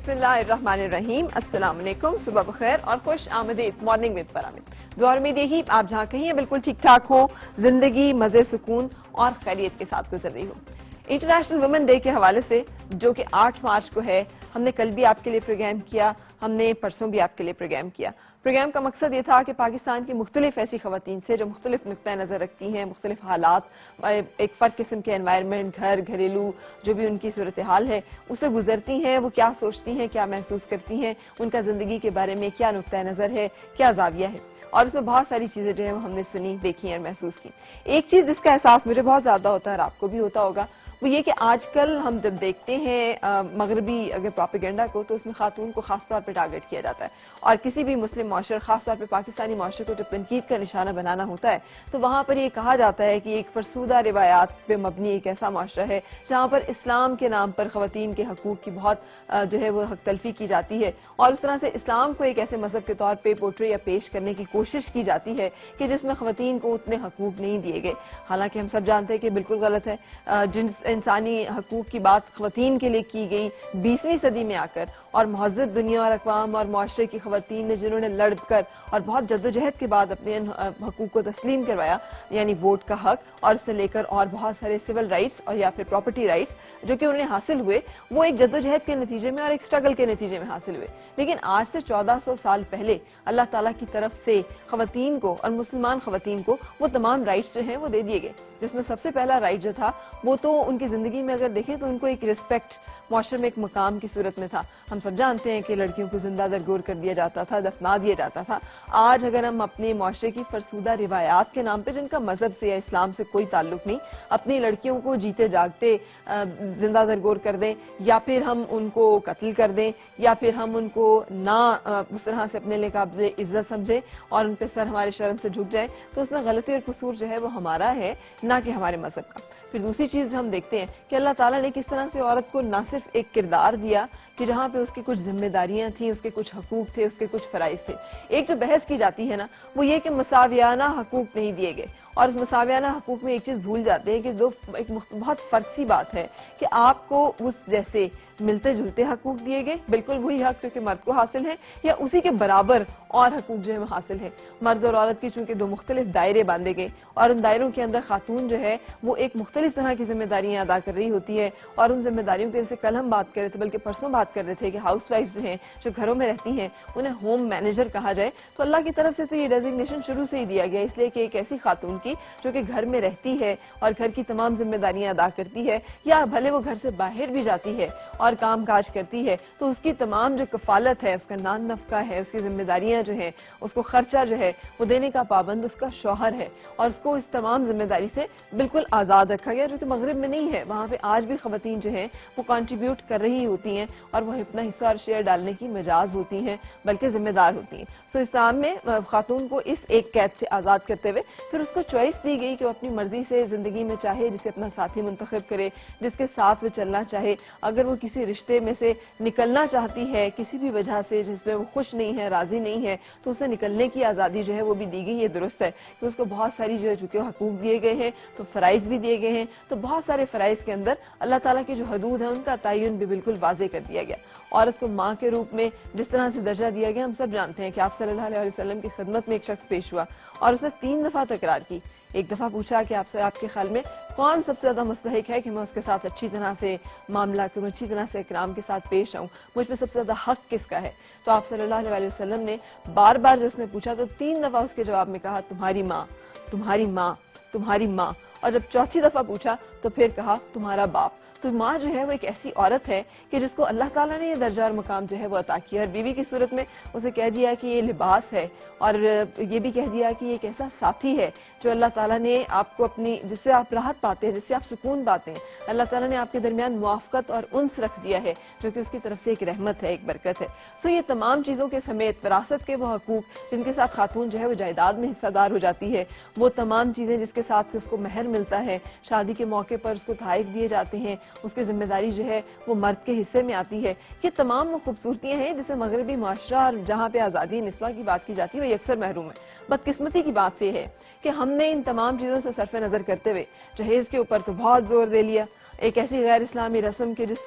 بسم اللہ الرحمن الرحیم. السلام علیکم, صبح بخیر اور خوش آمدید مارننگ ود پرامن. دعا امید یہی آپ جہاں کہیں ہیں بالکل ٹھیک ٹھاک ہو, زندگی مزے سکون اور خیریت کے ساتھ گزر رہی ہو. انٹرنیشنل وومن ڈے کے حوالے سے جو کہ 8 مارچ کو ہے, ہم نے کل بھی آپ کے لیے پروگرام کیا, ہم نے پرسوں بھی آپ کے لیے پروگرام کیا. پروگرام کا مقصد یہ تھا کہ پاکستان کی مختلف ایسی خواتین سے جو مختلف نقطہ نظر رکھتی ہیں, مختلف حالات, ایک فرق قسم کے انوائرمنٹ, گھر گھریلو جو بھی ان کی صورتحال ہے اسے گزرتی ہیں, وہ کیا سوچتی ہیں, کیا محسوس کرتی ہیں, ان کا زندگی کے بارے میں کیا نقطہ نظر ہے, کیا زاویہ ہے. اور اس میں بہت ساری چیزیں جو ہیں وہ ہم نے سنی, دیکھی اور محسوس کی. ایک چیز جس کا احساس مجھے بہت زیادہ ہوتا ہے اور آپ کو بھی ہوتا ہوگا, وہ یہ کہ آج کل ہم جب دیکھتے ہیں مغربی اگر پروپیگنڈا کو, تو اس میں خاتون کو خاص طور پہ ٹارگٹ کیا جاتا ہے. اور کسی بھی مسلم معاشرے, خاص طور پہ پاکستانی معاشرے کو جب تنقید کا نشانہ بنانا ہوتا ہے تو وہاں پر یہ کہا جاتا ہے کہ ایک فرسودہ روایات پہ مبنی ایک ایسا معاشرہ ہے جہاں پر اسلام کے نام پر خواتین کے حقوق کی بہت جو ہے وہ حق تلفی کی جاتی ہے, اور اس طرح سے اسلام کو ایک ایسے مذہب کے طور پہ پورٹری یا پیش کرنے کی کوشش کی جاتی ہے کہ جس میں خواتین کو اتنے حقوق نہیں دیے گئے. حالانکہ ہم سب جانتے ہیں کہ بالکل غلط ہے. انسانی حقوق کی بات خواتین کے لیے کی گئی 20ویں صدی میں آ کر, اور مہذب دنیا اور اقوام اور معاشرے کی خواتین نے جنہوں نے لڑ کر اور بہت جدوجہد کے بعد اپنے حقوق کو تسلیم کروایا, یعنی ووٹ کا حق اور اس سے لے کر اور بہت سارے سول رائٹس اور یا پھر پراپرٹی رائٹس جو کہ انہیں حاصل ہوئے, وہ ایک جدوجہد کے نتیجے میں اور ایک سٹرگل کے نتیجے میں حاصل ہوئے. لیکن آج سے 1400 سال پہلے اللہ تعالیٰ کی طرف سے خواتین کو اور مسلمان خواتین کو وہ تمام رائٹس جو ہیں وہ دے دیے گئے, جس میں سب سے پہلا رائٹ جو تھا وہ تو ان کی زندگی میں اگر دیکھیں تو ان کو ایک رسپیکٹ, معاشرے میں ایک مقام کی صورت میں تھا. ہم سب جانتے ہیں کہ لڑکیوں کو زندہ درگور کر دیا جاتا تھا, دفنا دیا جاتا تھا. آج اگر ہم اپنے معاشرے کی فرسودہ روایات کے نام پہ, جن کا مذہب سے یا اسلام سے کوئی تعلق نہیں, اپنی لڑکیوں کو جیتے جاگتے زندہ درگور کر دیں, یا پھر ہم ان کو قتل کر دیں, یا پھر ہم ان کو نہ اس طرح سے اپنے لیے قابل عزت سمجھیں اور ان پہ سر ہمارے شرم سے جھک جائیں, تو اس میں غلطی اور قصور جو ہے وہ ہمارا ہے, نہ کہ ہمارے مذہب کا. پھر دوسری چیز جو ہم دیکھتے ہیں کہ اللہ تعالیٰ نے کس طرح سے عورت کو نہ صرف ایک کردار دیا کہ جہاں پہ اس کی کچھ ذمہ داریاں تھیں, اس کے کچھ حقوق تھے, اس کے کچھ فرائض تھے. ایک جو بحث کی جاتی ہے نا, وہ یہ کہ مساویانہ حقوق نہیں دیے گئے, اور اس مساویانہ حقوق میں ایک چیز بھول جاتے ہیں کہ ایک بہت فرق سی بات ہے کہ آپ کو اس جیسے ملتے جلتے حقوق دیے گئے, بالکل وہی حق جو کہ مرد کو حاصل ہے, یا اسی کے برابر اور حقوق جو ہے وہ حاصل ہے. مرد اور عورت کی چونکہ 2 مختلف دائرے باندھے گئے, اور ان دائروں کے اندر خاتون جو ہے وہ ایک مختلف طرح کی ذمہ داریاں ادا کر رہی ہوتی ہے, اور ان ذمہ داریوں کے جیسے کل ہم بات کر رہے تھے, بلکہ پرسوں بات کر رہے تھے کہ ہاؤس وائفز جو ہیں جو گھروں میں رہتی ہیں انہیں ہوم مینیجر کہا جائے. تو اللہ کی طرف سے تو یہ ڈیزگنیشن شروع سے ہی دیا گیا, اس لیے کہ ایک ایسی خاتون کی جو کہ گھر میں رہتی ہے اور گھر کی تمام ذمہ داریاں ادا کرتی ہے, یا بھلے وہ گھر سے باہر بھی جاتی ہے اور کام کاج کرتی ہے, تو اس کی تمام جو کفالت ہے, اس کا نان نفقہ ہے, اس کی ذمہ داریاں جو ہیں, اس کو خرچہ جو ہے وہ دینے کا پابند اس کا شوہر ہے, اور اس کو اس تمام ذمہ داری سے بالکل آزاد رکھا گیا, جو کہ مغرب میں نہیں ہے. وہاں پہ آج بھی خواتین جو ہیں وہ کنٹریبیوٹ کر رہی ہوتی ہیں, اور وہ اپنا حصہ اور شیئر ڈالنے کی مجاز ہوتی ہیں, بلکہ ذمہ دار ہوتی ہیں. سو اسلام میں خاتون کو اس ایک قید سے آزاد کرتے ہوئے پھر اس کو چوائس دی گئی کہ وہ اپنی مرضی سے زندگی میں چاہے جسے اپنا ساتھی منتخب کرے, جس کے ساتھ وہ چلنا چاہے. اگر وہ کسی رشتے میں سے نکلنا چاہتی ہے کسی بھی وجہ سے جس میں وہ خوش نہیں ہے, راضی نہیں ہے, تو اسے نکلنے کی آزادی جو ہے وہ بھی دی گئی. یہ درست ہے کہ اس کو بہت ساری جو ہے چونکہ حقوق دیے گئے ہیں تو فرائض بھی دیے گئے ہیں, تو بہت سارے فرائض کے اندر اللہ تعالیٰ کی جو حدود ہیں ان کا تعین بھی بالکل واضح کر دیا گیا. عورت کو ماں کے روپ میں جس طرح سے درجہ دیا گیا, ہم سب جانتے ہیں کہ آپ صلی اللہ علیہ وسلم کی خدمت میں ایک شخص پیش ہوا اور اس نے 3 دفعہ تکرار کی. ایک دفعہ پوچھا کہ آپ کے خیال میں کون سب سے زیادہ مستحق ہے کہ میں اس کے ساتھ اچھی طرح سے معاملہ کروں, اچھی طرح سے اکرام کے ساتھ پیش آؤں, مجھ پہ سب سے زیادہ حق کس کا ہے؟ تو آپ صلی اللہ علیہ وسلم نے بار بار جو اس نے پوچھا تو 3 دفعہ اس کے جواب میں کہا تمہاری ماں, تمہاری ماں, تمہاری ماں, اور جب 4تھی دفعہ پوچھا تو پھر کہا تمہارا باپ. تو ماں جو ہے وہ ایک ایسی عورت ہے کہ جس کو اللہ تعالیٰ نے یہ درجہ اور مقام جو ہے وہ عطا کیا, اور بیوی کی صورت میں اسے کہہ دیا کہ یہ لباس ہے, اور یہ بھی کہہ دیا کہ یہ ایک ایسا ساتھی ہے جو اللہ تعالیٰ نے آپ کو اپنی, جس سے آپ راحت پاتے ہیں, جس سے آپ سکون پاتے ہیں. اللہ تعالیٰ نے آپ کے درمیان موافقت اور انس رکھ دیا ہے جو کہ اس کی طرف سے ایک رحمت ہے, ایک برکت ہے. سو یہ تمام چیزوں کے سمیت وراثت کے وہ حقوق جن کے ساتھ خاتون جو ہے وہ جائیداد میں حصہ دار ہو جاتی ہے, وہ تمام چیزیں جس کے ساتھ اس کو مہر ملتا ہے, شادی کے موقع پر اس کو تحائف دیے جاتے ہیں, اس کی ذمہ داری جو ہے وہ مرد کے حصے میں آتی ہے. یہ تمام وہ خوبصورتیاں ہیں جسے مغربی معاشرہ اور جہاں پہ آزادی نسواں کی بات کی جاتی ہے وہ اکثر محروم ہے. بدقسمتی کی بات یہ ہے کہ ہم نے ان تمام چیزوں سے صرف نظر کرتے ہوئے جہیز کے اوپر تو بہت زور دے لیا, ایک ایسی غیر اسلامی رسم کے جس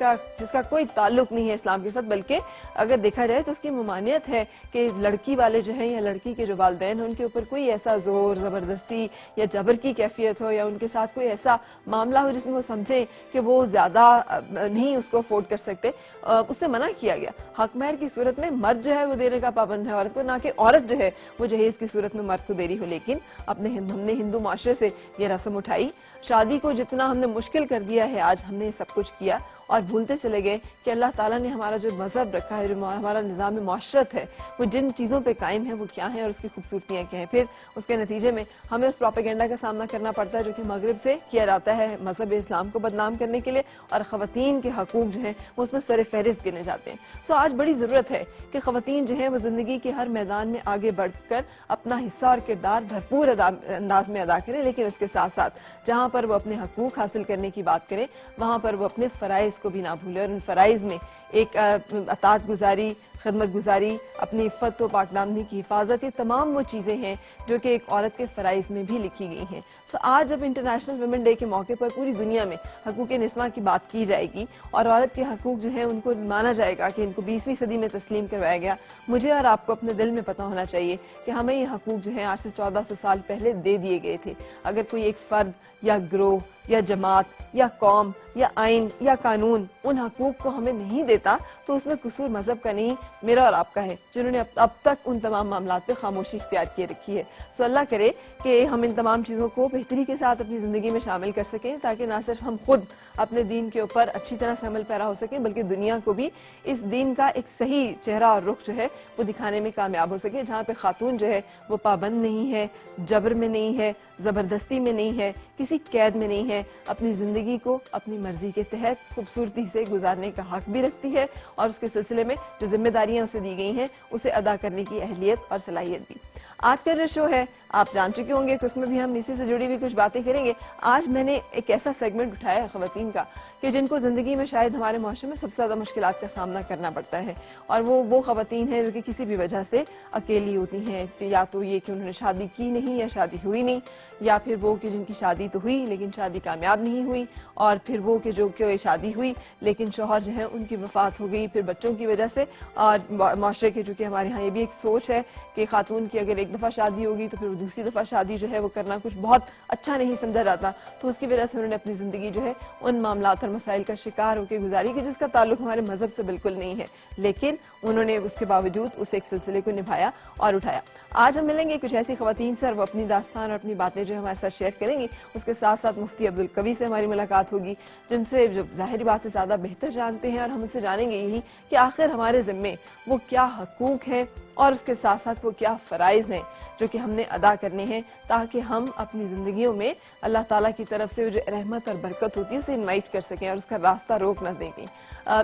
کا کوئی تعلق نہیں ہے اسلام کے ساتھ، بلکہ اگر دیکھا جائے تو اس کی ممانعت ہے کہ لڑکی والے جو ہیں یا لڑکی کے جو والدین ہیں ان کے اوپر کوئی ایسا زور زبردستی یا جبر کی کیفیت ہو یا ان کے ساتھ کوئی ایسا معاملہ ہو جس میں وہ سمجھیں کہ وہ زیادہ نہیں اس کو افورڈ کر سکتے، اس سے منع کیا گیا۔ حق مہر کی صورت میں مرد جو ہے وہ دینے کا پابند ہے عورت کو، نہ کہ عورت جو ہے وہ جہیز کی صورت میں مرد کو دے رہی ہو۔ لیکن ہم نے ہندو معاشرے سے یہ رسم اٹھائی، شادی کو جتنا ہم نے مشکل کر دیا ہے آج ہم نے سب کچھ کیا، اور بھولتے چلے گئے کہ اللہ تعالیٰ نے ہمارا جو مذہب رکھا ہے، جو ہمارا نظام معاشرت ہے، وہ جن چیزوں پہ قائم ہے وہ کیا ہیں اور اس کی خوبصورتیاں کیا ہیں۔ پھر اس کے نتیجے میں ہمیں اس پروپیگنڈا کا سامنا کرنا پڑتا ہے جو کہ مغرب سے کیا جاتا ہے مذہب اسلام کو بدنام کرنے کے لیے، اور خواتین کے حقوق جو ہیں وہ اس میں سر فہرست گنے جاتے ہیں۔ آج بڑی ضرورت ہے کہ خواتین جو ہیں وہ زندگی کے ہر میدان میں آگے بڑھ کر اپنا حصہ اور کردار بھرپور انداز میں ادا کریں، لیکن اس کے ساتھ ساتھ جہاں پر وہ اپنے حقوق حاصل کرنے کی بات کریں وہاں پر وہ اپنے فرائض کو بھی نہ بھولیں، اور ان فرائض میں ایک اطاعت گزاری، خدمت گزاری، اپنی عفت و پاکدامنی کی حفاظت، یہ تمام وہ چیزیں ہیں جو کہ ایک عورت کے فرائض میں بھی لکھی گئی ہیں۔ آج جب انٹرنیشنل ویمن ڈے کے موقع پر پوری دنیا میں حقوق نسواں کی بات کی جائے گی اور عورت کے حقوق جو ہیں ان کو مانا جائے گا کہ ان کو 20ویں صدی میں تسلیم کروایا گیا، مجھے اور آپ کو اپنے دل میں پتہ ہونا چاہیے کہ ہمیں یہ حقوق جو ہیں آج سے 1400 سال پہلے دے دیے گئے تھے۔ اگر کوئی ایک فرد یا گروہ یا جماعت یا قوم یا آئین یا قانون ان حقوق کو ہمیں نہیں دیتا تو اس میں قصور مذہب کا نہیں، میرا اور آپ کا ہے، جنہوں نے اب تک ان تمام معاملات پہ خاموشی اختیار کیے رکھی ہے۔ اللہ کرے کہ ہم ان تمام چیزوں کو بہتری کے ساتھ اپنی زندگی میں شامل کر سکیں، تاکہ نہ صرف ہم خود اپنے دین کے اوپر اچھی طرح سے عمل پیرا ہو سکیں بلکہ دنیا کو بھی اس دین کا ایک صحیح چہرہ اور رخ جو ہے وہ دکھانے میں کامیاب ہو سکیں، جہاں پہ خاتون جو ہے وہ پابند نہیں ہے، جبر میں نہیں ہے، زبردستی میں نہیں ہے، کسی قید میں نہیں ہے، اپنی زندگی کو اپنی مرضی کے تحت خوبصورتی سے گزارنے کا حق بھی رکھتی ہے، اور اس کے سلسلے میں جو ذمہ داریاں اسے دی گئی ہیں اسے ادا کرنے کی اہلیت اور صلاحیت بھی۔ آج کا جو شو ہے آپ جان چکے ہوں گے کہ اس میں بھی ہم اسی سے جڑی ہوئی کچھ باتیں کریں گے۔ آج میں نے ایک ایسا سیگمنٹ اٹھایا ہے خواتین کا کہ جن کو زندگی میں شاید ہمارے معاشرے میں سب سے زیادہ مشکلات کا سامنا کرنا پڑتا ہے، اور وہ خواتین ہیں جو کہ کسی بھی وجہ سے اکیلی ہوتی ہیں، یا تو یہ کہ انہوں نے شادی کی نہیں یا شادی ہوئی نہیں، یا پھر وہ کہ جن کی شادی تو ہوئی لیکن شادی کامیاب نہیں ہوئی، اور پھر وہ کہ جو کہ شادی ہوئی لیکن شوہر جو ہیں ان کی وفات ہو گئی پھر بچوں کی وجہ سے۔ اور معاشرے کے جو کہ ہمارے ہاں یہ بھی ایک سوچ ہے کہ خاتون کی اگر ایک دفعہ شادی ہوگی تو پھر وہ دوسری دفعہ شادی جو ہے وہ کرنا کچھ بہت اچھا نہیں سمجھا جاتا، تو اس کی وجہ سے انہوں نے اپنی زندگی جو ہے ان معاملات اور مسائل کا شکار ہو کے گزاری کہ جس کا تعلق ہمارے مذہب سے بالکل نہیں ہے، لیکن انہوں نے اس کے باوجود اس ایک سلسلے کو نبھایا اور اٹھایا۔ آج ہم ملیں گے کچھ ایسی خواتین سے اور وہ اپنی داستان اور اپنی باتیں جو ہمارے ساتھ شیئر کریں گی۔ اس کے ساتھ ساتھ مفتی عبدالقوی سے ہماری ملاقات ہوگی، جن سے جو ظاہری باتیں زیادہ بہتر جانتے ہیں، اور ہم ان سے جانیں گے یہی کہ آخر ہمارے ذمے وہ کیا حقوق ہیں اور اس کے ساتھ ساتھ وہ کیا فرائض ہیں جو کہ ہم نے ادا کرنے ہیں، تاکہ ہم اپنی زندگیوں میں اللہ تعالیٰ کی طرف سے جو رحمت اور برکت ہوتی ہے اسے انوائٹ کر سکیں اور اس کا راستہ روک نہ دیں گے۔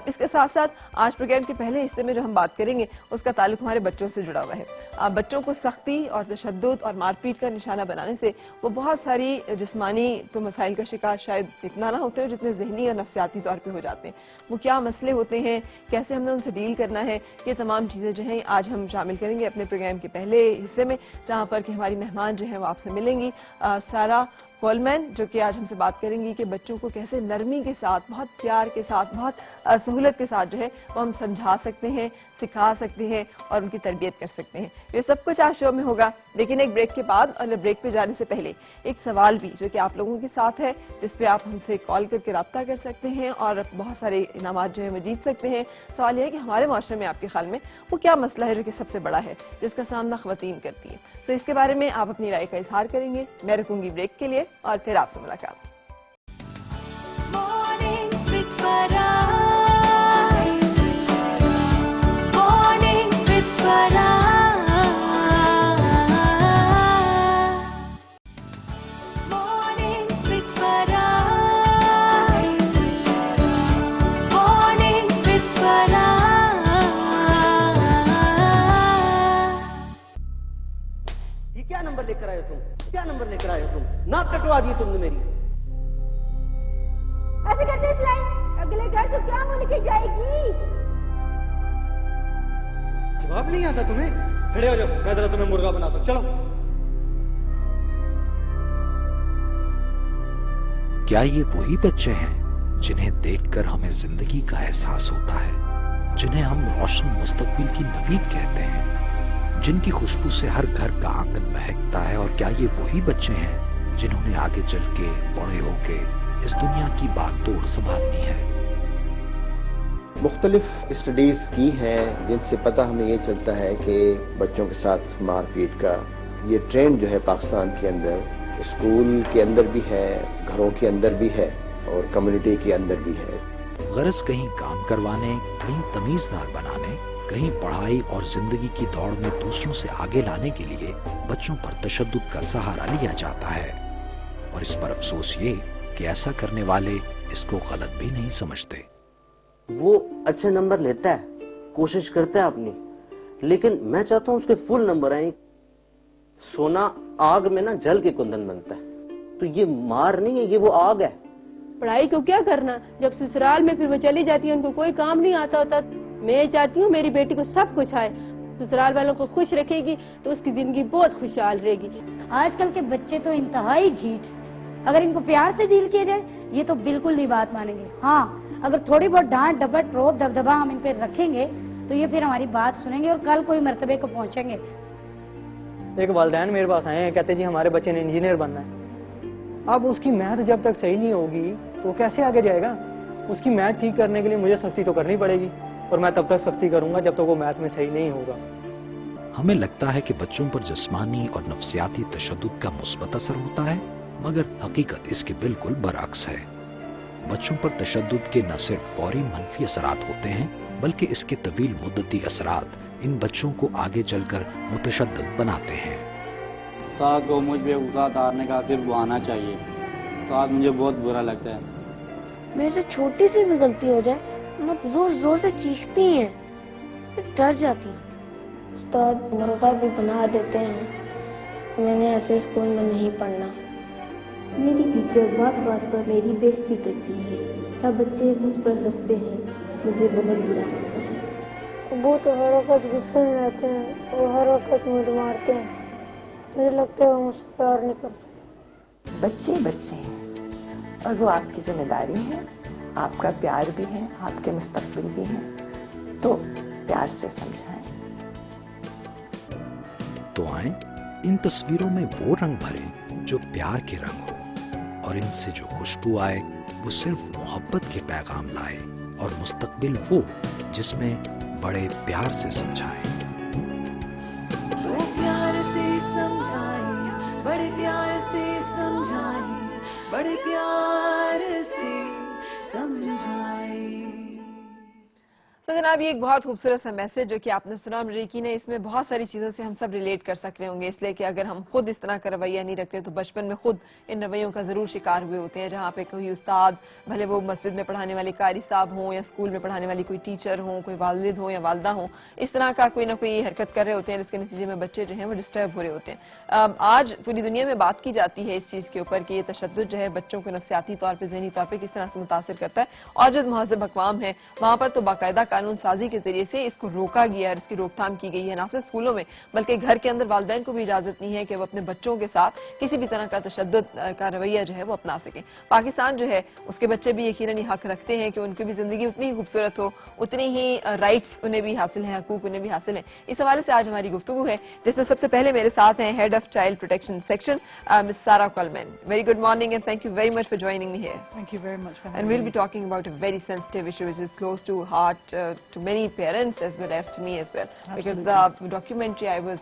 اس کے ساتھ ساتھ آج پروگرام کے پہلے حصے میں جو ہم بات کریں گے اس کا تعلق ہمارے بچوں سے جڑا ہوا ہے۔ بچوں کو سختی اور تشدد اور مار پیٹ کا نشانہ بنانے سے وہ بہت ساری جسمانی تو مسائل کا شکار شاید اتنا نہ ہوتے ہو جتنے ذہنی اور نفسیاتی طور پہ ہو جاتے ہیں۔ وہ کیا مسئلے ہوتے ہیں، کیسے ہم نے ان سے ڈیل کرنا ہے، یہ تمام چیزیں جو ہیں آج ہم شامل کریں گے اپنے پروگرام کے پہلے حصے میں، جہاں پر کہ ہماری مہمان جو ہیں وہ آپ سے ملیں گی سارا کولمین، جو کہ آج ہم سے بات کریں گی کہ بچوں کو کیسے نرمی کے ساتھ، بہت پیار کے ساتھ، بہت سہولت کے ساتھ جو ہے وہ ہم سمجھا سکتے ہیں، سکھا سکتے ہیں اور ان کی تربیت کر سکتے ہیں۔ یہ سب کچھ آج شو میں ہوگا، لیکن ایک بریک کے بعد اور بریک پہ جانے سے پہلے ایک سوال بھی جو کہ آپ لوگوں کے ساتھ ہے، جس پہ آپ ہم سے کال کر کے رابطہ کر سکتے ہیں اور بہت سارے انعامات جو ہیں وہ جیت سکتے ہیں۔ سوال یہ ہے کہ ہمارے معاشرے میں آپ کے خیال میں وہ کیا مسئلہ ہے جو کہ سب سے بڑا ہے جس کا سامنا خواتین کرتی ہیں؟ اس کے بارے میں آپ اپنی رائے کا اظہار کریں گے۔ میں رکوں گی بریک کے لیے اور پھر آپ سے ملاقات۔ کیا نمبر لے کر آئے ہو تم؟ ناک کٹوا دی تم نے میری۔ ایسے کرتے سلائی اگلے گھر تو کیا منہ لکھ جائے گی؟ جواب نہیں آتا تمہیں؟ کھڑے ہو جاؤ، میں ذرا تمہیں مرغا بناتا ہوں، چلو۔ کیا یہ وہی بچے ہیں जिन्हें देखकर हमें जिंदगी का एहसास होता है, जिन्हें हम रोशन मुस्तकबिल की नवीद कहते हैं, जिनकी खुशबू से हर घर का आंगन महकता है। और क्या ये वही बच्चे हैं जिन्होंने आगे चल के बड़े होके इस दुनिया की बागडोर संभालनी है? मुख्तलिफ स्टडीज़ की हैं जिनसे पता हमें ये चलता है कि बच्चों के साथ मारपीट का ये ट्रेंड जो है पाकिस्तान के अंदर, स्कूल के अंदर भी है, घरों के अंदर भी है और कम्युनिटी के अंदर भी है। गरज कहीं काम करवाने, कहीं तमीज़दार बनाने, कहीं पढ़ाई और जिंदगी की दौड़ में दूसरों से आगे लाने के लिए बच्चों पर तशद्दुद का सहारा लिया जाता है। और इस पर अफसोस ये कि ऐसा करने वाले इसको गलत भी नहीं समझते। वो अच्छे नंबर लेता है, कोशिश करता है अपनी, लेकिन मैं चाहता हूँ उसके फुल नंबर आए। सोना आग में ना जल के कुंदन बनता है, तो ये मार नहीं है, ये वो आग है। पढ़ाई को क्या करना, जब ससुराल में फिर वो चली जाती है, उनको कोई काम नहीं आता होता। मैं चाहती हूँ मेरी बेटी को सब कुछ आए, ससुराल वालों को खुश रखेगी तो उसकी जिंदगी बहुत खुशहाल रहेगी। आजकल के बच्चे तो इंतहाई ढीठ, अगर इनको प्यार से डील किया जाए ये तो बिल्कुल नहीं बात मानेंगे। हाँ, अगर थोड़ी बहुत डांट डपट रोब दबदबा हम इन पे रखेंगे तो ये फिर हमारी बात सुनेंगे और कल कोई मर्तबे को पहुंचेंगे। एक वालिदैन मेरे पास आए हैं, कहते जी हमारे बच्चे ने इंजीनियर बनना है। अब उसकी मैथ जब तक सही नहीं होगी तो कैसे आगे जाएगा? उसकी मैथ ठीक करने के लिए मुझे सख्ती तो करनी पड़ेगी, और मैं तब तक सख्ती करूंगा जब तक वो मैथ में सही नहीं होगा। हमें लगता है कि बच्चों पर जिस्मानी और नफ्सियाती तशद्दुद का मुस्बत असर होता है, मगर हकीकत इसके बिल्कुल बरअक्स है। बच्चों पर तशद्दुद के न सिर्फ फौरी मनफी असरात होते हैं, बल्कि इसके तवील मुद्दती असरात इन बच्चों को आगे चलकर मुतशद्दिद बनाते हैं। उस्ताद को मुझ पे गुस्सा उतारने का सिर्फ वो आना चाहिए। उस्ताद मुझे बहुत बुरा लगता है। मेरे से छोटी सी भी गलती हो जाए, मैं जोर जोर से चीखती हैं, मैं डर जाती हूँ। उस्ताद मुर्गा भी बना देते हैं, मैंने ऐसे स्कूल में नहीं पढ़ना। मेरी टीचर बात बात पर मेरी बेइज्जती करती है, सब बच्चे मुझ पर हंसते हैं, मुझे बहुत बुरा लगता है। वो तो हर वक्त गुस्से में रहते हैं, वो हर वक्त मुझे मारते हैं, मुझे लगता है वो मुझसे प्यार नहीं करते। बच्चे बच्चे हैं और वो आपकी जिम्मेदारी है, आपका प्यार भी है, आपके मुस्तकबिल भी हैं, तो प्यार से समझाएं। तो आए इन तस्वीरों में वो रंग भरें जो प्यार के रंग हो, और इनसे जो खुशबू आए वो सिर्फ मोहब्बत के पैगाम लाए, और मुस्तकबिल वो जिसमें बड़े प्यार से समझाएं। बड़े प्यार से समझाएं, बड़े प्यार से समझाएं, बड़े प्यार से समझाएं। तो जनाब ये एक बहुत खूबसूरत सा मैसेज जो कि आपने सुना, मुझे यकीन है इसमें बहुत सारी चीज़ों से हम सब रिलेट कर सक रहे होंगे, इसलिए कि अगर हम खुद इस तरह का रवैया नहीं रखते तो बचपन में खुद इन रवैयों का ज़रूर शिकार हुए होते हैं, जहाँ पे कोई उस्ताद, भले वो मस्जिद में पढ़ाने वाले कारी साहब हों या स्कूल में पढ़ाने वाली कोई टीचर हों, कोई वालिद हो या वालदा हों, इस तरह का कोई ना कोई हरकत कर रहे होते हैं जिसके नतीजे में बच्चे जो हैं वो डिस्टर्ब हो रहे होते हैं। आज पूरी दुनिया में बात की जाती है इस चीज़ के ऊपर कि ये तशद्दुद जो है बच्चों को नफ्सियाती तौर पर, ज़हनी तौर पर किस तरह से मुतासर करता है, और जो महज़ब अक़वाम है वहाँ पर तो बाकायदा कानून साजी के जरिए से इसको रोका गया और इसकी रोकथाम की गई है। ना सिर्फ स्कूलों में बल्कि घर के अंदर वालिदैन को भी इजाजत नहीं है कि वो अपने बच्चों के साथ किसी भी तरह का तशद्दुद का रवैया जो है वो अपना सके। पाकिस्तान जो है उसके बच्चे भी यकीनन हक रखते हैं कि उनकी भी जिंदगी उतनी ही खूबसूरत हो, उतनी ही राइट्स उन्हें भी हासिल हैं, हकूक उन्हें भी हासिल हैं। इस हवाले से आज हमारी गुफ्तगू है, जिसमें सबसे पहले मेरे साथ हैं head of child protection section miss Sarah Coleman. Very good morning and thank you very much for joining me here. Thank you very much for having And we'll me. be talking about a very sensitive issue which is close to heart to many parents as well as to me as well. Because the documentary I was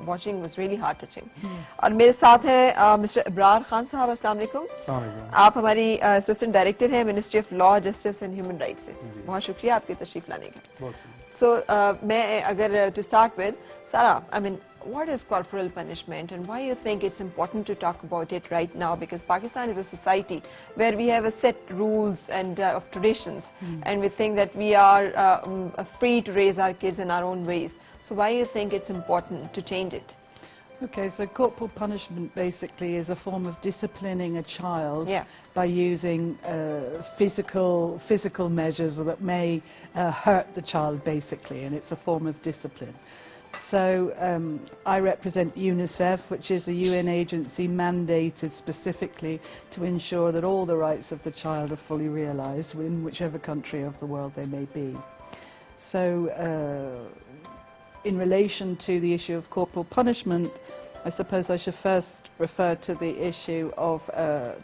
watching was really heart touching. Yes. और मेरे साथ हैं mister Ibrar Khan साहब। अस्सलाम वालेकुम। आप हमारी assistant director हैं ministry of law, justice and human rights से। बहुत शुक्रिया आपकी तशरीफ लाने का। So मैं अगर to start with Sarah, I mean, what is corporal punishment and why you think it's important to talk about it right now? Because Pakistan is a society where we have a set rules and of traditions, and we think that we are free to raise our kids in our own ways. So why you think it's important to change it? Okay, so corporal punishment basically is a form of disciplining a child by using physical measures that may hurt the child basically, and it's a form of discipline. So I represent UNICEF, which is a UN agency mandated specifically to ensure that all the rights of the child are fully realised in whichever country of the world they may be. So in relation to the issue of corporal punishment, I suppose I should first refer to the issue of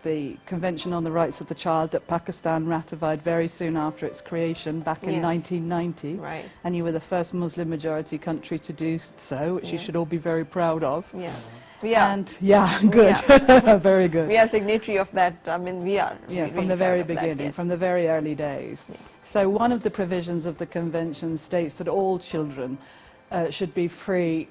the Convention on the Rights of the Child that Pakistan ratified very soon after its creation back in 1990. Right. And you were the first Muslim majority country to do so, which you should all be very proud of. Yeah. We are. And yeah, good. Very good. We are signatory of that. I mean, we are. Yeah, from the very beginning, from the very early days. So one of the provisions of the convention states that all children should be free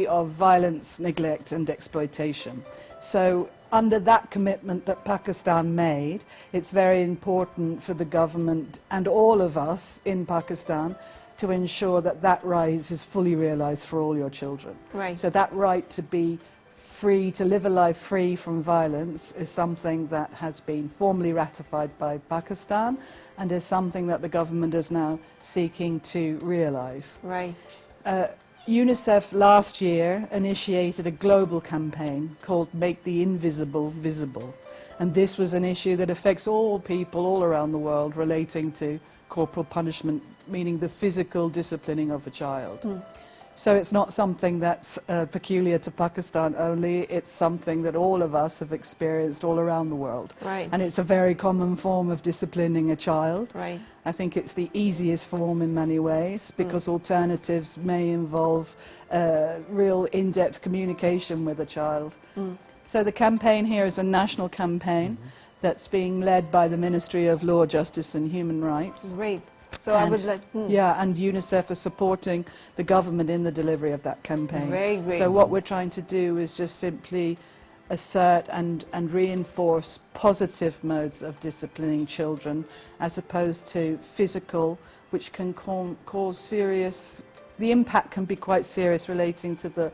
of violence, neglect and exploitation. So under that commitment that Pakistan made, it's very important for the government and all of us in Pakistan to ensure that that right is fully realised for all your children. Right. So that right to be free, to live a life free from violence is something that has been formally ratified by Pakistan and is something that the government is now seeking to realise. Right. UNICEF last year initiated a global campaign called Make the Invisible Visible. And this was an issue that affects all people all around the world relating to corporal punishment, meaning the physical disciplining of a child. So it's not something that's peculiar to Pakistan only, it's something that all of us have experienced all around the world. Right. And it's a very common form of disciplining a child. Right. I think it's the easiest form in many ways because alternatives may involve real in-depth communication with a child. So the campaign here is a national campaign that's being led by the Ministry of Law, Justice and Human Rights. Great. So I would like... Yeah, and UNICEF is supporting the government in the delivery of that campaign. Very great. So what we're trying to do is just simply assert and reinforce positive modes of disciplining children as opposed to physical, which can cause serious... The impact can be quite serious relating to the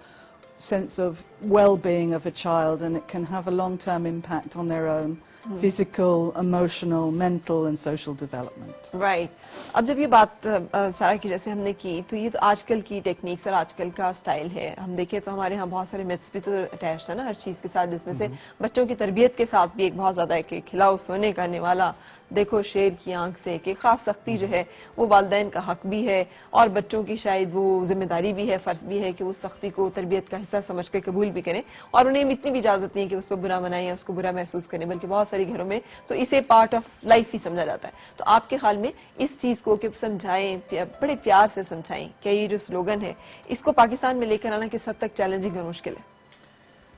sense of well-being of a child, and it can have a long-term impact on their own physical, emotional, mental and social development. Right. अब जब ये बात सारा की जैसे हमने की तो ये तो आजकल की टेक्निक्स और आजकल का स्टाइल है. हम देखें तो हमारे यहाँ बहुत सारे मिथ्स भी तो अटैच है ना हर चीज़ के साथ, जिसमें से बच्चों की तरबियत के साथ भी एक बहुत ज़्यादा है कि खिलाओ सोने का निवाला, देखो शेर की आंख से, कि ख़ास सख्ती जो है वो वालिदैन का हक भी है और बच्चों की शायद वो जिम्मेदारी भी है, फ़र्ज़ भी है कि वो सख्ती को तरबियत का हिस्सा समझ कर कबूल भी करें और उन्हें इतनी भी इजाज़त नहीं है कि उस पर बुरा मनाएं या उसको बुरा महसूस करें, बल्कि बहुत सारे घरों में तो इसे पार्ट ऑफ लाइफ ही समझा जाता है. तो आपके ख्याल में इस चीज़ को कि समझाएं, बड़े प्यार से समझाएं, क्या ये जो स्लोगन है इसको पाकिस्तान में लेकर आना किस हद तक चैलेंजिंग और मुश्किल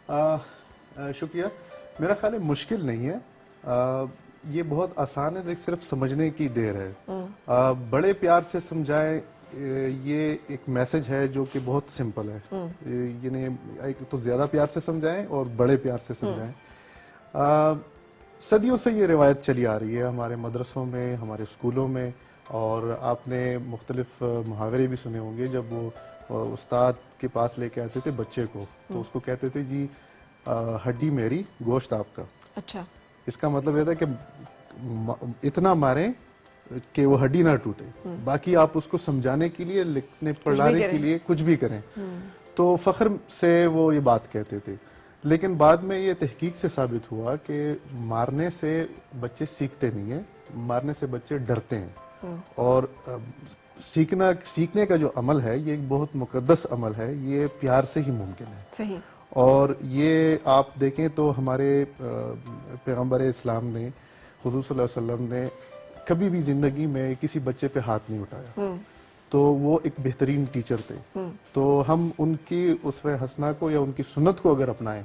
है? शुक्रिया. मेरा ख्याल है मुश्किल नहीं है, ये बहुत आसान है, लेकिन सिर्फ समझने की देर है. बड़े प्यार से समझाएं, ये एक मैसेज है जो कि बहुत सिंपल है. ये नहीं, एक तो ज्यादा प्यार से समझाएं और बड़े प्यार से समझाएं. सदियों से ये रिवायत चली आ रही है हमारे मदरसों में, हमारे स्कूलों में, और आपने मुख्तलिफ मुहावरे भी सुने होंगे. जब वो उस्ताद के पास लेके आते थे बच्चे को तो उसको कहते थे जी हड्डी मेरी गोश्त आपका. अच्छा. इसका मतलब ये था कि इतना मारें कि वो हड्डी ना टूटे, बाकी आप उसको समझाने के लिए, लिखने पढ़ाने के लिए कुछ भी करें. तो फख्र से वो ये बात कहते थे. लेकिन बाद में ये तहकीक से साबित हुआ कि मारने से बच्चे सीखते नहीं हैं, मारने से बच्चे डरते हैं. और सीखने का जो अमल है ये एक बहुत मुकद्दस अमल है, ये प्यार से ही मुमकिन है. सही. और ये आप देखें तो हमारे पैगंबर इस्लाम ने, हुजूर सल्लल्लाहु अलैहि वसल्लम ने कभी भी जिंदगी में किसी बच्चे पे हाथ नहीं उठाया. तो वो एक बेहतरीन टीचर थे. तो हम उनकी उसवे हसना को या उनकी सुन्नत को अगर अपनाएं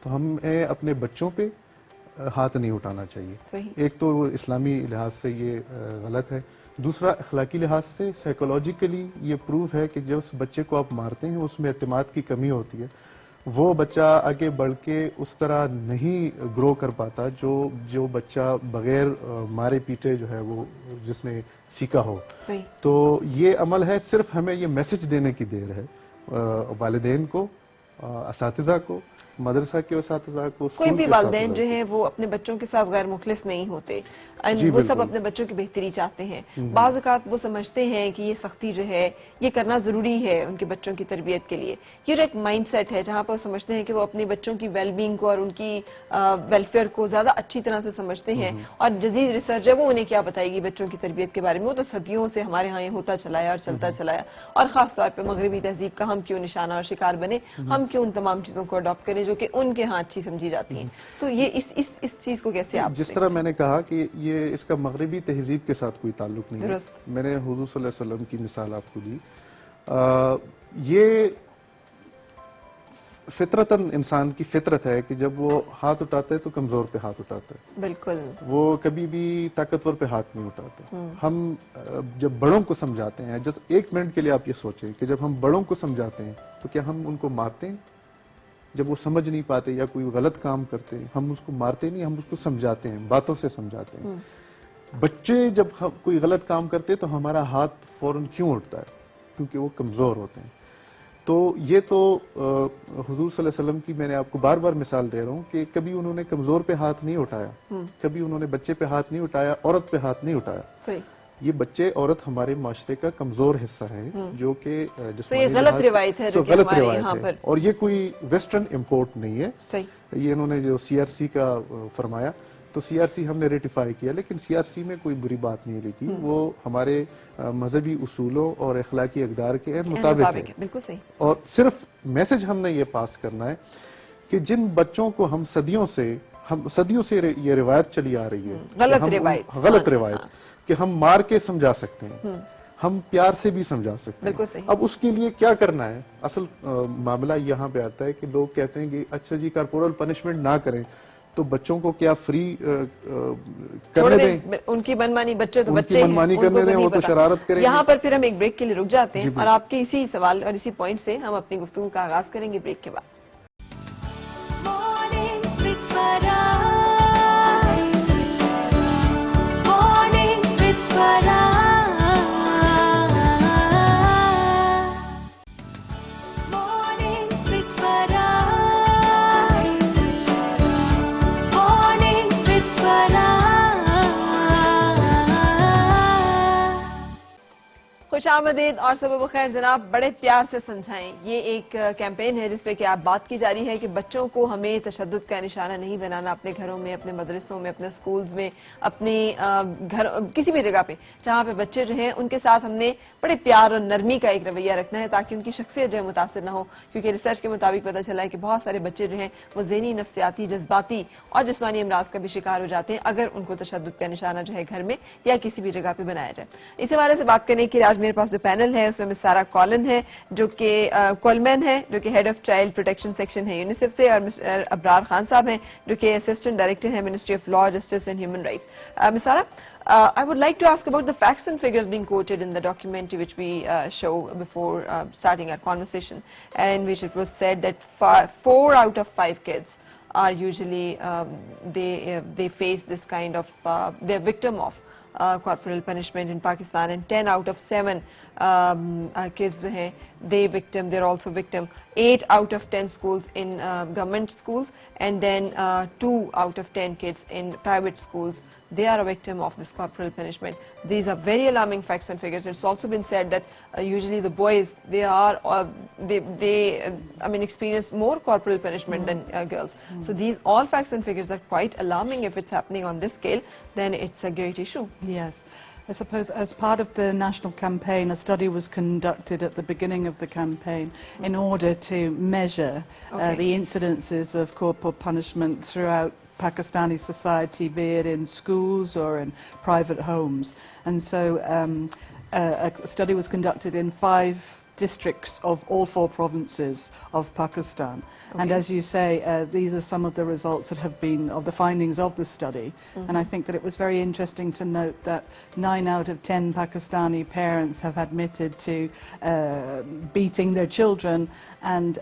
तो हमें अपने बच्चों पे हाथ नहीं उठाना चाहिए. एक तो इस्लामी लिहाज से ये गलत है. दूसरा अखलाकी लिहाज से साइकोलॉजिकली ये प्रूफ है कि जब उस बच्चे को आप मारते हैं उसमें एतमाद की कमी होती है, वो बच्चा आगे बढ़ के उस तरह नहीं ग्रो कर पाता जो बच्चा बगैर मारे पीटे जो है वो जिसने सीखा हो. तो ये अमल है, सिर्फ हमें ये मैसेज देने की देर है वालिदैन को, असातिज़ा को मदरसा के उस्ताद को, कोई स्कूल भी के वालिदैन उस्ताद जो हैं वो अपने बच्चों के साथ गैर मुखलिस नहीं होते, जी, वो सब बिल्कुल। अपने बच्चों की बेहतरी चाहते हैं। बाज़ औक़ात वो समझते हैं कि ये सख्ती जो है ये करना ज़रूरी है उनके बच्चों की तरबियत के लिए। ये जो एक माइंड सेट है जहाँ पर वो समझते हैं कि वो अपने बच्चों की वेल बींग को और उनकी वेलफेयर को ज़्यादा अच्छी तरह से समझते हैं, और जदीद रिसर्च है वो उन्हें क्या बताएगी बच्चों की तरबियत के बारे में। वो तो सदियों से हमारे यहाँ ये होता चला है और चलता चला है, और ख़ास तौर पर मगरबी तहजीब का हम क्यों निशाना और शिकार बने, हम क्यों उन तमाम चीज़ों को अडॉप्ट करें जो कि उनके यहाँ अच्छी समझी जाती हैं। तो ये इस चीज़ को कैसे आप जिस तरह मैंने कहा कि ये इसका मगरबी तहजीब के साथ कोई ताल्लुक नहीं है, मैंने हुजूर सल्लल्लाहु अलैहि वसल्लम की मिसाल आपको दी। ये फितरतन इंसान की फितरत है कि जब वो हाथ उठाता है तो कमजोर पे हाथ उठाता है, बिल्कुल वो कभी भी ताकतवर पे हाथ नहीं उठाता। हम जब बड़ों को समझाते हैं, जस्ट एक मिनट के लिए आप ये सोचें कि जब हम बड़ों को समझाते हैं तो क्या हम उनको मारते हैं? जब वो समझ नहीं पाते या कोई गलत काम करते हैं हम उसको मारते नहीं, हम उसको समझाते हैं, बातों से समझाते हैं। बच्चे जब कोई गलत काम करते हैं तो हमारा हाथ फौरन क्यों उठता है? क्योंकि वो कमजोर होते हैं। तो ये तो हुजूर सल्लल्लाहु अलैहि वसल्लम की मैंने आपको बार बार मिसाल दे रहा हूँ कि कभी उन्होंने कमजोर पे हाथ नहीं उठाया, कभी उन्होंने बच्चे पे हाथ नहीं उठाया, औरत पे हाथ नहीं उठाया। ये बच्चे औरत हमारे माशरे का कमजोर हिस्सा है जो कि ये गलत रिवायत है, जो कि हमारे यहाँ पर, और ये कोई वेस्टर्न इम्पोर्ट नहीं है। ये इन्होंने जो CRC का फरमाया तो CRC हमने रेटिफाई किया, लेकिन CRC में कोई बुरी बात नहीं लिखी, वो हमारे मजहबी उसूलों और अखलाकी अक़दार के मुताबिक है। बिल्कुल सही। और सिर्फ मैसेज हमने ये पास करना है कि जिन बच्चों को हम सदियों से ये रिवायत चली आ रही है, गलत रिवायत कि हम मार के समझा सकते हैं, हम प्यार से भी समझा सकते हैं। सही। अब उसके लिए क्या करना है? असल मामला यहाँ पे आता है कि लोग कहते हैं कि अच्छा जी कॉर्पोरल पनिशमेंट ना करें तो बच्चों को क्या फ्री करने दें? उनकी मनमानी, बच्चे तो बच्चे हैं, मनमानी करने दें, वो तो शरारत करेंगे। यहाँ पर फिर हम एक ब्रेक के लिए रुक जाते हैं और आपके इसी सवाल और इसी पॉइंट से हम अपनी गुफ्तगू का आगाज करेंगे ब्रेक के बाद। खुशामदीद और सबब खैर जनाब, बड़े प्यार से समझाएं, ये एक कैंपेन है जिसपे कि आप बात की जा रही है कि बच्चों को हमें तशद्दुद का निशाना नहीं बनाना, अपने घरों में, अपने मदरसों में, अपने स्कूल्स में, अपने घर, किसी भी जगह पे जहाँ पे बच्चे जो हैं उनके साथ हमने बड़े प्यार और नरमी का एक रवैया रखना है ताकि उनकी शख्सियत जो है मुतासिर ना हो। क्योंकि रिसर्च के मुताबिक पता चला है कि बहुत सारे बच्चे जो हैं वो ज़हनी, नफ्सियाती, जज्बाती और जिस्मानी अमराज का भी शिकार हो जाते हैं अगर उनको तशद्दुद का निशाना जो है घर में या किसी भी जगह पे बनाया जाए। इस हवाले से बात करने के लिए आज मेरे पास जो पैनल है उसमें मिस सारा कॉलन है जो कि कोलमैन है, जो कि head of child protection section है यूनिसेफ से, और मिस्टर अब्रार खान साहब हैं जो कि असिस्टेंट डायरेक्टर है ministry of law, justice and human rights. Miss सारा, I would like to ask about the facts and figures being quoted in the documentary which we show before starting our conversation, and which it was said that 4 out of 5 kids are usually they face this kind of they're victim of corporal punishment in Pakistan, and 10 out of 7 kids they're also victim. 8 out of 10 schools in government schools, and then 2 out of 10 kids in private schools, they are a victim of this corporal punishment. These are very alarming facts and figures. It's also been said that usually the boys, they experience more corporal punishment than girls. So these all facts and figures are quite alarming. If it's happening on this scale, then it's a great issue. Yes. I suppose as part of the national campaign, a study was conducted at the beginning of the campaign in order to measure the incidences of corporal punishment throughout Pakistani society, be it in schools or in private homes. And so a study was conducted in 5 districts of all 4 provinces of Pakistan. And as you say, these are some of the results that have been, of the findings of the study. And I think that it was very interesting to note that 9 out of 10 Pakistani parents have admitted to beating their children, and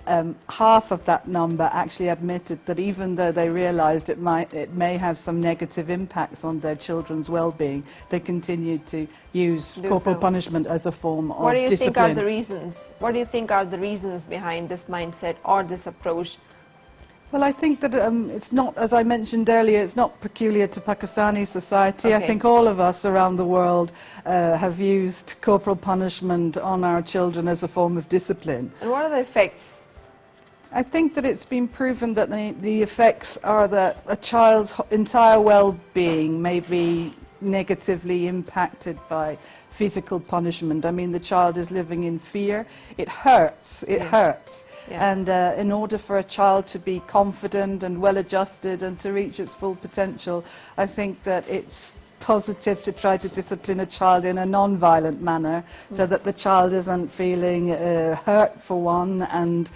half of that number actually admitted that even though they realized it may have some negative impacts on their children's well-being, they continued to use corporal punishment as a form of discipline. What do you think are the reasons? What do you think are the reasons behind this mindset or this approach? Well, I think that it's not, as I mentioned earlier, it's not peculiar to Pakistani society. I Okay. think all of us around the world have used corporal punishment on our children as a form of discipline. And what are the effects? I think that it's been proven that the effects are that a child's entire well-being may be negatively impacted by physical punishment. I mean, the child is living in fear. It hurts. It Yes. hurts. Yeah. And in order for a child to be confident and well-adjusted and to reach its full potential, I think that it's positive to try to discipline a child in a non-violent manner so that the child isn't feeling hurt for one and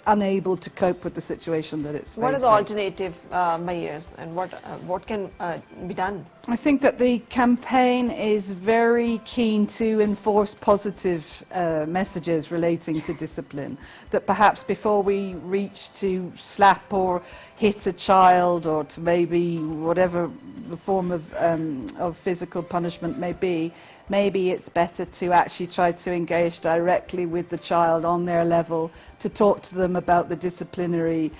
unable to cope with the situation that it's What are facing. the alternative measures, and what can be done? I think that the campaign is very keen to enforce positive messages relating to discipline. That perhaps before we reach to slap or hit a child, or to maybe whatever the form of physical punishment may be, maybe it's better to actually try to engage directly with the child on their level, to talk to them about the disciplinary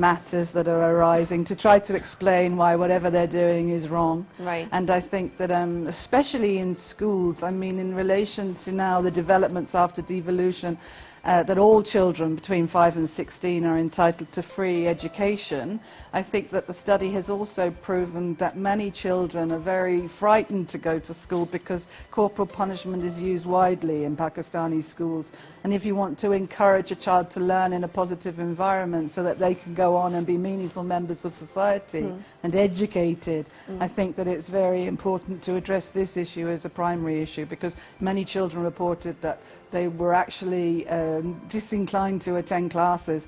matters that are arising, to try to explain why whatever they're doing is wrong. Right. And I think that especially in schools, I mean, in relation to now the developments after devolution, that all children between 5 and 16 are entitled to free education. I think that the study has also proven that many children are very frightened to go to school because corporal punishment is used widely in Pakistani schools. And if you want to encourage a child to learn in a positive environment so that they can go on and be meaningful members of society and educated, I think that it's very important to address this issue as a primary issue, because many children reported that they were actually disinclined to attend classes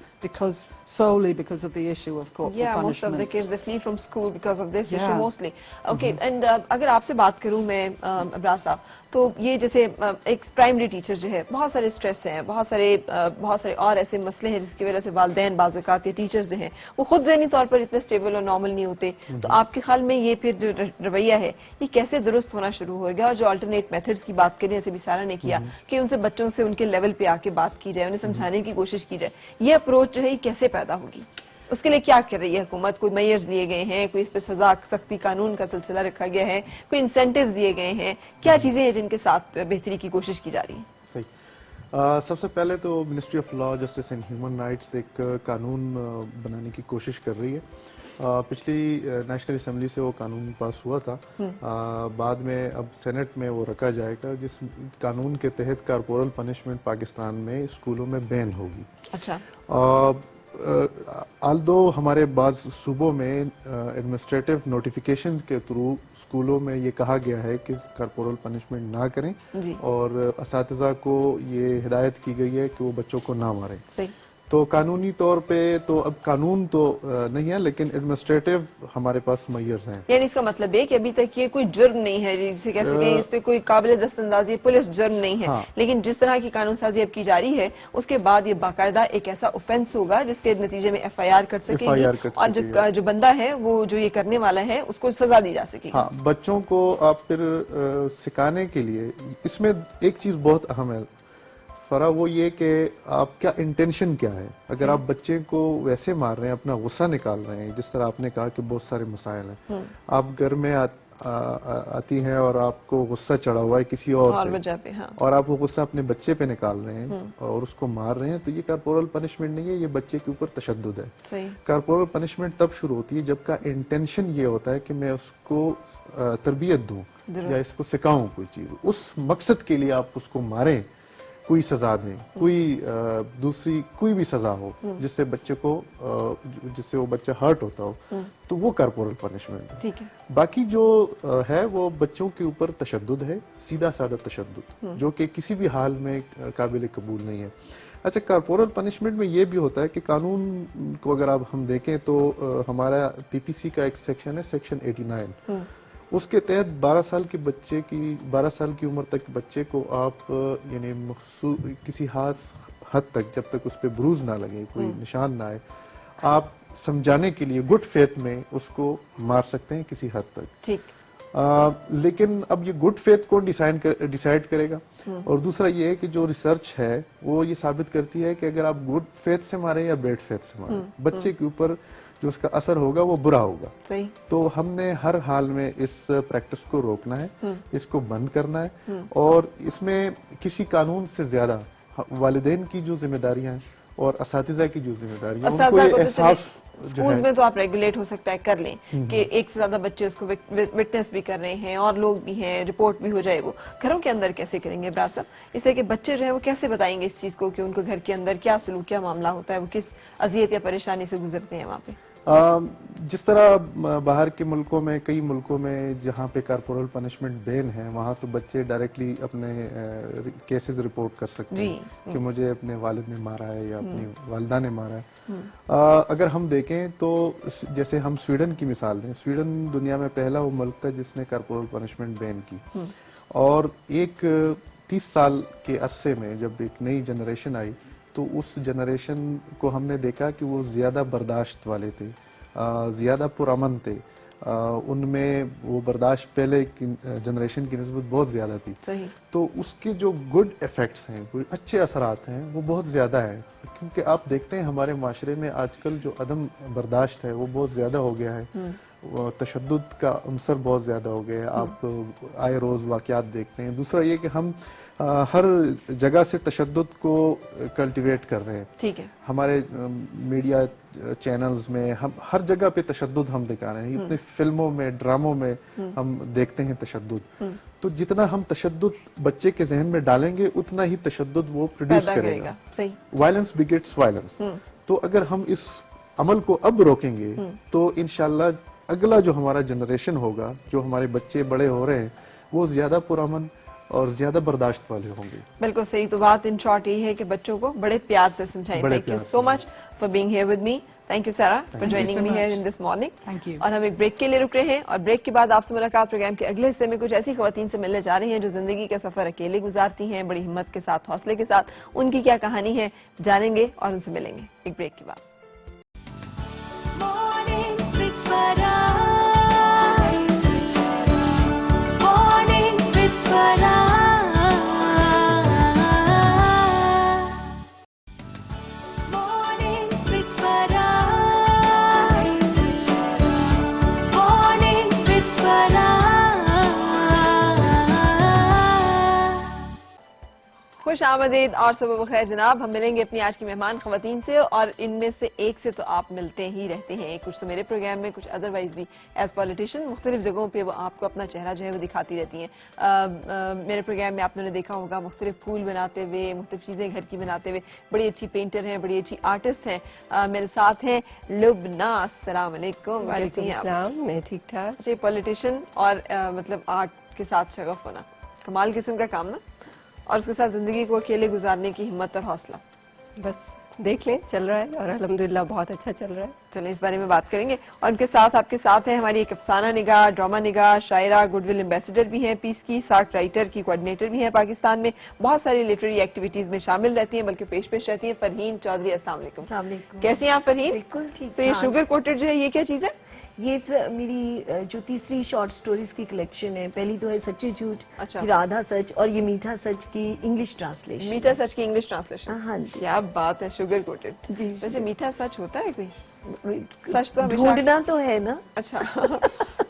solely because of the issue of corporal Yeah, most of punishment. the kids, they flee from school because of this issue Yeah. mostly. Okay, and अगर आपसे बात करूं मैं अबरार साहब, तो ये जैसे एक प्राइमरी टीचर जो है, बहुत सारे स्ट्रेस हैं, बहुत सारे और ऐसे मसले हैं जिसकी वजह से वालिदैन बाज़ औक़ात या टीचर्स जो हैं वो खुद ज़हनी तौर पर इतने स्टेबल और नॉर्मल नहीं होते. तो आपके ख्याल में ये फिर जो रवैया है ये कैसे दुरुस्त होना शुरू हो गया? और जो अल्टरनेट मेथड्स की बात करें, जैसे भी सारा ने किया कि उनसे बच्चों से उनके लेवल पे आके बात की जाए, उन्हें समझाने की कोशिश की जाए, ये अप्रोच जो है ये कैसे पैदा होगी? उसके लिए क्या कर रही है हुकूमत? कोई मेयर्स दिए गए हैं, कोई इस पे सजा सख्ती कानून का सिलसिला रखा गया है, कोई इंसेंटिव्स दिए गए हैं, क्या चीजें हैं जिनके साथ बेहतरी की कोशिश की जा रही है? सही. सबसे पहले तो ministry of law, justice and human rights एक कानून बनाने की कोशिश कर रही है. पिछली नेशनल असेंबली से वो कानून पास हुआ था. बाद में अब सेनेट में वो रखा जाएगा, जिस कानून के तहत कॉर्पोरल पनिशमेंट पाकिस्तान में स्कूलों में बैन होगी. अच्छा. आल्दो हमारे बाज़ सूबों में एडमिनिस्ट्रेटिव नोटिफिकेशन के थ्रू स्कूलों में ये कहा गया है कि कॉर्पोरल पनिशमेंट ना करें जी. और असातिज़ा को ये हिदायत की गई है कि वो बच्चों को ना मारें. सही. तो कानूनी तौर पे तो अब कानून तो नहीं है, लेकिन एडमिनिस्ट्रेटिव हमारे पास मेयर्स हैं. यानी इसका मतलब है कि अभी तक ये कोई जुर्म नहीं है जिसे कह सकें इस पे कोई काबिल दस्तंदाजी पुलिस जुर्म नहीं है. हाँ. लेकिन जिस तरह की कानून साजी अब की जा रही है उसके बाद ये बाकायदा एक ऐसा ऑफेंस होगा जिसके नतीजे में FIR कर सकेगी और जो बंदा है वो जो ये करने वाला है उसको सजा दी जा सकेगी. हाँ, बच्चों को आप फिर सिखाने के लिए इसमें एक चीज बहुत अहम है फरा, वो ये कि आप क्या इंटेंशन क्या है. अगर आप बच्चे को वैसे मार रहे हैं, अपना गुस्सा निकाल रहे हैं, जिस तरह आपने कहा कि बहुत सारे मसाइल हैं, आप घर में आती हैं और आपको गुस्सा चढ़ा हुआ है किसी और वजह पे, हाँ. और आप वो गुस्सा अपने बच्चे पे निकाल रहे हैं और उसको मार रहे हैं, तो ये कॉर्पोरल पनिशमेंट नहीं है, ये बच्चे के ऊपर तशद्दुद है. सही. कॉर्पोरल पनिशमेंट तब शुरू होती है जब का इंटेंशन ये होता है कि मैं उसको तरबियत दूं या इसको सिखाऊं कोई चीज. उस मकसद के लिए आप उसको मारें, कोई सजा दें, कोई दूसरी कोई भी सजा हो जिससे बच्चे को जिससे वो बच्चा हर्ट होता हो, तो वो कॉर्पोरल पनिशमेंट है. ठीक है. बाकी जो है वो बच्चों के ऊपर तशद्दुद है, सीधा साधा तशद्दुद, जो कि किसी भी हाल में काबिल कबूल नहीं है. अच्छा, कॉर्पोरल पनिशमेंट में ये भी होता है कि कानून को अगर आप हम देखें तो हमारा PPC का एक सेक्शन है, सेक्शन 89. उसके तहत 12 साल की उम्र तक बच्चे को आप यानी किसी हद तक, जब तक उस पर ब्रूज ना लगे, कोई निशान ना आए, आप समझाने के लिए गुड फेथ में उसको मार सकते हैं किसी हद तक. ठीक. लेकिन अब ये गुड फेथ कौन डिसाइड करेगा? और दूसरा ये है कि जो रिसर्च है वो ये साबित करती है कि अगर आप गुड फेथ से मारे या बैड फेथ से मारे, बच्चे के ऊपर जो उसका असर होगा वो बुरा होगा। सही। तो हमने हर हाल में इस प्रैक्टिस को रोकना है, इसको बंद करना है, और इसमें किसी कानून से ज्यादा वालिदैन की जो जिम्मेदारियां हैं और असातिज़ा की जो जिम्मेदारियां हैं, उनको ये एहसास स्कूल्स में तो आप रेगुलेट हो सकता है कर लें कि एक से ज्यादा बच्चे उसको विटनेस भी कर रहे हैं और लोग भी हैं, रिपोर्ट भी हो जाए। वो घरों के अंदर कैसे करेंगे इब्रार साहब? इसलिए कि बच्चे जो है वो कैसे बताएंगे इस चीज को कि उनको घर के अंदर क्या सलूक, क्या मामला होता है, वो किस अजियत या परेशानी से गुजरते हैं वहाँ पे? जिस तरह बाहर के मुल्कों में, कई मुल्कों में जहाँ पे कारपोरल पनिशमेंट बैन है, वहाँ तो बच्चे डायरेक्टली अपने केसेस रिपोर्ट कर सकते हैं कि मुझे अपने वालिद ने मारा है या अपनी वालिदा ने मारा है। अगर हम देखें तो जैसे हम स्वीडन की मिसाल दें, स्वीडन दुनिया में पहला वो मुल्क था जिसने कारपोरल पनिशमेंट बैन की, और एक 30 साल के अरसे में जब एक नई जनरेशन आई तो उस जनरेशन को हमने देखा कि वो ज्यादा बर्दाश्त वाले थे, ज्यादा पुरअमन थे, उनमें वो बर्दाश्त पहले की जनरेशन की निस्बत बहुत ज्यादा थी। सही। तो उसके जो गुड इफेक्ट्स हैं, वो अच्छे असरात हैं, वो बहुत ज्यादा है। क्योंकि आप देखते हैं हमारे माशरे में आजकल जो अदम बर्दाश्त है वो बहुत ज्यादा हो गया है, तशद्दुद का अंसर बहुत ज्यादा हो गया है। आप आए रोज वाकयात देखते हैं। दूसरा ये कि हम हर जगह से तशद्दुद को कल्टीवेट कर रहे हैं। ठीक है। हमारे मीडिया चैनल्स में हम हर जगह पे तशद्दुद हम दिखा रहे हैं, अपनी फिल्मों में, ड्रामों में हम देखते हैं तशद्दुद। तो जितना हम तशद्दुद बच्चे के जहन में डालेंगे उतना ही तशद्दुद वो प्रोड्यूस करेगा। सही। Violence begets violence. तो अगर हम इस अमल को अब रोकेंगे तो इंशाल्लाह अगला जो हमारा जनरेशन होगा, जो हमारे बच्चे बड़े हो रहे हैं, वो ज्यादा पुरअमन और ज्यादा बर्दाश्त वाले होंगे। बिल्कुल सही। तो बात इन शॉर्ट यही है कि बच्चों को बड़े प्यार से समझाएं। Thank you so much for being here with me. Thank you Sarah for joining me here in this morning. Thank you. और हम एक ब्रेक के लिए रुक रहे हैं, और ब्रेक के बाद आपसे मुलाकात प्रोग्राम के अगले हिस्से में कुछ ऐसी खवातीन से मिलने जा रही हैं जो जिंदगी का सफर अकेले गुजारती हैं, बड़ी हिम्मत के साथ, हौसले के साथ। उनकी क्या कहानी है जानेंगे और उनसे मिलेंगे एक ब्रेक के बाद। खुश आमदीद और सुबह बखैर जनाब। हम मिलेंगे अपनी आज की मेहमान खवातीन से, और इनमें से एक से तो आप मिलते ही रहते हैं, कुछ तो मेरे प्रोग्राम में, कुछ अदरवाइज भी एज पॉलिटिशियन मुख्तलिफ जगहों पे वो आपको अपना चेहरा जो है वो दिखाती रहती हैं। मेरे प्रोग्राम में आपने देखा होगा मुख्तलिफ फूल बनाते हुए, मुख्तलिफ चीज़ें घर की बनाते हुए। बड़ी अच्छी पेंटर हैं, बड़ी अच्छी आर्टिस्ट हैं। मेरे साथ हैं लुबना। अस्सलाम वालेकुम। कैसी हैं आप? मैं ठीक ठाक। अच्छा, पॉलिटिशियन और मतलब आर्ट के साथ शगफ होना कमाल किस्म का काम ना, और उसके साथ जिंदगी को अकेले गुजारने की हिम्मत और हौसला। बस देख लें, चल रहा है और अल्हम्दुलिल्लाह बहुत अच्छा चल रहा है। चलें इस बारे में बात करेंगे। और उनके साथ आपके साथ है हमारी एक अफसाना निगाह, ड्रामा निगाह, शायरा, गुडविल एम्बेसडर भी हैं, पीस की सार्क राइटर की कोऑर्डिनेटर भी हैं पाकिस्तान में, बहुत सारी लिटरेरी एक्टिविटीज में शामिल रहती हैं, बल्कि पेश रहती हैं। फरहीन चौधरी, अस्सलाम वालेकुम। कैसी हैं आप फरहीन? बिल्कुल ठीक। तो ये शुगर कोटेड जो है ये क्या चीज है? ये मेरी जो तीसरी शॉर्ट स्टोरीज की कलेक्शन है। पहली तो है सच्चे झूठ, अच्छा। फिर आधा सच, और ये मीठा सच की इंग्लिश ट्रांसलेशन। मीठा सच की इंग्लिश ट्रांसलेशन। हाँ जी। क्या बात है, शुगर कोटेड। जी। वैसे मीठा सच होता है कोई? सच तो हमेशा ढूंढना तो है ना। अच्छा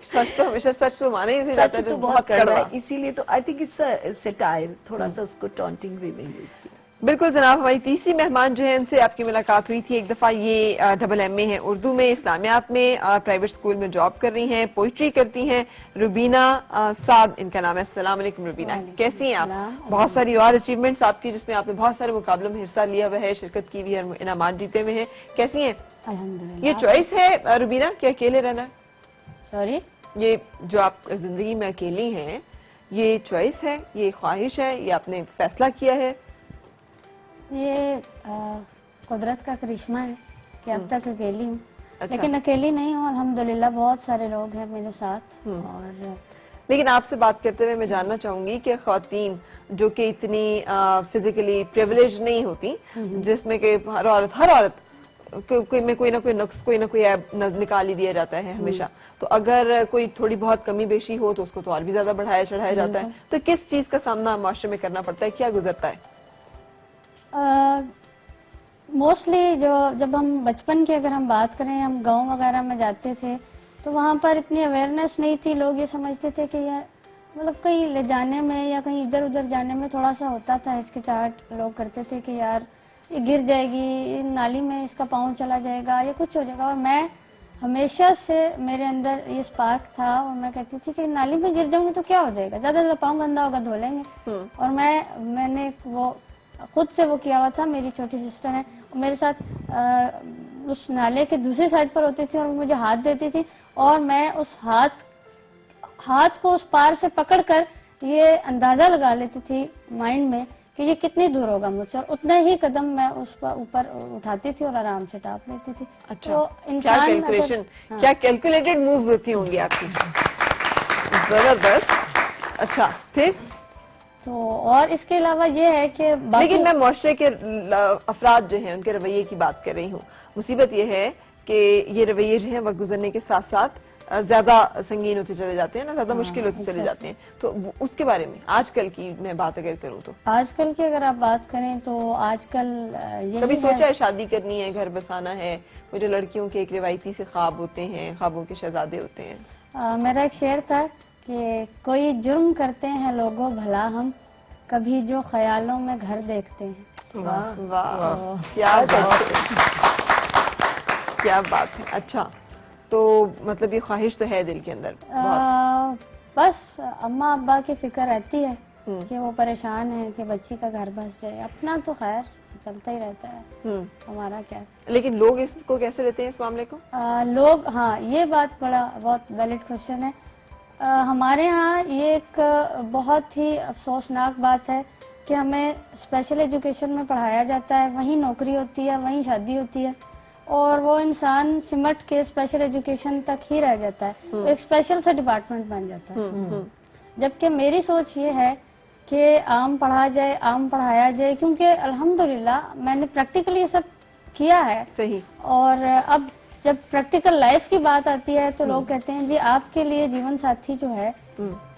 सच तो हमेशा सच तो माने ही सच तो बहुत कड़वा है, इसीलिए तो I think it's a satire, थोड़ा सा उसको टॉन्टिंग वे में यूज किया। बिल्कुल जनाब। हमारी तीसरी मेहमान जो है इनसे आपकी मुलाकात हुई थी एक दफा। ये AA है उर्दू में, इस्लामियात में, प्राइवेट स्कूल में जॉब कर रही हैं, पोइट्री करती हैं। रुबीना साद इनका नाम है। अस्सलाम वालेकुम रुबीना, कैसी हैं आप? बहुत सारी और अचीवमेंट्स आपकी, जिसमें आपने बहुत सारे मुकाबलों में हिस्सा लिया हुआ है, शिरकत की हुई है, इनामात जीते हुए हैं। कैसी हैं? अल्हम्दुलिल्लाह। ये चॉइस है रुबीना कि अकेले रहना? सॉरी, ये जो आप जिंदगी में अकेली हैं, ये चॉइस है, ये ख्वाहिश है, ये आपने फैसला किया है? ये कुदरत का करिश्मा है कि अब तक अकेली हूँ। अच्छा। लेकिन अकेली नहीं हूँ, अल्हम्दुलिल्लाह बहुत सारे लोग हैं मेरे साथ। और लेकिन आपसे बात करते हुए मैं जानना चाहूंगी कि ख्वातीन जो कि इतनी फिजिकली प्रिविलेज नहीं होती, जिसमें कि हर औरत कोई ना कोई नक्स, कोई ना कोई ऐब निकाल ही दिया जाता है हमेशा। तो अगर कोई थोड़ी बहुत कमी बेशी हो तो उसको तो और भी ज्यादा बढ़ाया चढ़ाया जाता है। तो किस चीज का सामना माशरे में करना पड़ता है, क्या गुजरता है? मोस्टली जब हम बचपन की अगर हम बात करें, हम गांव वगैरह में जाते थे तो वहाँ पर इतनी अवेयरनेस नहीं थी। लोग ये समझते थे कि ये मतलब कहीं ले जाने में या कहीं इधर उधर जाने में थोड़ा सा होता था हिचकिचाहट। लोग करते थे कि यार ये गिर जाएगी, नाली में इसका पाँव चला जाएगा, ये कुछ हो जाएगा। और मैं हमेशा से मेरे अंदर ये स्पार्क था और मैं कहती थी कि नाली में गिर जाऊंगी तो क्या हो जाएगा, ज्यादा ज्यादा पाँव गंदा होगा, धो लेंगे। और मैंने वो खुद से वो किया हुआ था। मेरी छोटी सिस्टर है मेरे साथ उस नाले के दूसरी साइड पर होती थी और वो मुझे हाथ देती थी और मैं उस हाथ को उस पार से पकड़कर ये अंदाजा लगा लेती थी माइंड में कि ये कितनी दूर होगा मुझसे, और उतने ही कदम मैं उस पर ऊपर उठाती थी और आराम से टाप लेती थी। अच्छा, तो इंसान क्या कैलकुलेशन, क्या कैलकुलेटेड मूव्स होती होंगी आपकी, जबरदस्त। अच्छा, फिर तो और इसके अलावा ये है कि लेकिन मैं मुआशरे के अफराद जो हैं उनके रवैये की बात कर रही हूँ। मुसीबत ये है कि ये रवैये जो हैं वक्त गुजरने के साथ साथ ज्यादा संगीन होते चले जाते हैं ना, ज्यादा मुश्किल होते चले जाते हैं। तो उसके बारे में आजकल की मैं बात अगर करूँ तो आजकल की अगर आप बात करें तो आजकल कभी सोचा है शादी करनी है, घर बसाना है? मुझे लड़कियों के एक रिवायती से ख्वाब होते हैं, ख्वाबों के शहजादे होते हैं। मेरा एक शेर था कि कोई जुर्म करते हैं लोगों भला हम, कभी जो ख्यालों में घर देखते हैं। वाह वाह, क्या बात है, क्या बात है। अच्छा, तो मतलब ये ख्वाहिश तो है दिल के अंदर बस अम्मा अब्बा की फिक्र रहती है कि वो परेशान है कि बच्ची का घर बस जाए। अपना तो खैर चलता ही रहता है, हमारा क्या। लेकिन लोग इसको कैसे लेते हैं, इस मामले को? लोग, हाँ ये बात बहुत वैलिड क्वेश्चन है। हमारे यहाँ ये एक बहुत ही अफसोसनाक बात है कि हमें स्पेशल एजुकेशन में पढ़ाया जाता है, वहीं नौकरी होती है, वहीं शादी होती है और वो इंसान सिमट के स्पेशल एजुकेशन तक ही रह जाता है, तो एक स्पेशल सा डिपार्टमेंट बन जाता है। जबकि मेरी सोच ये है कि आम पढ़ा जाए, आम पढ़ाया जाए, क्योंकि अल्हम्दुलिल्लाह मैंने प्रैक्टिकली ये सब किया है। सही। और अब जब प्रैक्टिकल लाइफ की बात आती है तो लोग कहते हैं जी आपके लिए जीवन साथी जो है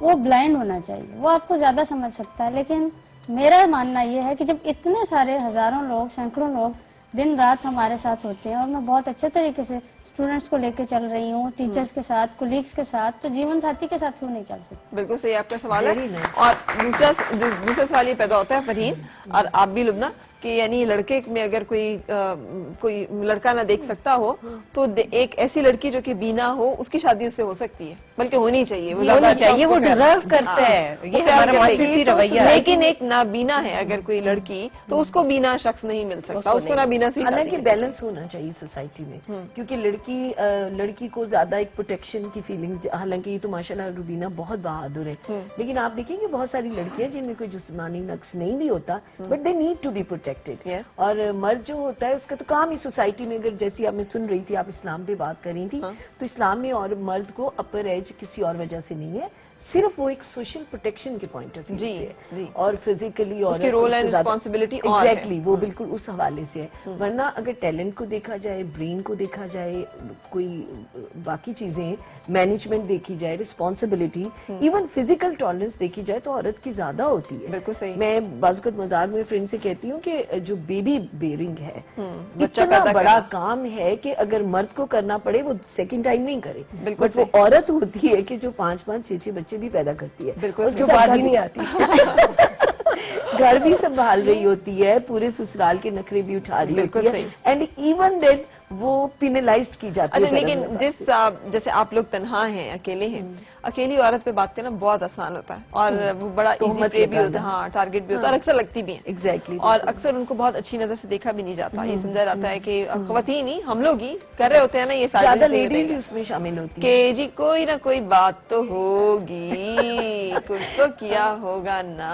वो ब्लाइंड होना चाहिए, वो आपको ज्यादा समझ सकता है। लेकिन मेरा मानना ये है कि जब इतने सारे हजारों लोग, सैकड़ों लोग दिन रात हमारे साथ होते हैं और मैं बहुत अच्छे तरीके से स्टूडेंट्स को लेके चल रही हूँ, टीचर्स के साथ, कोलीग्स के साथ, तो जीवन साथी के साथ क्यों नहीं चल सकती? बिल्कुल सही आपका सवाल है। और दूसरा सवाल ये पैदा होता है फरहीन और आप भी लुबना कि यानी लड़के में अगर कोई लड़का ना देख सकता हो तो एक ऐसी लड़की जो कि बीना हो उसकी शादी उससे हो सकती है, बल्कि होनी चाहिए, वो डिजर्व करते हैं, ये हमारा माशरती रवैया है। लेकिन एक नाबीना है अगर कोई लड़की तो उसको बीना शख्स नहीं मिल सकता, उसको नाबीना से हालांकि बैलेंस होना चाहिए सोसाइटी में, क्योंकि लड़की को ज्यादा एक प्रोटेक्शन की फीलिंग्स, हालांकि ये तो माशाल्लाह रुबीना बहुत बहादुर है, लेकिन आप देखेंगे बहुत सारी लड़कियां जिनमें कोई जिस्मानी नक्स नहीं भी होता but they need to be protected. और मर्द जो होता है उसका तो काम ही सोसाइटी में, अगर जैसी आप मैं सुन रही थी, आप इस्लाम पे बात कर रही थी, तो इस्लाम में और मर्द को अपर एज किसी और वजह से नहीं है, सिर्फ वो एक सोशल प्रोटेक्शन के पॉइंट ऑफ व्यू से है और फिजिकली और उसकी रोल एंड रिस्पांसिबिलिटी एग्जैक्टली वो बिल्कुल उस हवाले से है। वरना अगर टैलेंट को देखा जाए, ब्रेन को देखा जाए, कोई बाकी चीजें, मैनेजमेंट देखी जाए, रिस्पांसिबिलिटी, इवन फिजिकल टॉलरेंस देखी जाए तो औरत की ज्यादा होती है। बिल्कुल सही। मैं बाज़-ओ-क़ात मजाक में फ्रेंड से कहती हूँ कि जो बेबी बेयरिंग है इतना बड़ा काम है कि अगर मर्द को करना पड़े वो सेकंड टाइम नहीं करे, बट वो औरत होती है कि जो 5-5, 6-6 बच्चे भी पैदा करती है, उसके बाद ही नहीं आती घर भी संभाल रही होती है, पूरे ससुराल के नखरे भी उठा रही होती है, एंड इवन देन वो पिनलाइज्ड की जाती है। लेकिन जैसे आप लोग तन्हा हैं, अकेले हैं, अकेली औरत पे बात करना बहुत आसान होता है और वो बड़ा इजी प्रे भी होता है, हाँ टारगेट भी होता है और अक्सर लगती भी है। एग्जैक्टली। और अक्सर उनको बहुत अच्छी नजर से देखा भी नहीं जाता, ये समझा जाता है कि ख्वातीन ही, हम लोग ही कर रहे होते हैं ना ये सारी ज्यादा लेडीज उसमें शामिल होती है कि जी कोई ना कोई बात तो होगी कुछ तो किया होगा ना,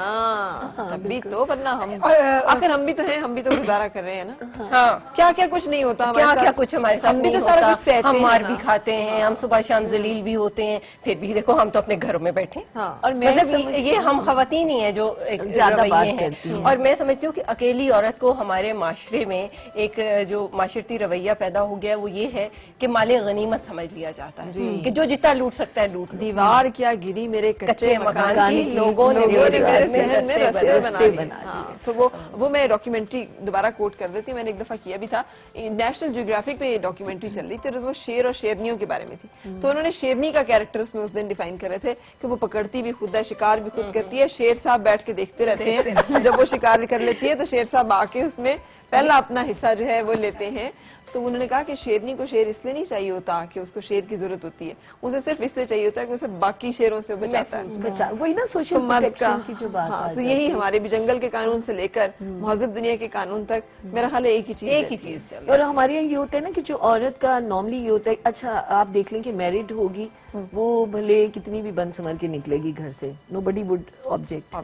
तभी तो, वरना हम आखिर हम भी तो हैं, हम भी तो गुजारा कर रहे हैं ना। हाँ, क्या क्या कुछ नहीं होता हमारे क्या साथ, क्या कुछ हमारे साथ हम भी नहीं तो सारा होता, कुछ सहते हम हैं मार ना। भी खाते हैं, हम सुबह शाम जलील भी होते हैं, फिर भी देखो हम तो अपने घरों में बैठे हैं। हाँ, और मैं मतलब ये हम खवातीन ही हैं जो एक ज्यादा रवैये बात हैं। करती हैं। और मैं समझती हूँ कि अकेली औरत को हमारे माशरे में एक जो माशरती रवैया पैदा हो गया है वो ये है कि माले गनीमत समझ लिया जाता है कि जो जितना लूट सकता है लूट लो। दीवार क्या गिरी मेरे कच्चे मकान की, लोगों ने मेरे मेरे शहर में रस्ते रस्ते बना बना दिए। हाँ, तो वो मैं डॉक्यूमेंट्री दोबारा कोट कर देती हूँ, मैंने एक दफा किया भी था, नेशनल ज्योग्राफिक पे ये डॉक्यूमेंट्री चल रही थी और वो शेर और शेरनियों के बारे में थी। तो उन्होंने शेरनी का कैरेक्टर उसमें उस दिन डिफाइन कर रहे थे कि वो पकड़ती भी खुद है, शिकार भी खुद करती है, शेर साहब बैठ के देखते रहते हैं, जब वो शिकार कर लेती है तो शेर साहब आके उसमें पहला अपना हिस्सा जो है वो लेते हैं। तो उन्होंने कहा कि शेरनी को शेर इसलिए नहीं चाहिए होता कि उसको शेर की जरूरत होती है, उसे सिर्फ इसलिए चाहिए होता है कि उसे बाकी शेरों से बचाता है। वही ना सोशल प्रोटेक्शन की जो बात हाँ, आ तो जाती यही है। हमारे भी जंगल के कानून से लेकर महज़ब दुनिया के कानून तक मेरा ख्याल है एक ही चीज चल और हमारे यहाँ ये होता है ना कि जो औरत का नॉर्मली ये होता है, अच्छा आप देख लें कि मैरिड होगी वो भले कितनी भी बंद संवर के निकलेगी घर से, नोबडी वुड ऑब्जेक्ट।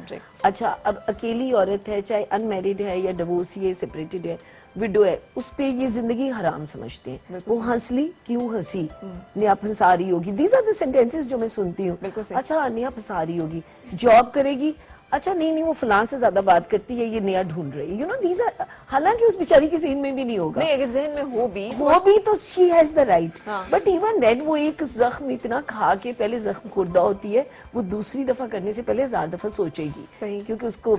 अच्छा, अब अकेली औरत है, चाहे अनमैरिड है या डिवोर्सी है, सेपरेटेड है, विडो है, उस पे ये जिंदगी हराम समझते हैं। वो हंस ली, क्यों हंसी, निया फंसा रही होगी, दीज आर द सेंटेंसेस जो मैं सुनती हूँ। अच्छा, निया फंसा रही होगी, जॉब करेगी, अच्छा नहीं वो फलां से ज्यादा बात करती है, ये नया ढूंढ रही है, यू नो दीज आर, हालांकि उस बेचारी के जहन में भी नहीं होगा, नहीं, अगर जहन में हो भी तो she has the right, but even then वो एक जख्म इतना खा के पहले जख्म खुर्दा होती है, वो दूसरी दफा करने से पहले 1000 दफा सोचेगी, सही, क्योंकि उसको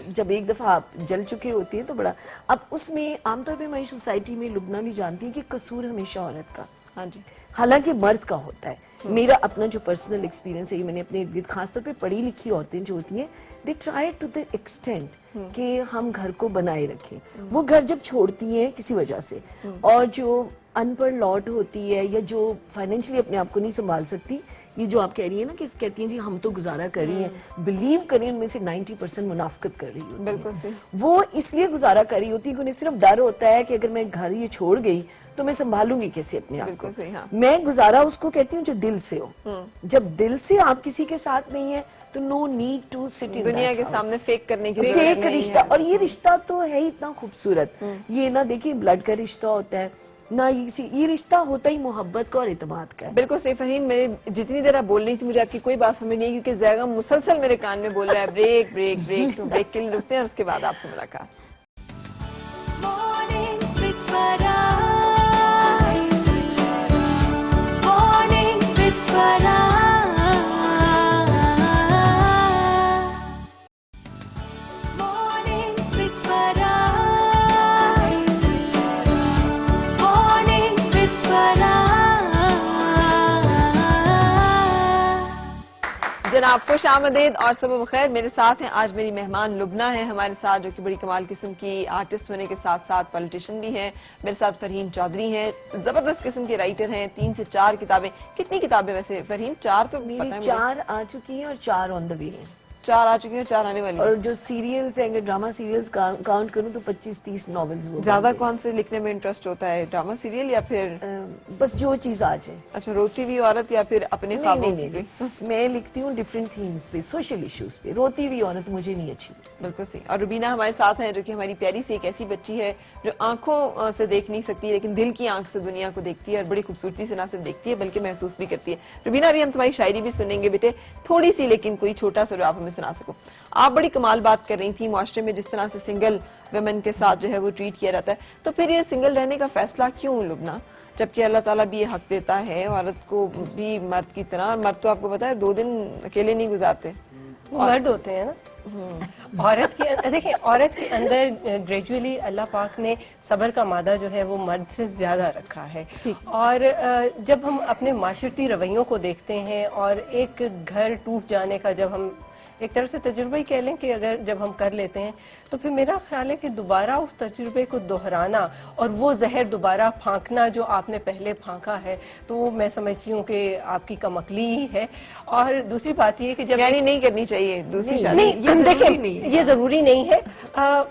जब एक दफा आप जल चुके होती है तो बड़ा, अब उसमें आमतौर पर हमारी सोसाइटी में लुबना भी जानती है कि कसूर हमेशा औरत का, हाँ जी, हालांकि मर्द का होता है। मेरा अपना जो पर्सनल एक्सपीरियंस है, मैंने अपने इर्द खासतौर पे पढ़ी लिखी औरतें जो होती हैं, they try to the extent कि हम घर को बनाए रखें, वो घर जब छोड़ती हैं किसी वजह से, और जो अनपढ़ लौट होती है या जो फाइनेंशियली अपने आप को नहीं संभाल सकती, ये जो आप कह रही है ना कि कहती हैं जी हम तो गुजारा कर रही हैं, बिलीव करें उनमें से 90% मुनाफकत कर रही होती बिल्कुल है। वो इसलिए गुजारा कर रही होती है कि उन्हें सिर्फ डर होता है कि अगर मैं घर ये छोड़ गई तो मैं संभालूंगी कैसे अपने आप को। सही, हाँ। मैं गुजारा उसको कहती हूँ जो दिल से हो, जब दिल से आप किसी के साथ नहीं है तो no need to sit in दुनिया के सामने फेक करने की फेक रिश्ता, और ये रिश्ता तो है इतना खूबसूरत, ये ना देखिए ब्लड का रिश्ता होता है ना, ये रिश्ता होता ही मोहब्बत का और इत्मीनान का है। बिल्कुल सही फहीम, मेरे जितनी देर आप बोल रही थी मुझे आपकी कोई बात समझ नहीं आई, क्योंकि ज़ैगम मुसलसल मेरे कान में बोल रहा है ब्रेक ब्रेक ब्रेक, तो ब्रेक के लिए रुकते हैं और उसके बाद आपसे मुलाकात। जनाब खुश आमदीद और सुबह बखैर। मेरे साथ हैं आज मेरी मेहमान लुबना है हमारे साथ, जो कि बड़ी कमाल किस्म की आर्टिस्ट होने के साथ साथ पॉलिटिशियन भी हैं। मेरे साथ फरहीन चौधरी हैं, जबरदस्त किस्म के राइटर हैं, 3 से 4 किताबें। कितनी किताबें वैसे फरहीन? 4 तो मेरी 4 आ चुकी हैं और 4 ऑन द वे हैं। 4 आ चुकी हैं, 4 आने वाली। और जो सीरियल्स हैं, अगर ड्रामा सीरियल्स काउंट करूं तो 25-30 नॉवेल्स। ज्यादा कौन से लिखने में इंटरेस्ट होता है, ड्रामा सीरियल या फिर बस जो चीज आ जाए? अच्छा, रोती हुई औरत या फिर अपने ख्वाबों की? मैं लिखती हूँ डिफरेंट थीम्स पे, सोशल इश्यूज पे। रोती हुई औरत मुझे नहीं अच्छी। बिल्कुल सही। और रुबीना हमारे साथ है, जो कि हमारी प्यारी सी एक ऐसी बच्ची है जो आंखों से देख नहीं सकती लेकिन दिल की आंख से दुनिया को देखती है, और बड़ी खूबसूरती से ना सिर्फ देखती है बल्कि महसूस भी करती है। रुबीना, अभी हम तुम्हारी शायरी भी सुनेंगे बेटे, थोड़ी सी, लेकिन कोई छोटा सा जो आप हमें सुना सको। आप बड़ी कमाल बात कर रही थी मुआशरे में जिस तरह से सिंगल वुमेन के साथ जो है वो ट्रीट किया जाता है, तो फिर ये सिंगल रहने का फैसला क्यों लुबना, जबकि अल्लाह ताला भी ये हक देता है औरत को भी मर्द की तरह। और मर्द तो आपको पता है 2 दिन अकेले नहीं गुजारते, मर्द होते हैं ना। औरत के देखिए, औरत के अंदर ग्रेजुअली अल्लाह पाक ने सब्र का मादा जो है वो मर्द से ज्यादा रखा है। और जब हम अपने माशरती रवैयों को देखते हैं और एक घर टूट जाने का जब हम एक तरह से तजुर्बा ही कह लें कि अगर जब हम कर लेते हैं तो फिर मेरा ख्याल है कि दोबारा उस तजुर्बे को दोहराना और वो जहर दोबारा फांकना जो आपने पहले फांका है, तो मैं समझती हूँ कि आपकी कमअक्ली ही है। और दूसरी बात ये कि जब यानी नहीं करनी चाहिए दूसरी शादी, नहीं, देखिए ये जरूरी नहीं है।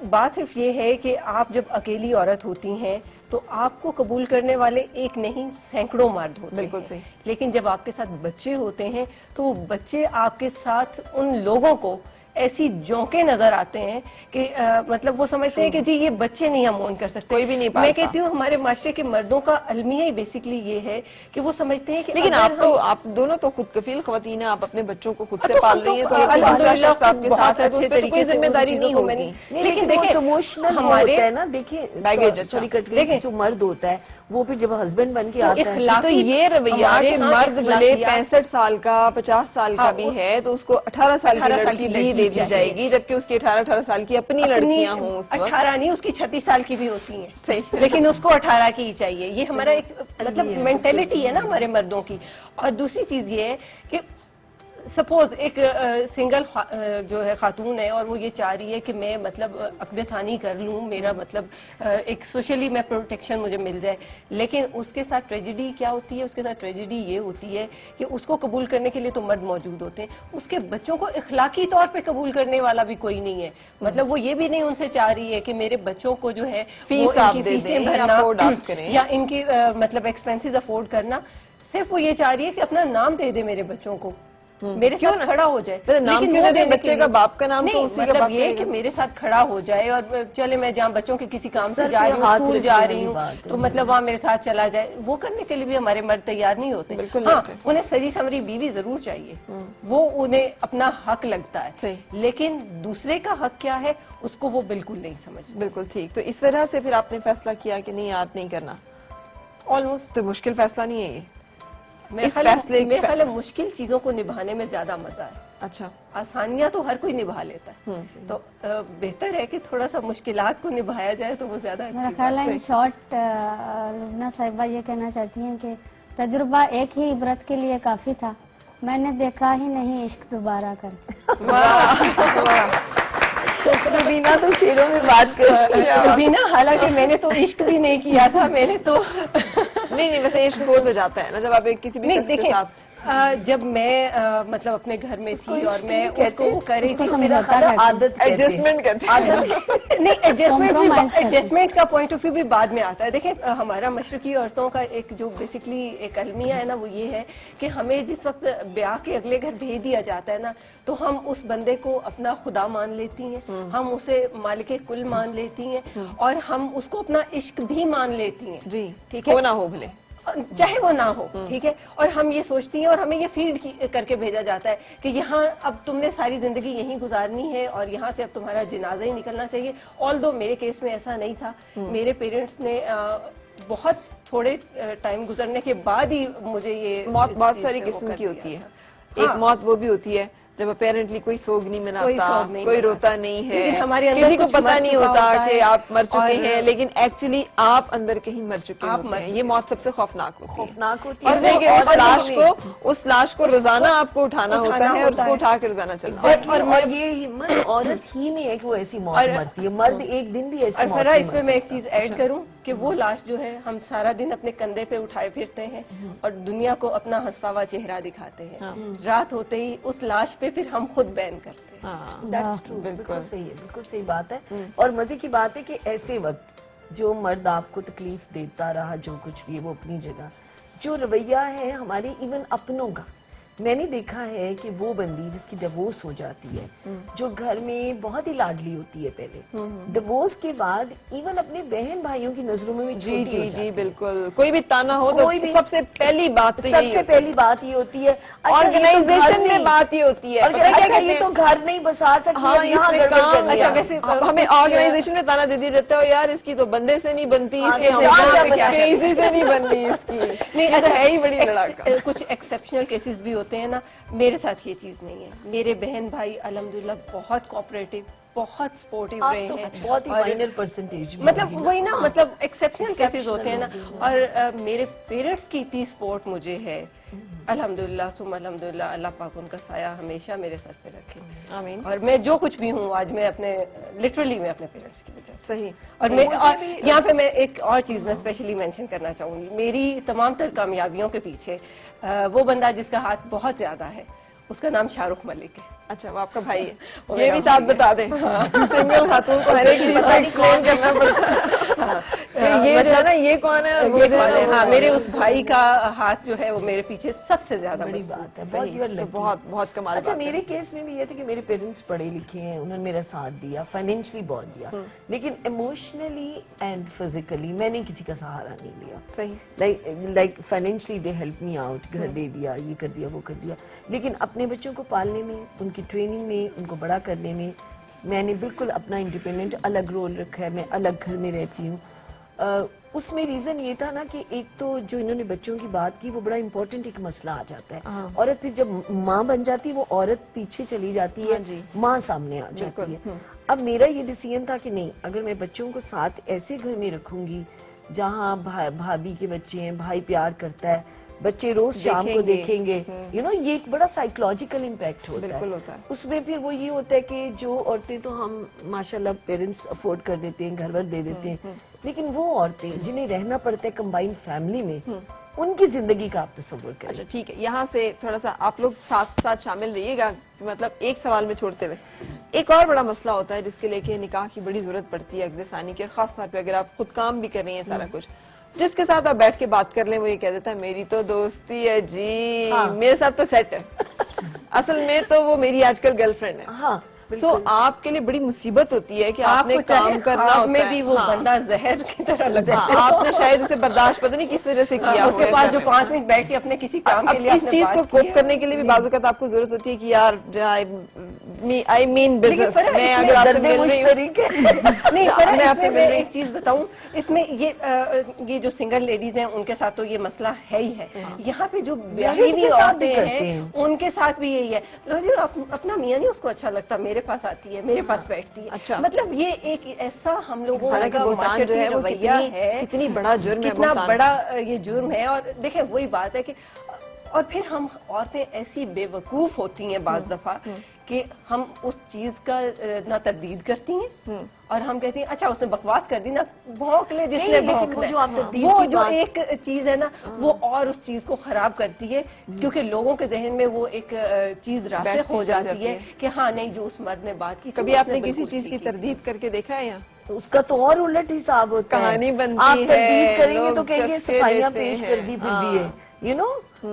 बात सिर्फ ये है कि आप जब अकेली औरत होती हैं तो आपको कबूल करने वाले एक नहीं सैकड़ों मर्द होते हैं। बिल्कुल सही। लेकिन जब आपके साथ बच्चे होते हैं तो वो बच्चे आपके साथ उन लोगों को ऐसी जोंके नजर आते हैं कि मतलब वो समझते हैं कि जी ये बच्चे नहीं हम ऑन कर सकते, कोई भी नहीं पालता। मैं कहती हूँ हमारे माशरे के मर्दों का अलमिया ही बेसिकली ये है कि वो समझते हैं कि लेकिन आप दोनों तो खुद कफील खवातीन हैं, आप अपने बच्चों को खुद से पाल रही हैं, तो अल्हम्दुलिल्लाह आपके साथ है तो उस पे तो कोई जिम्मेदारी नहीं होगी। लेकिन देखिए इमोशनल हमारे होता है ना, देखिए सॉरी कट गई, जो मर्द होता है वो फिर जब हस्बैंड बन के आता है तो ये रवैया कि मर्द भले 65 साल का 50 साल का भी है तो उसको 18 साल की लड़की भी दे दी जाएगी, जबकि उसकी 18 साल की अपनी लड़कियां हों। 18 नहीं, उसकी 36 साल की भी होती हैं, लेकिन उसको 18 की ही चाहिए। ये हमारा एक मतलब मेंटेलिटी है ना हमारे मर्दों की। और दूसरी चीज ये है कि सपोज एक सिंगल जो है खातून है और वो ये चाह रही है कि मैं मतलब अक़दसानी कर लूँ, मेरा मतलब एक सोशली मैं प्रोटेक्शन मुझे मिल जाए, लेकिन उसके साथ ट्रेजेडी क्या होती है? उसके साथ ट्रेजेडी ये होती है कि उसको कबूल करने के लिए तो मर्द मौजूद होते हैं, उसके बच्चों को इखलाकी तौर पे कबूल करने वाला भी कोई नहीं है। मतलब वो ये भी नहीं उनसे चाह रही है कि मेरे बच्चों को जो है वो इनकी फीसें भरना या इनकी मतलब एक्सपेंसेस अफोर्ड करना, सिर्फ वो ये चाह रही है कि अपना नाम दे दे मेरे बच्चों को, मेरे साथ खड़ा हो जाए। नाम क्यों दे दे? बच्चे का बाप का नाम तो उसी का बाप ये कि मेरे साथ खड़ा हो जाए और चले मैं जहाँ बच्चों के किसी काम से जा रही हूँ, स्कूल जा रही हूँ, तो मतलब वहाँ मेरे साथ चला जाए। वो करने के लिए भी हमारे मर्द तैयार नहीं होते। हाँ, उन्हें सजी समरी बीवी जरूर चाहिए, वो उन्हें अपना हक लगता है, लेकिन दूसरे का हक क्या है उसको वो बिल्कुल नहीं समझते। बिल्कुल ठीक। तो इस वजह से फिर आपने फैसला किया कि नहीं यार नहीं करना। ऑलमोस्ट तो मुश्किल फैसला नहीं है ये। मेरे ख्याल है मुश्किल चीजों को निभाने में ज्यादा मजा है। अच्छा, आसानियां तो हर कोई निभा लेता है, तो बेहतर है कि थोड़ा सा मुश्किलात को निभाया जाए तो वो ज्यादा मेरा ख्याल है। इन शॉर्ट लुबना साहिबा ये कहना चाहती हैं कि तजुर्बा एक ही इबरत के लिए काफी था, मैंने देखा ही नहीं इश्क दोबारा कर। रुबीना तो शेरों में बात करती है। रुबीना हालांकि मैंने तो इश्क भी नहीं किया था, मैंने तो नहीं वैसे इश्क हो तो जाता है ना जब आप एक किसी भी शख्स के साथ। जब मैं मतलब अपने घर में थी और मैं उसको वो कर रही थी, मेरा ख्याल है आदत एडजस्टमेंट करते हैं। नहीं, एडजस्टमेंट का पॉइंट ऑफ व्यू भी बाद में आता है। देखिए हमारा मशरकी औरतों का एक जो बेसिकली एक अलमिया है ना, वो ये है कि हमें जिस वक्त ब्याह के अगले घर भेज दिया जाता है ना, तो हम उस बंदे को अपना खुदा मान लेती हैं, हम उसे मालिक कुल मान लेती हैं और हम उसको अपना इश्क भी मान लेती हैं। जी ठीक है, वो ना हो भले चाहे वो ना हो, ठीक है। और हम ये सोचती हैं और हमें ये फीड करके भेजा जाता है कि यहाँ अब तुमने सारी जिंदगी यहीं गुजारनी है और यहाँ से अब तुम्हारा जनाजा ही निकलना चाहिए। ऑल्दो मेरे केस में ऐसा नहीं था, मेरे पेरेंट्स ने बहुत थोड़े टाइम गुजरने के बाद ही मुझे ये मौत बहुत सारी किस्म की होती है। एक मौत वो भी होती है जब अपेरेंटली कोई सोग नहीं मनाता, कोई रोता नहीं है, किसी को पता नहीं होता कि आप मर चुके हैं, लेकिन एक्चुअली आप अंदर कहीं मर चुके होते हैं। ये मौत सबसे खौफनाक होती है। इसलिए उस लाश को रोजाना आपको उठाना होता है और उसको उठा के रोजाना चलना है। और ये हिम्मत औरत ही में है कि वो ऐसी मौत मरती है, मर्द एक दिन भी ऐसी मौत नहीं। इसमें मैं एक चीज ऐड करूं कि वो लाश जो है हम सारा दिन अपने कंधे पे उठाए फिरते हैं और दुनिया को अपना हंसा हुआ चेहरा दिखाते हैं, रात होते ही उस लाश पे फिर हम खुद बैन करते हैं। That's true, बिल्कुल सही है, बिल्कुल सही बात है। और मजे की बात है कि ऐसे वक्त जो मर्द आपको तकलीफ देता रहा, जो कुछ भी है वो अपनी जगह, जो रवैया है हमारे इवन अपनों का, मैंने देखा है कि वो बंदी जिसकी डिवोर्स हो जाती है, जो घर में बहुत ही लाडली होती है पहले, डिवोर्स के बाद इवन अपने बहन भाइयों की नजरों में भी छोटी हो जाती है। बिल्कुल, कोई भी ताना हो तो सबसे पहली बात ये होती है ऑर्गेनाइजेशन में बात ये होती है, अच्छा ये तो घर नहीं बसा सकती, यहाँ अच्छा वैसे हमें ऑर्गेनाइजेशन में ताना दे दी रहता है, यार इसकी तो बंदे से नहीं बनती, इसी से नहीं बनती इसकी। नहीं अच्छा है ही बड़ी लड़ाका। कुछ एक्सेप्शनल केसेस भी होते हैं ना, मेरे साथ ये चीज नहीं है। मेरे बहन भाई अल्हम्दुलिल्लाह बहुत कोऑपरेटिव, बहुत सपोर्टिव रहे हैं, बहुत ही माइनर परसेंटेज, मतलब वही ना, मतलब एक्सेप्शनल केसेस होते हैं ना। और मेरे पेरेंट्स की इतनी सपोर्ट मुझे है अल्हम्दुलिल्लाह सुम अल्हम्दुलिल्लाह, अल्लाह पाक उनका साया हमेशा मेरे सर पे रखे। आमीन। और मैं जो कुछ भी हूँ आज, मैं अपने लिटरली मैं अपने पेरेंट्स की वजह से। सही। और मैं यहाँ पे मैं एक और चीज़ मैं स्पेशली मेंशन करना चाहूँगी, मेरी तमाम तर कामयाबियों के पीछे वो बंदा जिसका हाथ बहुत ज़्यादा है, उसका नाम शाहरुख मलिक है। अच्छा, वो आपका भाई है, ये भी साथ बता दें। सिंगल खातून को हर एक चीज का एक्सप्लेन करना पड़ता है। ये मतलब ना ये कौन है और ये कौन है। हाँ, मेरे उस भाई का हाथ जो है वो मेरे पीछे सबसे ज्यादा बड़ी बात है, बहुत बहुत कमाल। अच्छा, मेरे केस में भी ये था कि मेरे पेरेंट्स पढ़े लिखे हैं, उन्होंने मेरा साथ दिया, फाइनेंशियली बहुत दिया, लेकिन इमोशनली एंड फिजिकली मैंने किसी का सहारा नहीं लिया। सही। Like financially they help me out, घर दे दिया, ये कर दिया, वो कर दिया, लेकिन अपने बच्चों को पालने में, उनकी ट्रेनिंग में, उनको बड़ा करने में मैंने बिल्कुल अपना इंडिपेंडेंट अलग रोल रखा है। मैं अलग घर में रहती हूँ। उसमें रीजन ये था ना कि एक तो जो इन्होंने बच्चों की बात की वो बड़ा इंपॉर्टेंट एक मसला आ जाता है। औरत फिर जब माँ बन जाती है वो औरत पीछे चली जाती है, माँ सामने आ जाती है। अब मेरा ये डिसीजन था कि नहीं, अगर मैं बच्चों को साथ ऐसे घर में रखूंगी जहाँ भाभी के बच्चे हैं, भाई प्यार करता है, बच्चे रोज शाम को देखेंगे, यू नो, ये एक बड़ा साइकोलॉजिकल इम्पैक्ट होता है। उसमें फिर वो ये होता है कि जो औरतें तो हम माशाल्लाह पेरेंट्स अफोर्ड कर देते हैं, घर वर दे देते हैं, लेकिन वो औरतें जिन्हें रहना पड़ता है कंबाइंड फैमिली में, उनकी जिंदगी का आप तस्वर करें। अच्छा ठीक है, यहाँ से थोड़ा सा आप लोग साथ साथ शामिल रहिएगा। मतलब एक सवाल में छोड़ते हुए एक और बड़ा मसला होता है जिसके लेके निकाह की बड़ी जरूरत पड़ती है अगदेसानी की, और खास तौर पे अगर आप खुद काम भी कर रही हैं सारा कुछ, जिसके साथ आप बैठ के बात कर लें वो ये कह देता है मेरी तो दोस्ती है जी, मेरे साथ तो सेट है। असल में तो वो मेरी आजकल गर्लफ्रेंड है। सो आपके लिए बड़ी मुसीबत होती है कि आपने काम करना होता है, में भी वो बंदा जहर की तरह लगता है। आपने शायद उसे बर्दाश्त पता नहीं किस वजह से किया, उसके पास जो 5 मिनट बैठ के अपने किसी काम के लिए इस चीज को कोप करने के लिए भी बाज़ वक़्त आपको जरूरत होती है कि यार आई मीन बिजनेस, मैं अगर आपसे मिल रही हूं नहीं, मैं आपसे मैं एक चीज बताऊं, इसमें ये जो सिंगल लेडीज हैं उनके साथ तो ये मसला है ही है। यहाँ पे जो ब्याही हुई औरतें हैं उनके साथ भी यही है, अपना मियाँ नहीं उसको अच्छा लगता, मेरे पास आती है, मेरे पास बैठती है। अच्छा। मतलब ये एक ऐसा हम लोगों का जो है वो रवैया है, कितनी बड़ा जुर्म है, कितना बड़ा ये जुर्म है। और देखें वही बात है कि और फिर हम औरतें ऐसी बेवकूफ होती हैं बाज दफा कि हम उस चीज का ना तरदीद करती हैं और हम कहती हैं अच्छा उसने बकवास कर दी ना, भौंक ले जिसने भौंकना है। वो जो एक चीज है ना वो और उस चीज को खराब करती है, क्योंकि लोगों के जहन में वो एक चीज रासिख हो जाती है कि हाँ नहीं जो उस मर्द ने बात की। कभी आपने किसी चीज की तरदीद करके देखा है यहाँ? उसका तो और उलट हिसाब होता है, कहानी बनती आप है, तरदीद करेंगे तो लोग कहेंगे चस्के सफाइयां देते पेश हैं। कर दी फिर दी है, यू नो,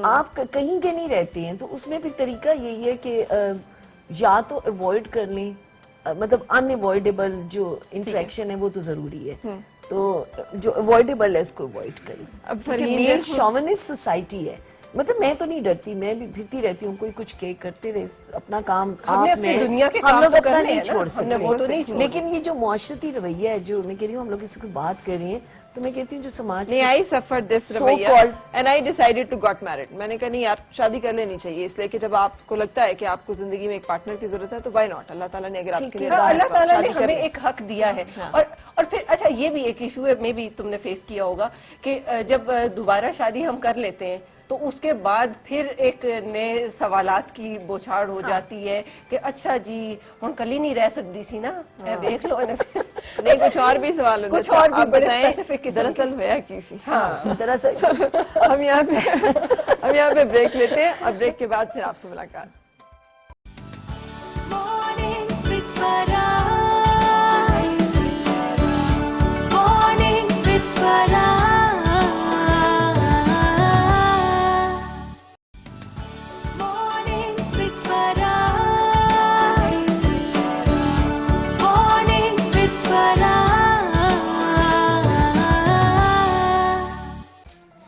आप कहीं के नहीं रहते हैं। तो उसमें फिर तरीका यही है कि या तो अवॉइड कर लें, मतलब अनअवॉइडेबल जो इंटरेक्शन है वो तो जरूरी है, तो जो अवॉइडेबल है उसको अवॉइड करें। मेल शॉविनिस्ट सोसाइटी है, मतलब मैं तो नहीं डरती, मैं भी फिरती रहती हूँ, कोई कुछ के करते रहे अपना काम, अपनी दुनिया के हम काम लोग तो अपना करने नहीं हैं ना, छोड़ हमने वो तो नहीं सकते। छोड़ा। लेकिन ये जो मुआशरती रवैया है, जो मैं कह रही हूँ हम लोग इसकी बात कर रहे हैं, तो मैं कहती हूँ जो समाज नहीं, आई सफर्ड दिस रवैया and I decided to got married. मैंने कहा नहीं यार शादी कर लेनी चाहिए, इसलिए कि जब आपको लगता है कि आपको जिंदगी में एक पार्टनर की जरूरत है तो व्हाई नॉट। अल्लाह ताला ने अगर आपके लिए अल्लाह ताला ने हमें एक हक दिया है। और फिर अच्छा ये भी एक इशू है, मे भी तुमने फेस किया होगा कि जब दोबारा शादी हम कर लेते हैं तो उसके बाद फिर एक नए सवालात की बौछार हो जाती है कि अच्छा जी हम कल ही नहीं रह सकती सी ना, देख लो नहीं कुछ और भी सवाल होते, कुछ और भी बड़े बताएं स्पेसिफिक दरअसल होया किसी। हाँ दरअसल हम यहाँ पे ब्रेक लेते हैं और ब्रेक के बाद फिर आपसे मुलाकात।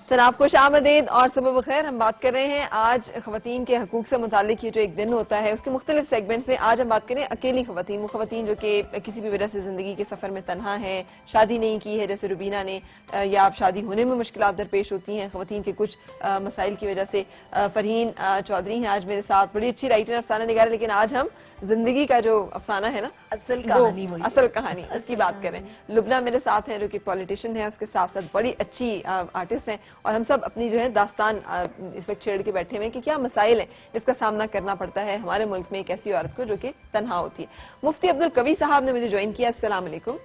जनाब खुश आमदीद और सुबह बखैर। हम बात कर रहे हैं आज खवातीन के हकूक से मुतालिक ये जो एक दिन होता है उसके मुख्तलिफ सेगमेंट्स में। आज हम बात करें अकेली खवातीन, वो खवातीन जो कि किसी भी वजह से जिंदगी के सफर में तनहा हैं, शादी नहीं की है जैसे रुबीना ने, या आप शादी होने में मुश्किलात दरपेश होती हैं खवातीन के कुछ मसाइल की वजह से। फरहीन चौधरी हैं आज मेरे साथ, बड़ी अच्छी राइटर अफसाना निगार, लेकिन आज हम जिंदगी का जो अफसाना है ना असल कहानी उसकी बात करें। लुबना मेरे साथ है जो कि पॉलिटिशियन है, उसके साथ साथ बड़ी अच्छी आर्टिस्ट हैं اور ہم سب اپنی جو ہے داستان اس وقت چھیڑ کے بیٹھے ہوئے ہیں کہ کیا مسائل ہیں جس کا سامنا کرنا پڑتا ہے ہمارے ملک میں ایک ایسی عورت کو جو کہ تنہا ہوتی ہے. مفتی عبد القوی صاحب نے مجھے جوائن کیا. السلام علیکم.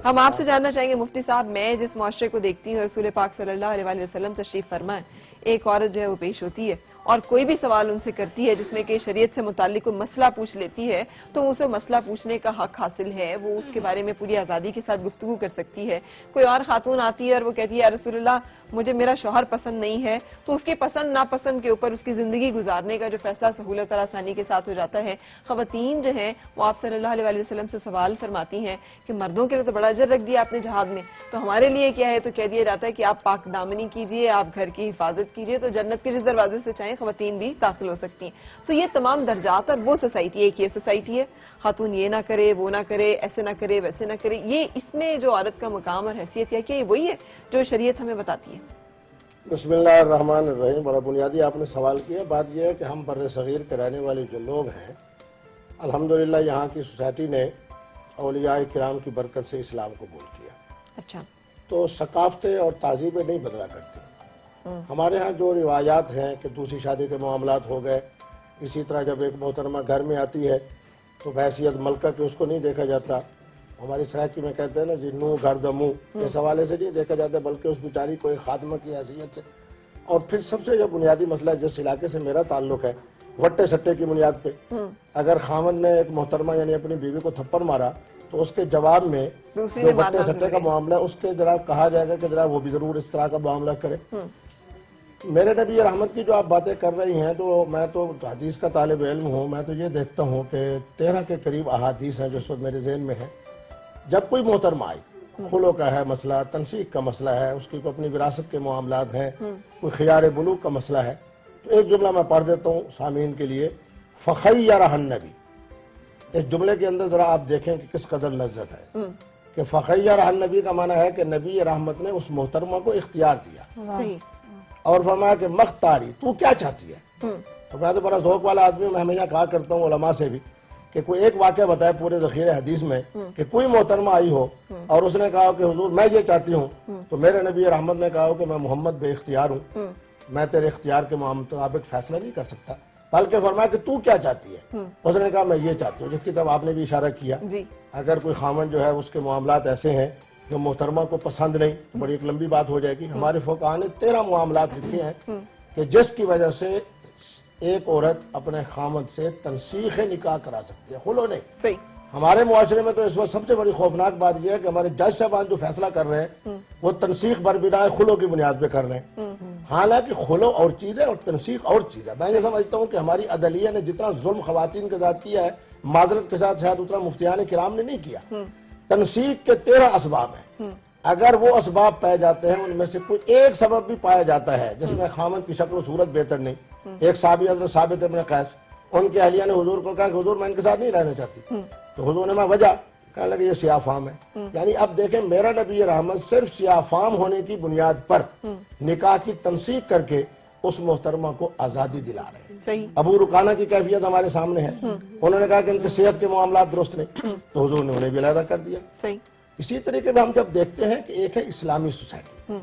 ہم آپ سے جاننا چاہیں گے مفتی صاحب, میں جس معاشرے کو دیکھتی ہوں, رسول پاک صلی اللہ علیہ وآلہ وسلم تشریف فرمائیں, ایک عورت جو ہے وہ پیش ہوتی ہے اور کوئی بھی سوال ان سے کرتی ہے جس میں کہ شریعت سے متعلق کوئی مسئلہ پوچھ لیتی ہے تو اسے مسئلہ پوچھنے کا حق حاصل ہے, وہ اس کے بارے میں پوری آزادی کے ساتھ گفتگو کر سکتی ہے. کوئی اور خاتون آتی ہے اور وہ کہتی ہے یا رسول اللہ مجھے میرا شوہر پسند نہیں ہے, تو اس کے پسند ناپسند کے اوپر اس کی زندگی گزارنے کا جو فیصلہ سہولت اور آسانی کے ساتھ ہو جاتا ہے. خواتین جو ہیں وہ آپ صلی اللہ علیہ وسلم سے سوال فرماتی ہیں کہ مردوں کے لیے تو بڑا اجر رکھ دیا آپ نے جہاد میں, تو ہمارے لیے کیا ہے؟ تو کہہ دیا جاتا ہے کہ آپ پاک دامنی کیجئے, آپ گھر کی حفاظت کیجئے, تو جنت کے جس دروازے سے چاہیں خواتین بھی داخل ہو سکتی ہیں. تو یہ تمام درجات اور وہ سوسائٹی ایک یہ سوسائٹی ہے, خاتون یہ نہ کرے, وہ نہ کرے, ایسے نہ کرے, ویسے نہ کرے. یہ اس میں جو عورت کا مقام اور حیثیت ہے, کہ یہ وہی ہے جو شریعت ہمیں بتاتی ہے؟ بسم اللہ الرحمن الرحیم. بڑا بنیادی آپ نے سوال کیا. بات یہ ہے کہ ہم بر صغیر کے رہنے والے جو لوگ ہیں, الحمدللہ یہاں کی سوسائٹی نے اولیاء کرام کی برکت سے اسلام قبول کیا. اچھا. تو ثقافتیں اور تہذیبیں نہیں بدلا کرتی. ہمارے ہاں جو روایات ہیں کہ دوسری شادی کے معاملات ہو گئے, اسی طرح جب ایک محترمہ گھر میں آتی ہے تو بحیثیت ملکہ کے اس کو نہیں دیکھا جاتا. ہماری سرائکی میں کہتے ہیں نا جی نو گھر دمو, اس حوالے سے نہیں دیکھا جاتا بلکہ اس بیچاری کو ایک خادمہ کی حیثیت سے. اور پھر سب سے جو بنیادی مسئلہ جس علاقے سے میرا تعلق ہے, وٹے سٹے کی بنیاد پہ اگر خامد نے ایک محترمہ یعنی اپنی بیوی کو تھپڑ مارا تو اس کے جواب میں جو وٹے سٹے کا معاملہ ہے اس کے ذرا کہا جائے گا کہ ذرا وہ بھی ضرور اس طرح کا معاملہ کرے. میرے نبی رحمت کی جو آپ باتیں کر رہی ہیں, تو میں تو حدیث کا طالب علم ہوں, میں تو یہ دیکھتا ہوں کہ 13 کے قریب احادیث ہیں جو اس وقت میرے ذہن میں ہیں. جب کوئی محترمہ آئی, خلو کا ہے مسئلہ, تنسیق کا مسئلہ ہے, اس کی کوئی اپنی وراثت کے معاملات ہیں, کوئی خیار بلوغ کا مسئلہ ہے, تو ایک جملہ میں پڑھ دیتا ہوں سامعین کے لیے. فخیرہ النبی, اس جملے کے اندر ذرا آپ دیکھیں کہ کس قدر لذت ہے کہ فخیرہ النبی کا معنی ہے کہ نبی رحمت نے اس محترمہ کو اختیار دیا. صحیح. اور فرمایا کہ مختاری, تو کیا چاہتی ہے؟ تو میں تو بڑا ذوق والا آدمی ہوں, میں ہمیشہ کہا کرتا ہوں علماء سے بھی کہ کوئی ایک واقعہ بتائے پورے ذخیرہ حدیث میں کہ کوئی محترمہ آئی ہو اور اس نے کہا کہ حضور میں یہ چاہتی ہوں, تو میرے نبی رحمت نے کہا کہ میں محمد بے اختیار ہوں, میں تیرے اختیار کے مطابق فیصلہ نہیں کر سکتا. بلکہ فرمایا کہ تو کیا چاہتی ہے؟ اس نے کہا میں یہ چاہتی ہوں, جس کی طرف آپ نے بھی اشارہ کیا. اگر کوئی خامن جو ہے اس کے معاملات ایسے ہیں جو محترمہ کو پسند نہیں, بڑی ایک لمبی بات ہو جائے گی. ہمارے فقہاء نے 13 معاملات لکھے ہیں کہ جس کی وجہ سے ایک عورت اپنے خامد سے تنسیخ نکاح کرا سکتی ہے, خلو نہیں. صحیح. ہمارے معاشرے میں تو اس وقت سب سے بڑی خوفناک بات یہ ہے کہ ہمارے جج صاحبان جو فیصلہ کر رہے ہیں وہ تنسیخ بربنائے خلو کی بنیاد پہ کر رہے ہیں. حالانکہ خلو اور چیز ہے اور تنسیخ اور چیز ہے. میں یہ سمجھتا ہوں کہ ہماری عدلیہ نے جتنا ظلم خواتین کے ساتھ کیا ہے, معذرت کے ساتھ شاید اتنا مفتیان کرام نے نہیں کیا. تنسیخ کے 13 اسباب ہیں. اگر وہ اسباب پائے جاتے ہیں ان میں سے کوئی ایک سبب بھی پایا جاتا ہے جس میں خامد کی شکل و صورت بہتر نہیں. ایک صحابی حضرت ثابت ابن قیس, ان کے اہلیہ نے حضور کو کہا کہ حضور میں ان کے ساتھ نہیں رہنا چاہتی, تو حضور نے میں وجہ کہنے لگے یہ سیاہ فام ہے. یعنی اب دیکھیں میرا نبی رحمت صرف سیاہ فام ہونے کی بنیاد پر نکاح کی تنسیق کر کے اس محترمہ کو آزادی دلا رہے ہیں. ابو رکانہ کی کیفیت ہمارے سامنے ہے, انہوں نے کہا کہ ان کی صحت کے معاملات درست نہیں, تو حضور نے انہیں بھی علیحدہ کر دیا. اسی طریقے میں ہم جب دیکھتے ہیں کہ ایک ہے اسلامی سوسائٹی,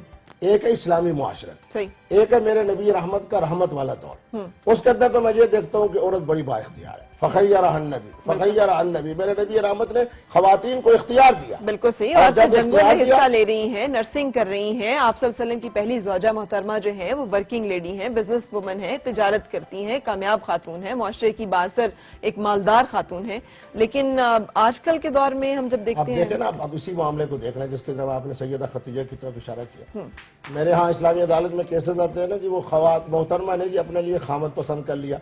ایک ہے اسلامی معاشرت, ایک ہے میرے نبی رحمت کا رحمت والا دور, اس کے اندر تو میں یہ دیکھتا ہوں کہ عورت بڑی با اختیار ہے. فخیرہ النبی, فخیرہ النبی, میرے نبی رحمت نے خواتین کو اختیار دیا. بالکل صحیح. اور جب جنگوں میں حصہ لے رہی ہیں, نرسنگ کر رہی ہیں, آپ صلی اللہ علیہ وسلم کی پہلی زوجہ محترمہ جو ہیں وہ ورکنگ لیڈی ہیں, بزنس وومن ہیں, تجارت کرتی ہیں, کامیاب خاتون ہیں, معاشرے کی بااثر ایک مالدار خاتون ہیں. لیکن آج کل کے دور میں ہم جب دیکھتے ہیں, دیکھیں نا اب اسی معاملے کو دیکھ رہے ہیں جس کی طرف آپ نے سیدہ خدیجہ کی طرف اشارہ کیا. میرے ہاں اسلامی عدالت میں کیسز آتے ہیں نا جی وہ محترمہ نے جی اپنے لیے خامد پسند کر لیا,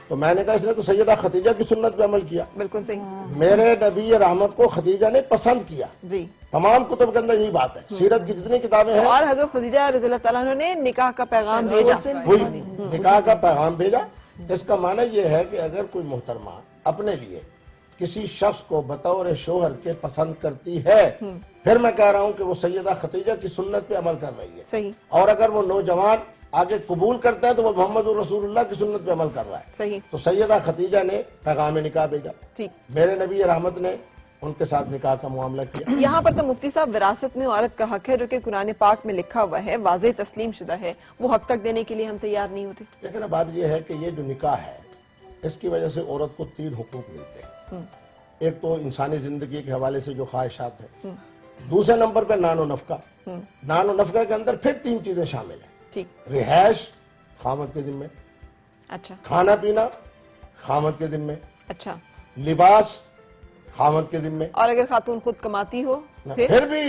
تو میں نے کہا اس نے تو سیدہ خدیجہ کی سنت پہ عمل کیا. بالکل صحیح. میرے نبی رحمت کو خدیجہ نے پسند کیا. جی تمام کتب کے اندر یہی بات ہے, سیرت کی جتنی کتابیں ہیں. اور حضرت خدیجہ رضی اللہ تعالیٰ عنہ نے نکاح کا پیغام بھیجا. نکاح کا پیغام بھیجا. اس کا معنی یہ ہے کہ اگر کوئی محترمہ اپنے لیے کسی شخص کو بطور شوہر کے پسند کرتی ہے, پھر میں کہہ رہا ہوں کہ وہ سیدہ خدیجہ کی سنت پہ عمل کر رہی ہے. صحیح. اور اگر وہ نوجوان آگے قبول کرتا ہے تو وہ محمد رسول اللہ کی سنت پہ عمل کر رہا ہے. صحیح. تو سیدہ خدیجہ نے پیغام نکاح بھیجا. میرے نبی رحمت نے उनके साथ निकाह का मामला किया। यहाँ पर तो मुफ्ती साहब विरासत में औरत का हक है जो कि कुरान पाक में लिखा हुआ है, वाज़ेह तस्लीम शुदा है, वो हक तक देने के लिए हम तैयार नहीं होते। लेकिन बात ये है कि ये जो निकाह है इसकी वजह से औरत को 3 हुकूक मिलते हैं। एक तो इंसानी जिंदगी के हवाले से जो ख्वाहिशात है, दूसरे नंबर पे नानो नफका, नानो नफका के अंदर फिर 3 चीजें शामिल है। ठीक, रिहाइश खामद के जिम्मे, अच्छा, खाना पीना खामद के जिम्मे, अच्छा, लिबास खामद के जिम्मे, और अगर खातून खुद कमाती हो फिर भी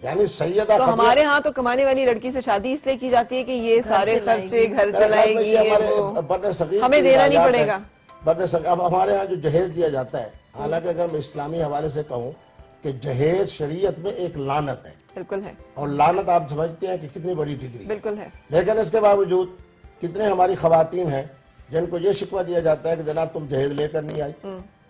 यानी सैयदा तो हमारे यहाँ तो कमाने वाली लड़की से शादी इसलिए की जाती है कि ये सारे खर्चे घर चलाएगी, ये वो, हमें देना नहीं पड़ेगा। अब हमारे यहाँ जो जहेज दिया जाता है, हालांकि अगर मैं इस्लामी हवाले से कहूँ कि जहेज शरीयत में एक लानत है, बिल्कुल है, और लानत आप समझते हैं कि कितनी बड़ी डिग्री, बिल्कुल है। लेकिन इसके बावजूद कितने हमारी खवातीन हैं जिनको ये शिकवा दिया जाता है कि जनाब तुम जहेज लेकर नहीं आई,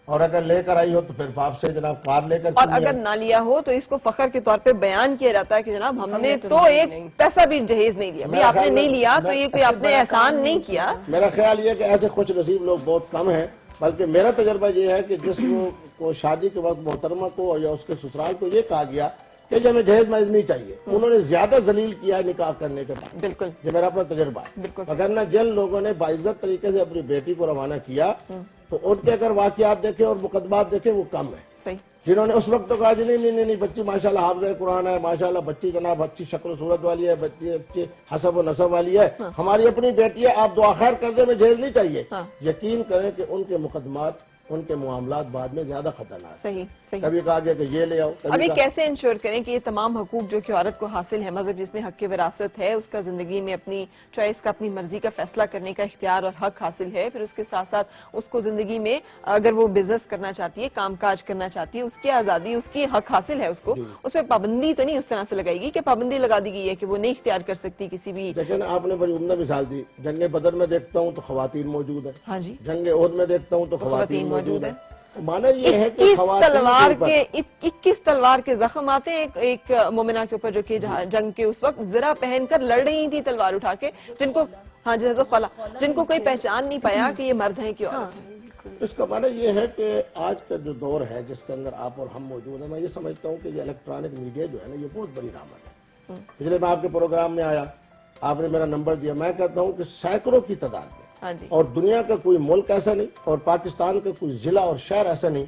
और अगर लेकर आई हो तो फिर बाप से जनाब कार लेकर, और अगर ना लिया हो तो इसको फखर के तौर पे बयान किया जाता है कि जनाब हमने तो एक पैसा भी जहेज नहीं लिया। भाई आपने नहीं लिया तो ये कोई आपने एहसान नहीं किया। मेरा ख्याल ये कि ऐसे खुश नसीब लोग बहुत कम हैं, बल्कि मेरा तजर्बा ये है कि जिसको को शादी के वक्त मोहतरमा को या उसके ससुराल को ये कहा गया कि जो हमें जहेज महज नहीं चाहिए, उन्होंने ज्यादा जलील किया है निकाह करने के बाद। बिल्कुल, ये मेरा अपना तजर्बा है। अगर ना जिन लोगों ने बाइज्जत तरीके से अपनी बेटी को रवाना किया तो उनके अगर वाकयात देखे और मुकदमात देखे वो कम है। सही, जिन्होंने उस वक्त तो कहा जी नहीं बच्ची माशाल्लाह हाफ़िज़ कुरान है, माशाल्लाह बच्ची जनाब अच्छी शक्ल सूरत वाली है, बच्ची अच्छी हसब और नसब वाली है, हमारी अपनी बेटी है, आप दुआ खैर कर दे, में जहेज नहीं चाहिए। यकीन करें कि उनके मुकदमात, उनके मामलात बाद में ज्यादा खतरनाक। सही, सही। कभी कहा गया कि ये ले आओ, अभी कैसे इंश्योर करें कि ये तमाम हकूक जो कि औरत को हासिल है, मजहब जिसमें हक की विरासत है, उसका जिंदगी में अपनी चॉइस का, अपनी मर्जी का फैसला करने का इख्तियार और हक हासिल है, फिर उसके साथ साथ उसको जिंदगी में अगर वो बिजनेस करना चाहती है, काम काज करना चाहती है, उसकी आजादी, उसकी हक हासिल है, उसको उसमें पाबंदी तो नहीं उस तरह से लगाएगी कि पाबंदी लगा दी गई है कि वो नहीं इख्तियार कर सकती किसी भी। लेकिन आपने बड़ी उम्दा मिसाल दी, जंगे बदर में देखता हूँ तो खवातीन मौजूद है, हाँ जी, जंगे ओहद में देखता हूँ तो खवातीन मौजूद है। माना ये है कि 21 तलवार के जख्म आते एक मोमिना के ऊपर जो कि जंग के उस वक्त जरा पहनकर लड़ रही थी तलवार उठा के, जिनको, हाँ जैसे खला, जिनको कोई पहचान नहीं पाया कि ये मर्द हैं कि औरत हैं। इसका माना ये है कि आज का जो दौर है जिसके अंदर आप और हम मौजूद हैं, मैं ये समझता हूँ कि ये इलेक्ट्रॉनिक मीडिया जो है ना, ये बहुत बड़ी रामत है। पिछले मैं आपके प्रोग्राम में आया, आपने मेरा नंबर दिया, मैं कहता हूँ कि सैकड़ों की तादाद में, और दुनिया का कोई मुल्क ऐसा नहीं और पाकिस्तान का कोई जिला और शहर ऐसा नहीं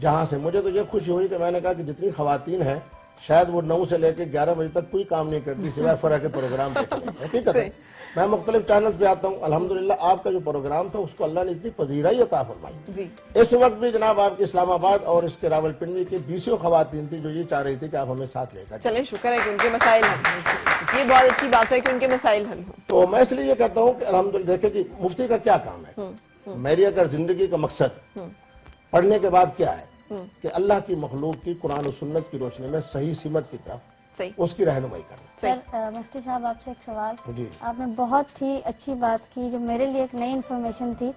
जहां से मुझे तो ये खुशी हुई कि मैंने कहा कि जितनी खवातीन हैं शायद वो 9 से लेकर 11 बजे तक कोई काम नहीं करती सिवाय फरा के प्रोग्राम देखने। ठीक है, मैं मुख्तलिफ चैनल्स पे आता हूँ, अल्हम्दुलिल्लाह आपका जो प्रोग्राम था उसको अल्लाह ने इतनी पजीराई अता फरमाई। इस वक्त भी जनाब आपके इस्लामाबाद और इसके रावलपिंडी के 20 खवातीन थी जो ये चाह रही थी कि आप हमें साथ लेकर चलें। शुक्र है कि उनके मसाइल हल, ये बहुत अच्छी बात है कि उनके मसाइल हल हों। तो मैं इसलिए ये कहता हूँ कि अल्हम्दुलिल्लाह देखें कि मुफ्ती का क्या काम है। मेरी अगर जिंदगी का मकसद पढ़ने के बाद क्या है कि अल्लाह की मखलूक की कुरान और सुन्नत की रोशनी में सही सिमत की तरफ उसकी रहनुमाई करना। सर मुफ्ती साहब आपसे एक सवाल, आपने बहुत ही अच्छी बात की जो मेरे लिए एक नई इन्फॉर्मेशन थी।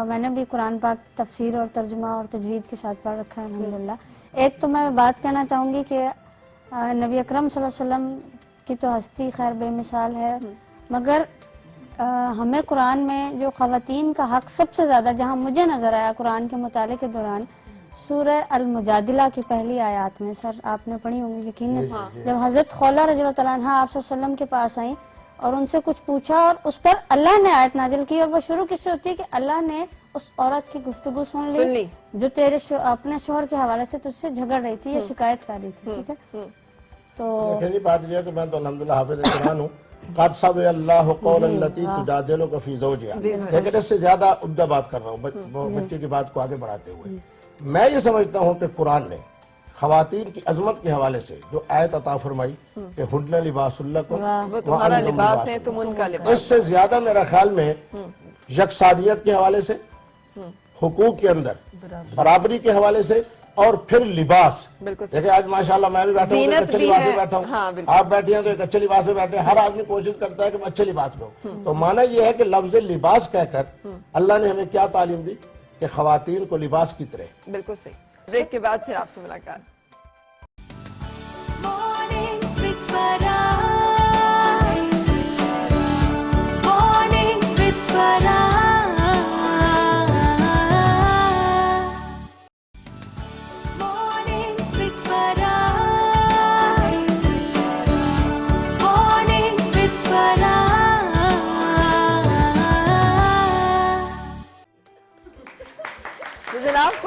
मैंने भी कुरान पाक तफसीर और तर्जुमा और तजवीद के साथ पढ़ रखा है अल्हम्दुलिल्लाह। एक तो मैं बात कहना चाहूँगी कि नबी अकरम सल्लल्लाहु अलैहि वसल्लम की तो हस्ती खैर बेमिसाल है, मगर हमें कुरान में जो ख़वातीन का हक सबसे ज़्यादा जहाँ मुझे नज़र आया कुरान के मुताले के दौरान, सूरह अल-मुजादिला की पहली आयत में, सर आपने पढ़ी होंगी यकीन, जब हज़रत खौला रज़ियल्लाहु तआला अन्हा आप सल्लल्लाहु अलैहि वसल्लम के पास आई और उनसे कुछ पूछा और उस पर अल्लाह ने आयत नाजिल की, और वो शुरू किससे होती है कि अल्लाह ने उस औरत की गुफ्तगू सुन ली जो तेरे अपने शोहर के हवाले से तुझसे झगड़ रही थी या शिकायत कर रही थी। ठीक है, तो देखिए बात यह है कि मैं तो अल्हम्दुलिल्लाह हाफिज़ कुरान हूँ, क़द समी अल्लाहु क़ौलन लती तुजादिलुका फ़ी ज़ौजिहा, लेकिन इससे ज्यादा उम्दा बात कर रहा हूँ बच्चे की बात को आगे बढ़ाते हुए। मैं ये समझता हूँ कि कुरान ने खवातीन की अजमत के हवाले से जो आयत अता फरमाई कि हुन्ना लिबासुल लकुम व तुम्हारा लिबास है तुम उनका लिबास, इससे ज्यादा मेरा ख्याल में यकसानियत के हवाले से, हुकूक के अंदर बराबरी के हवाले से, और फिर लिबास। देखिए आज माशाल्लाह मैं भी बैठा हूँ एक अच्छे लिबास में बैठा हूँ, आप बैठे हैं तो एक अच्छे लिबास में बैठे हैं, हर आदमी कोशिश करता है कि मैं अच्छे लिबास में हूँ। तो माना यह है कि लफ्ज लिबास कहकर अल्लाह ने हमें क्या तालीम दी कि खवातीन को लिबास की तरह। बिल्कुल सही। ब्रेक के बाद फिर आपसे मुलाकात।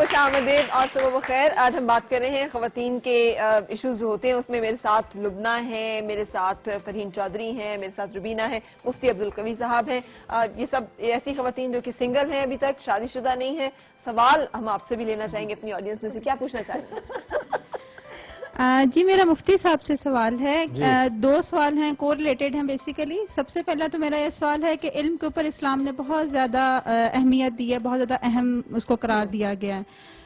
خوش آمدید اور صبح بخیر. آج ہم بات کر رہے ہیں خواتین کے ایشوز جو ہوتے ہیں اس میں. میرے ساتھ لبنہ ہے, میرے ساتھ فرحین چودھری ہیں, میرے ساتھ ربینہ ہے, مفتی عبدالقوی صاحب ہیں. یہ سب ایسی خواتین جو کہ سنگل ہیں, ابھی تک شادی شدہ نہیں ہیں. سوال ہم آپ سے بھی لینا چاہیں گے اپنی آڈینس میں سے, کیا پوچھنا چاہیں گے؟ جی میرا مفتی صاحب سے سوال ہے. دو سوال ہیں, کو ریلیٹڈ ہیں بیسیکلی. سب سے پہلا تو میرا یہ سوال ہے کہ علم کے اوپر اسلام نے بہت زیادہ اہمیت دی ہے, بہت زیادہ اہم اس کو قرار دیا گیا ہے.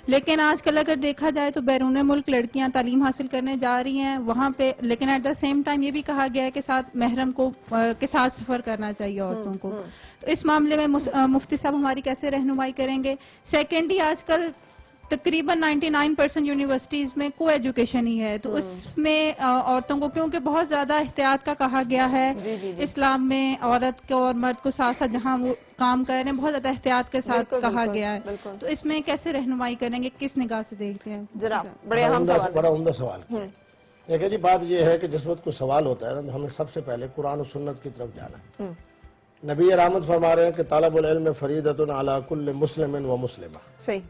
لیکن آج کل اگر دیکھا جائے تو بیرون ملک لڑکیاں تعلیم حاصل کرنے جا رہی ہیں وہاں پہ, لیکن ایٹ دا سیم ٹائم یہ بھی کہا گیا ہے کہ ساتھ محرم کو کے ساتھ سفر کرنا چاہیے عورتوں کو. تو اس معاملے میں مفتی صاحب ہماری کیسے رہنمائی کریں گے؟ سیکنڈلی, آج کل تقریباً 99% یونیورسٹیز میں کو ایجوکیشن ہی ہے, تو اس میں عورتوں کو کیونکہ بہت زیادہ احتیاط کا کہا گیا ہے اسلام میں, عورت کو اور مرد کو ساتھ ساتھ جہاں وہ کام کر رہے ہیں بہت زیادہ احتیاط کے ساتھ کہا گیا ہے. تو اس میں کیسے رہنمائی کریں گے, کس نگاہ سے دیکھتے ہیں؟ جناب بڑا عمدہ سوال. دیکھیں جی, بات یہ ہے کہ جس وقت کوئی سوال ہوتا ہے نا, ہمیں سب سے پہلے قرآن و سنت کی طرف جانا ہے. نبی رحمت فرما رہے ہیں کہ طالب العلم فریضۃ علی کل مسلم و مسلمہ.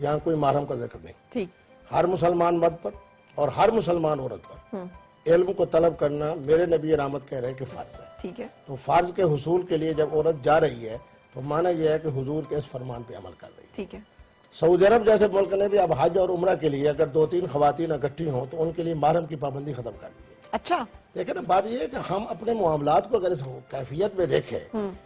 یہاں کوئی محرم کا ذکر نہیں. ہر مسلمان مرد پر اور ہر مسلمان عورت پر علم کو طلب کرنا میرے نبی رحمت کہہ رہے ہیں کہ فرض ہے. ٹھیک ہے. تو فرض کے حصول کے لیے جب عورت جا رہی ہے تو معنی یہ ہے کہ حضور کے اس فرمان پہ عمل کر رہی ہے. ٹھیک ہے. سعودی عرب جیسے ملک نے بھی اب حج اور عمرہ کے لیے اگر 2-3 خواتین اکٹھی ہوں تو ان کے لیے محرم کی پابندی ختم کر دی ہے. اچھا. دیکھیں نا, بات یہ ہے کہ ہم اپنے معاملات کو اگر اس کیفیت میں دیکھیں,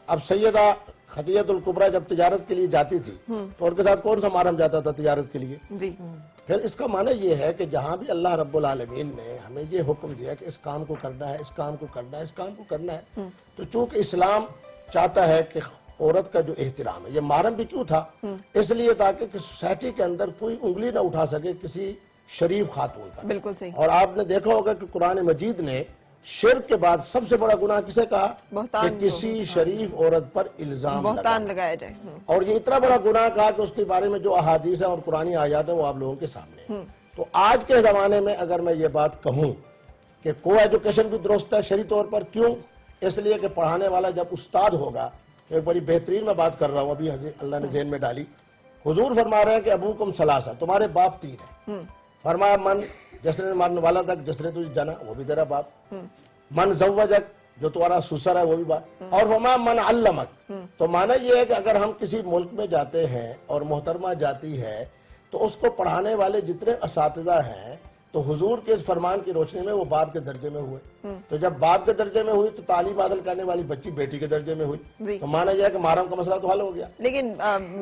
اب سیدہ خدیجہ الکبریٰ جب تجارت کے لیے جاتی تھی تو ان کے ساتھ کون سا محرم جاتا تھا تجارت کے لیے؟ جی. پھر اس کا معنی یہ ہے کہ جہاں بھی اللہ رب العالمین نے ہمیں یہ حکم دیا کہ اس کام کو کرنا ہے, اس کام کو کرنا ہے, اس کام کو کرنا ہے, تو چونکہ اسلام چاہتا ہے کہ عورت کا جو احترام ہے, یہ محرم بھی کیوں تھا؟ اس لیے تاکہ سوسائٹی کے اندر کوئی انگلی نہ اٹھا سکے کسی شریف خاتون پر. بالکل صحیح. اور آپ نے دیکھا ہوگا کہ قرآن مجید نے شرک کے بعد سب سے بڑا گناہ کسے کہا؟ کہ کسی شریف عورت پر الزام لگایا جائے. اور یہ اتنا بڑا گناہ کہا کہ اس کے بارے میں جو احادیث ہیں اور قرآنی آیات ہیں وہ آپ لوگوں کے سامنے ہیں. تو آج کے زمانے میں اگر میں یہ بات کہوں کہ کو ایجوکیشن بھی درست ہے شرعی طور پر, کیوں؟ اس لیے کہ پڑھانے والا جب استاد ہوگا, ایک بڑی بہترین میں بات کر رہا ہوں ابھی اللہ نے ذہن میں ڈالی. حضور فرما رہے ہیں کہ ابوکم ثلاثہ, تمہارے باپ 3 ہیں. فرمایا من, جس نے مارنے والا تک, جس نے تجھے جانا وہ بھی تیرا باپ. من زوجک, جو تمہارا سسر ہے وہ بھی باپ. اور فرمایا من علمک. تو معنی یہ ہے کہ اگر ہم کسی ملک میں جاتے ہیں اور محترمہ جاتی ہے تو اس کو پڑھانے والے جتنے اساتذہ ہیں تو حضور کے اس فرمان کی روشنی میں وہ باپ کے درجے میں ہوئے. تو جب باپ کے درجے میں ہوئی تو تعلیم حاصل کرنے والی بچی بیٹی کے درجے میں ہوئی. تو مانا یہ ہے کہ محرم کا مسئلہ تو حل ہو گیا. لیکن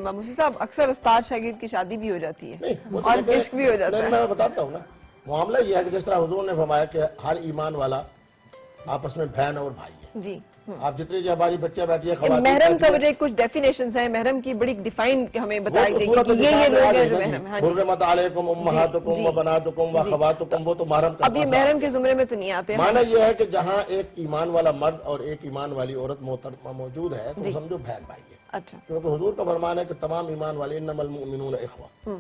مفتی صاحب اکثر استاد شاگرد کی شادی بھی ہو جاتی ہے اور عشق بھی ہو جاتا ہے. میں بتاتا ہوں نا, معاملہ یہ ہے کہ جس طرح حضور نے فرمایا کہ ہر ایمان والا آپس میں بہن اور بھائی ہے. جی. آپ جتنی جو ہماری بچیاں بیٹھی ہیں خواتین, محرم کا جو کچھ ڈیفینیشنز ہیں محرم کی بڑی ڈیفائن ہمیں بتائی گئی کہ یہ لوگ ہیں جو محرم ہیں. حرمت علیکم امہاتکم و بناتکم و اخواتکم, وہ تو محرم کا. اب یہ محرم کے زمرے میں تو نہیں آتے. معنی یہ ہے کہ جہاں ایک ایمان والا مرد اور ایک ایمان والی عورت محترمہ موجود ہے تو سمجھو بہن بھائی ہے. اچھا. کیونکہ حضور کا فرمان ہے کہ تمام ایمان والے انما المؤمنون اخوہ.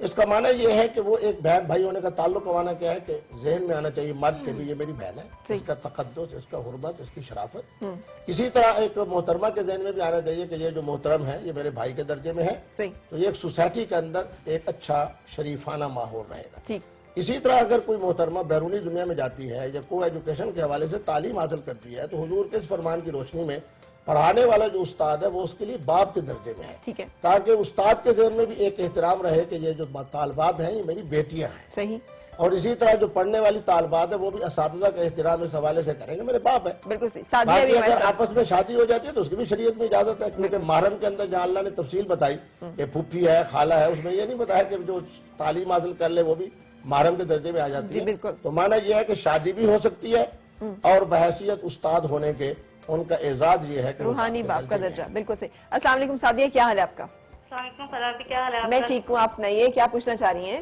اس کا معنی یہ ہے کہ وہ ایک بہن بھائی ہونے کا تعلق کا معنی کیا ہے کہ ذہن میں آنا چاہیے مرد کے بھی یہ میری بہن ہے, اس کا تقدس, اس کا حرمت, اس کی شرافت. اسی طرح ایک محترمہ کے ذہن میں بھی آنا چاہیے کہ یہ جو محترم ہے یہ میرے بھائی کے درجے میں ہے. تو یہ ایک سوسائٹی کے اندر ایک اچھا شریفانہ ماحول رہے گا. اسی طرح اگر کوئی محترمہ بیرونی دنیا میں جاتی ہے یا کو ایجوکیشن کے حوالے سے تعلیم حاصل کرتی ہے تو حضور کے اس فرمان کی روشنی میں پڑھانے والا جو استاد ہے وہ اس کے لیے باپ کے درجے میں ہے, تاکہ استاد کے ذہن میں بھی ایک احترام رہے کہ یہ جو طالبات ہیں یہ میری بیٹیاں ہیں. صحیح. اور اسی طرح جو پڑھنے والی طالبات ہے وہ بھی اساتذہ کا احترام اس حوالے سے کریں گے میرے باپ ہے. بالکل صحیح. باقی اگر آپس میں شادی ہو جاتی ہے تو اس کی بھی شریعت میں اجازت ہے, کیونکہ محرم کے اندر جہاں اللہ نے تفصیل بتائی کہ پھوپھی ہے, خالہ ہے, اس میں یہ نہیں بتایا کہ جو تعلیم حاصل کر لے وہ بھی محرم کے درجے میں آ جاتی ہے. تو معنی یہ ہے کہ شادی بھی ہو سکتی ہے اور بحیثیت استاد ہونے کے ان کا اعزاز یہ ہے کہ روحانی باپ کا درجہ. بالکل صحیح. السلام علیکم سعدیہ, کیا حال ہے آپ کا؟ السلام علیکم فراہ, کیا حال ہے آپ کا؟ میں ٹھیک ہوں, آپ سنائیے کیا پوچھنا چاہ رہی ہیں؟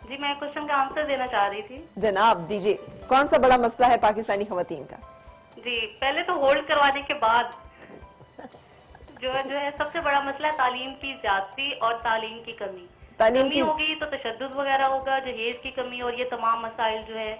جی میں کوشچن کا آنسر دینا چاہ رہی تھی. جناب دیجیے, کون سا بڑا مسئلہ ہے پاکستانی خواتین کا؟ جی پہلے تو ہولڈ کروانے کے بعد جو ہے سب سے بڑا مسئلہ ہے تعلیم کی زیادتی اور تعلیم کی کمی. کمی ہوگی تو تشدد وغیرہ ہوگا, جہیز کی کمی, اور یہ تمام مسائل جو ہے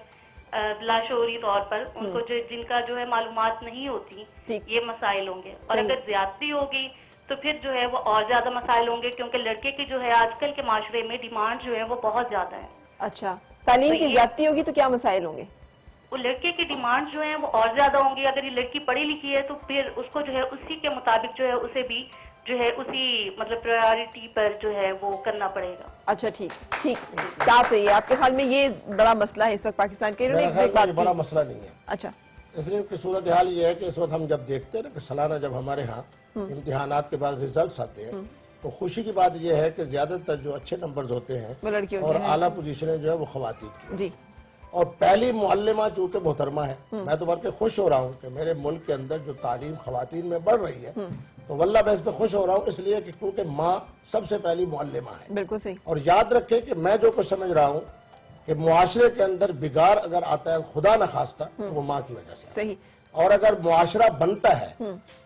لاشعوری طور پر ان کو جن کا جو ہے معلومات نہیں ہوتی یہ مسائل ہوں گے. اور اگر زیادتی ہوگی तो फिर जो है वो और ज्यादा मसाइल होंगे, क्योंकि लड़के की जो है आजकल के माशरे में डिमांड जो है वो बहुत ज्यादा है। अच्छा, तालीम की ज्यादती होगी तो क्या मसाइल होंगे? वो लड़के की डिमांड जो है वो और ज्यादा होंगी। अगर ये लड़की पढ़ी लिखी है तो फिर उसको जो है उसी के मुताबिक जो है उसे भी जो है उसी मतलब प्रायोरिटी पर जो है वो करना पड़ेगा। अच्छा, ठीक ठीक, साफ है। आपके ख्याल में ये बड़ा मसला है इस वक्त पाकिस्तान के? मेरे ख्याल में ये बड़ा मसला नहीं है। अच्छा, इसलिए कि सूरत हाल ये है कि इस वक्त हम जब देखते हैं ना कि सालाना जब हमारे यहाँ इम्तिहानात के बाद रिजल्ट्स आते हैं तो खुशी की बात यह है कि ज्यादातर जो अच्छे नंबर्स होते हैं और आला पोजीशनें जो है वो खवातीन की जी। और पहली मुअल्लिमा चूंकि मोहतरमा है, मैं तो बल्कि खुश हो रहा हूँ कि मेरे मुल्क के अंदर जो तालीम खवातीन में बढ़ रही है, तो वल्लाह मैं इस पर खुश हो रहा हूँ, इसलिए कि क्योंकि माँ सबसे पहली मुअल्लिमा है। बिल्कुल सही। और याद रखें कि मैं जो कुछ समझ रहा हूँ कि मुआशरे के अंदर बिगाड़ अगर आता है खुदा न खास्ता तो वो माँ की वजह से सही। और अगर मुआशरा बनता है,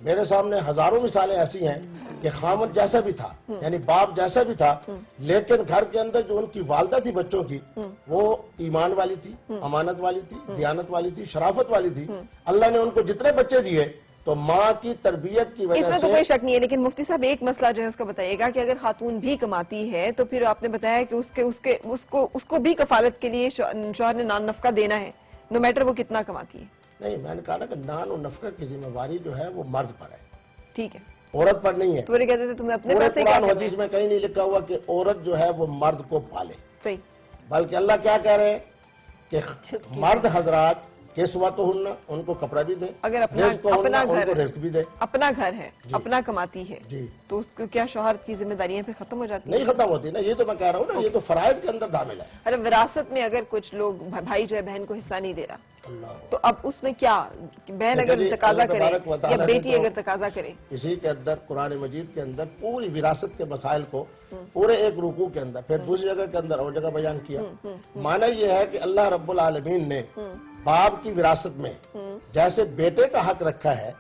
मेरे सामने हजारों मिसालें ऐसी हैं कि खामद जैसा भी था, यानी बाप जैसा भी था, लेकिन घर के अंदर जो उनकी वालदा थी बच्चों की, वो ईमान वाली थी, अमानत वाली थी, दियानत वाली थी, शराफत वाली थी। अल्लाह ने उनको जितने बच्चे दिए तो माँ की तरबियत की वजह से। इसमें तो कोई शक नहीं है, लेकिन मुफ्ती साहब एक मसला जो है उसका बताइएगा कि अगर खातून भी कमाती है तो फिर आपने बताया कि उसको भी कफालत के लिए शौहर ने नान नफका देना है, नो मैटर वो कितना कमाती है। नहीं, मैंने कहा ना कि नान और नफका की जिम्मेवारी जो है वो मर्द पर है, ठीक है, औरत पर नहीं है। तो कहते थे तुमने अपने पूरे पैसे क्या कुरान करने हदीस में कहीं नहीं लिखा हुआ कि औरत जो है वो मर्द को पाले। सही। बल्कि अल्लाह क्या कह रहे हैं कि मर्द हजरात किस्वतुहुन्ना, उनको कपड़ा भी दे, अगर अपना उनको रिस्क भी दे। अपना घर है, अपना कमाती है जी, तो उसको क्या शौहर की जिम्मेदारियां फिर खत्म हो जाती है? नहीं खत्म होती ना, ये तो मैं कह रहा हूँ ना, ये तो फराइज के अंदर दामिल है। अरे विरासत में अगर कुछ लोग भाई जो है बहन को हिस्सा नहीं दे रहा तो अब उसमें क्या, बहन अगर तकाजा करे या बेटी अगर तकाजा करे? इसी के अंदर कुरान मजीद के अंदर पूरी विरासत के मसाइल को पूरे एक रुकू के अंदर, फिर दूसरी जगह के अंदर और जगह बयान किया। माना यह है कि अल्लाह रब्बुल आलमीन ने बाप की विरासत में जैसे बेटे का हक रखा है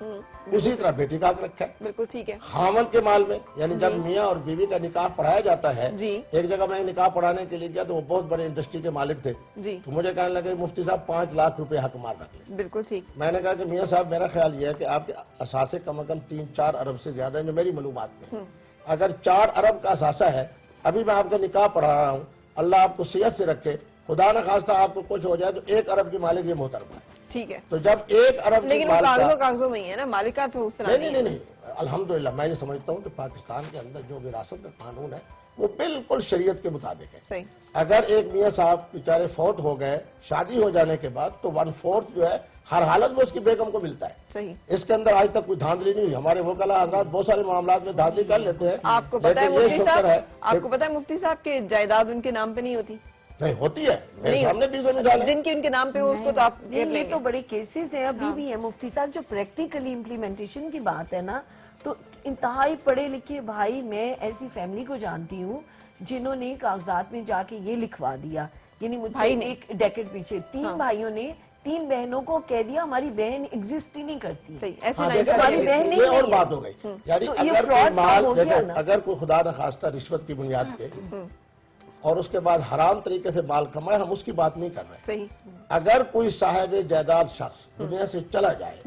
उसी तरह बेटी का हक रखा है। बिल्कुल ठीक है। खामद के माल में, यानी जब मियाँ और बीवी का निकाह पढ़ाया जाता है, एक जगह मैं निकाह पढ़ाने के लिए गया तो वो बहुत बड़े इंडस्ट्री के मालिक थे, तो मुझे कहने लगे मुफ्ती साहब 5 लाख रुपए हक मार रख ले। बिल्कुल ठीक। मैंने कहा कि मियाँ साहब मेरा ख्याल ये है कि आपके असासे कम अकम 3-4 अरब से ज्यादा है जो मेरी मालूमात में, अगर 4 अरब का असासा है, अभी मैं आपका निकाह पढ़ा रहा हूँ, अल्लाह आपको सेहत से रखे, खुदा न खास्ता आपको कुछ हो जाए तो 1 अरब की मालिक ये मोहतरमा है। ठीक है, तो जब 1 अरब लेकिन कागजों में ही है ना, मालिका तो उस तरह नहीं, अल्हम्दुलिल्लाह मैं ये समझता हूँ कि पाकिस्तान के अंदर जो विरासत का कानून है वो बिल्कुल शरीयत के मुताबिक है। सही। अगर एक मियाँ साहब बेचारे फौत हो गए शादी हो जाने के बाद तो 1/4 जो है हर हालत में उसकी बेगम को मिलता है। सही। इसके अंदर आज तक कोई धांधली नहीं हुई। हमारे वकाला हजरात बहुत सारे मामलात में धांधली कर लेते हैं। आपको पता है मुफ्ती साहब के जायदाद उनके नाम पे नहीं होती? नहीं होती है, मेरे सामने भी मिसाल है जिनकी उनके नाम पे हो उसको तो आप ये तो बड़े केसेस हैं, अभी भी है मुफ्ती साहब। जो प्रैक्टिकली इम्प्लीमेंटेशन की बात है ना, तो इंतहाई पढ़े लिखे भाई, मैं ऐसी फैमिली को जानती हूँ जिन्होंने कागजात में जाके ये लिखवा दिया, यानी मुझसे एक डेकेड पीछे 3 भाइयों ने 3 बहनों को कह दिया हमारी बहन एग्जिस्ट ही नहीं करती। सही, ऐसे हमारी बहन नहीं, और बात हो गई। यानी अगर कोई खुदा न खास्ता रिश्वत की बुनियाद पे और उसके बाद हराम तरीके से माल कमाए, हम उसकी बात नहीं कर रहे। सही। अगर कोई साहिब जायदाद शख्स दुनिया से चला जाए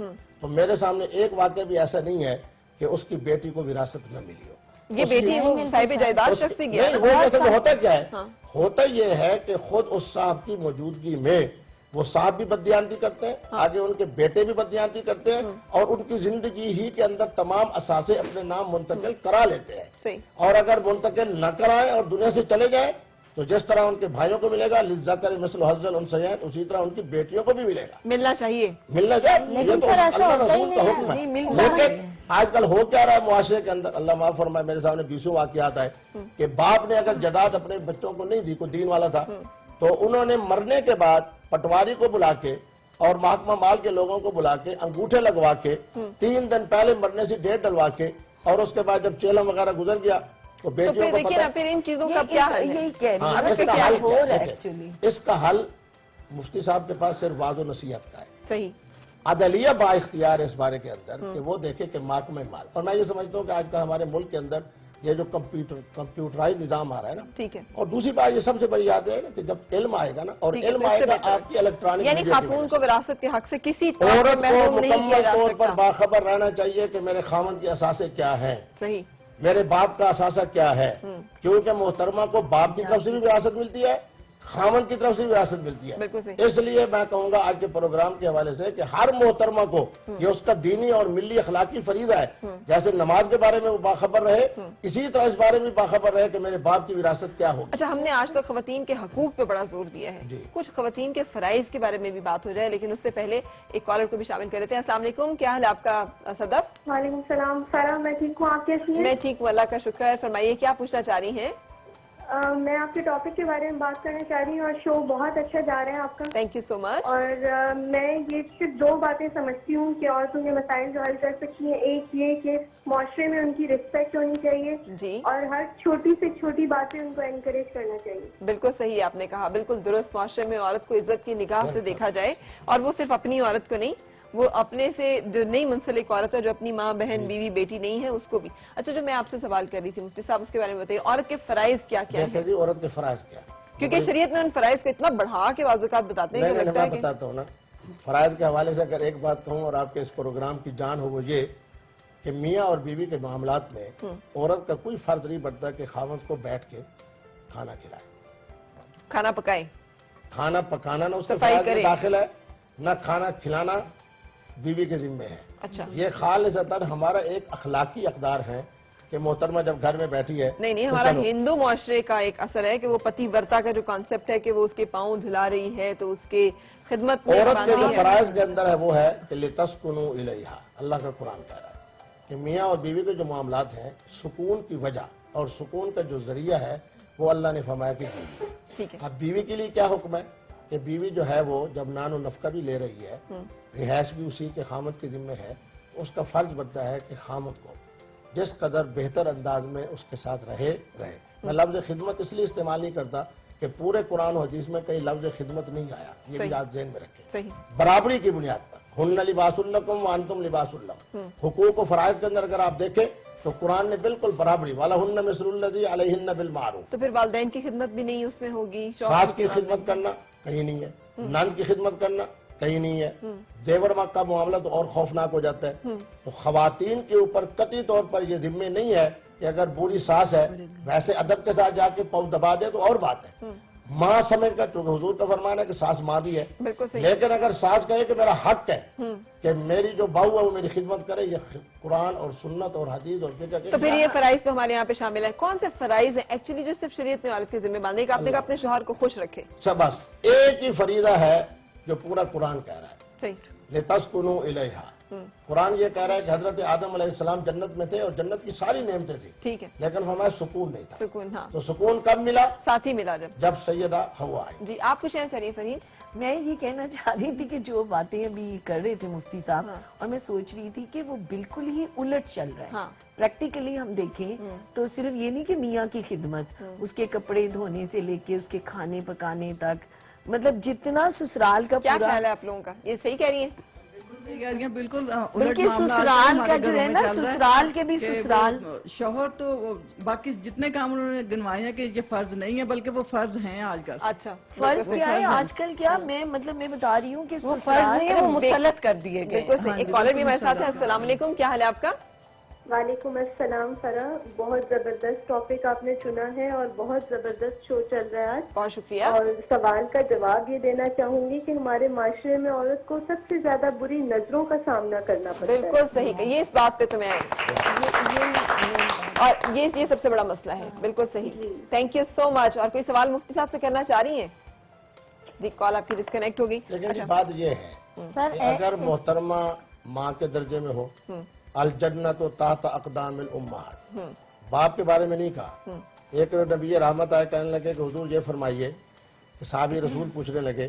तो मेरे सामने एक वाक़या भी ऐसा नहीं है कि उसकी बेटी को विरासत न मिली हो। ये बेटी वो साहिब जायदाद शख्स ही गया। नहीं, वो होता क्या है, होता ये है कि खुद उस साहब की मौजूदगी में वो साहब भी बददियानती करते हैं, आगे उनके बेटे भी बददियानती करते हैं और उनकी जिंदगी ही के अंदर तमाम असासे अपने नाम मुंतकिल करा लेते हैं। और अगर मुंतकिल न कराए और दुनिया से चले जाए तो जिस तरह उनके भाइयों को मिलेगा लिज़्ज़ाकर मिस्लु हज़्ज़िल उन्सयैन, उसी तरह उनकी बेटियों को भी मिलेगा। मिलना चाहिए। लेकिन सर ऐसा होता ही नहीं है। लेकिन आजकल हो क्या रहा है मुआशरे के अंदर, अल्लाह माफ फरमाए, मेरे सामने 20 वाक़ियात आए कि बाप ने अगर जायदाद अपने बच्चों को नहीं दी, कोई दीन वाला था, तो उन्होंने मरने के बाद पटवारी को बुला के और महकमा माल के लोगों को बुला के अंगूठे लगवा के 3 दिन पहले मरने से डेट डलवा के और उसके बाद जब चेलम वगैरह गुजर गया तो बेटियों को पता। फिर इन चीजों का क्या हल है? इसका हल मुफ्ती साहब के पास सिर्फ वाज़ो नसीहत का है। सही। अदलिया बाइख्तियार है इस बारे के अंदर कि वो देखे कि महकमे माल, और मैं ये समझता हूँ कि आजकल हमारे मुल्क के अंदर یہ جو کمپیوٹرائز نظام آ رہا ہے نا، ٹھیک ہے، اور دوسری بات یہ سب سے بڑی یاد ہے نا کہ جب علم آئے گا نا، اور علم آئے گا آپ کی الیکٹرانک، یعنی خاتون کو وراثت کے حق سے کسی طرح عورت کو محروم نہیں کیا مکمل جا طور پر سکتا. باخبر رہنا چاہیے کہ میرے خامد کے اثاثے کیا ہیں، صحیح، میرے باپ کا اثاثہ کیا ہے، کیونکہ محترمہ کو باپ کی طرف سے بھی وراثت ملتی ہے، خامن کی طرف سے بھی وراثت ملتی ہے. بالکل صحیح. اس لیے میں کہوں گا آج کے پروگرام کے حوالے سے کہ ہر محترمہ کو یہ اس کا دینی اور ملی اخلاقی فریضہ ہے، جیسے نماز کے بارے میں وہ باخبر رہے، اسی طرح اس بارے میں باخبر رہے کہ میرے باپ کی وراثت کیا ہوگی. اچھا، ہم نے آج تک خواتین کے حقوق پہ بڑا زور دیا ہے، کچھ خواتین کے فرائض کے بارے میں بھی بات ہو جائے، لیکن اس سے پہلے ایک کالر کو بھی شامل کر لیتے ہیں. السلام علیکم، کیا حال ہے آپ کا صدف؟ وعلیکم السلام فرا، میں ٹھیک ہوں، آپ کیسی ہیں؟ میں ٹھیک ہوں، اللہ کا شکر ہے. فرمائیے کیا پوچھنا چاہ رہی ہیں؟ میں آپ کے ٹاپک کے بارے میں بات کرنا چاہ رہی ہوں، اور شو بہت اچھا جا رہا ہے آپ کا. تھینک یو سو مچ. اور میں یہ صرف دو باتیں سمجھتی ہوں کہ عورتوں کے مسائل جو حل کر سکتی ہیں. ایک یہ کہ معاشرے میں ان کی رسپیکٹ ہونی چاہیے جی، اور ہر چھوٹی سے چھوٹی باتیں ان کو انکریج کرنا چاہیے. بالکل صحیح آپ نے کہا، بالکل درست. معاشرے میں عورت کو عزت کی نگاہ سے دیکھا جائے، اور وہ صرف اپنی عورت کو نہیں، وہ اپنے سے جو نہیں منسلک عورت ہے، جو اپنی ماں، بہن، بیوی، بیٹی نہیں ہے، اس کو بھی. اچھا، جو میں آپ سے سوال کر رہی تھی مفتی صاحب، اس کے بارے میں بتائیے، عورت کے فرائض کیا کیا دیکھیں ہیں؟ جی، عورت کے فرائض کیا، کیونکہ شریعت میں ان فرائض کو اتنا بڑھا کے بعض اوقات بتاتے ہیں کہ میں لگتا ہے کہ بتاتا ہوں نا. فرائض کے حوالے سے اگر ایک بات کہوں اور آپ کے اس پروگرام کی جان ہو، وہ یہ کہ میاں اور بیوی کے معاملات میں عورت کا کوئی فرض نہیں بنتا کہ خاوند کو بیٹھ کے کھانا کھلائے، کھانا پکائے، کھانا پکانا نہ اس کے صفائی فرائض میں کرے. داخل ہے، نہ کھانا کھلانا بیوی کے ذمے ہے. اچھا، یہ خالصتاً ہمارا ایک اخلاقی اقدار ہے کہ محترمہ جب گھر میں بیٹھی ہے، نہیں، تو ہمارا چلو. ہندو معاشرے کا ایک اثر ہے کہ وہ پتی ورتا کا جو کانسیپٹ ہے کہ وہ اس کے پاؤں دھلا رہی ہے تو اس کے خدمت میں عورت کے جو باندھی ہے. فرائض کے اندر ہے وہ ہے کہ لِتَسْكُنُوا إِلَيْهَا، اللہ کا قرآن کہہ رہا ہے کہ میاں اور بیوی کے جو معاملات ہیں، سکون کی وجہ اور سکون کا جو ذریعہ ہے وہ اللہ نے فرمایا کہ بیوی. ٹھیک ہے، اب بیوی کے لیے کیا حکم ہے کہ بیوی جو ہے وہ جب نان و نفقہ بھی لے رہی ہے، رہائش بھی اسی کے خامد کے ذمہ ہے، تو اس کا فرض بنتا ہے کہ خامد کو جس قدر بہتر انداز میں اس کے ساتھ رہے. میں لفظ خدمت اس لیے استعمال نہیں کرتا کہ پورے قرآن و حدیث میں کئی لفظ خدمت نہیں آیا، یہ بھی یاد ذہن میں رکھیں. صحیح، برابری کی بنیاد پر، ہن لباس لکم وانتم لباس لہم. حقوق و فرائض کے اندر اگر آپ دیکھیں تو قرآن نے بالکل برابری، وَلَهُنَّ مِثْلُ الَّذِي عَلَيْهِنَّ بِالْمَعْرُوفِ. تو پھر والدین کی خدمت بھی نہیں اس میں ہوگی، ساس کی خدمت کرنا کہیں نہیں ہے، نند کی خدمت کرنا کہیں نہیں ہے. دیور ماں کا معاملہ تو اور خوفناک ہو جاتا ہے. تو خواتین کے اوپر قطعی طور پر یہ ذمہ نہیں ہے کہ اگر بری ساس ہے ویسے ادب کے ساتھ جا کے پاؤں دبا دے تو اور بات ہے، ماں سمجھ کر، چونکہ حضور کا فرمان ہے کہ ساس ماں بھی ہے. بالکل صحیح. لیکن اگر ساس کہے کہ میرا حق ہے کہ میری جو بہو ہے وہ میری خدمت کرے، یہ قرآن اور سنت اور حدیث اور فقہ کے تو پھر یہ فرائض تو ہمارے یہاں پہ شامل ہے. کون سے فرائض ہیں ایکچولی جو صرف شریعت نے عورت کے ذمہ باندھے کہ آپ نے کہا اپنے شوہر کو خوش رکھے؟ بس ایک ہی فریضہ ہے جو پورا قرآن کہہ رہا ہے، صحیح، لِتَسْكُنُوا إِلَيْهَا. قرآن یہ کہہ رہا ہے کہ حضرت آدم علیہ السلام جنت میں تھے اور جنت کی ساری نعمتیں تھیں، ٹھیک ہے، لیکن فرمایا سکون نہیں تھا. سکون، ہاں، تو سکون کب ملا؟ ساتھ ہی ملا جب سیدہ حوا آئی. جی، آپ کچھ کہنا چاہ رہی ہیں فرید؟ میں یہ کہنا چاہ رہی تھی کہ جو باتیں ابھی کر رہے تھے مفتی صاحب، اور میں سوچ رہی تھی کہ وہ بالکل ہی الٹ چل رہا ہے. پریکٹیکلی ہم دیکھیں تو صرف یہ نہیں کہ میاں کی خدمت، اس کے کپڑے دھونے سے لے کے اس کے کھانے پکانے تک، مطلب جتنا سسرال کا کیا پورا، خیال ہے آپ لوگوں کا؟ یہ صحیح کہہ رہی ہیں؟ بالکل بلکہ سسرال کا جو ہے نا، سسرال کے بھی سسرال، شوہر تو باقی جتنے کام انہوں نے گنوائے ہیں کہ یہ فرض نہیں ہے بلکہ وہ فرض ہیں آج کل. اچھا، فرض کیا ہے آج کل؟ کیا میں بتا رہی ہوں کہ وہ فرض نہیں ہے، وہ مسلط کر دیے گئے. بالکل صحیح. ایک کالر بھی ہمارے ساتھ ہے. السلام علیکم، کیا حال ہے آپ کا؟ وعلیکم السلام فرا، بہت زبردست ٹاپک آپ نے چنا ہے اور بہت زبردست شو چل رہا ہے آج. بہت شکریہ. اور سوال کا جواب یہ دینا چاہوں گی کہ ہمارے معاشرے میں عورت کو سب سے زیادہ بری نظروں کا سامنا کرنا پڑتا ہے. بالکل صحیح. یہ اس بات پہ تو میں اور یہ سب سے بڑا مسئلہ ہے. بالکل صحیح. تھینک یو سو مچ. اور کوئی سوال مفتی صاحب سے کرنا چاہ رہی ہیں؟ جی، کال آپ کی ڈسکنیکٹ ہوگی. لیکن بات یہ ہے کہ اگر محترمہ ماں کے درجے میں ہو، الجنت تحت اقدام الامہات، باپ کے بارے میں نہیں کہا. ایک نبی رحمت آئے کہنے لگے کہ حضور یہ فرمائیے کہ صحابی رسول پوچھنے لگے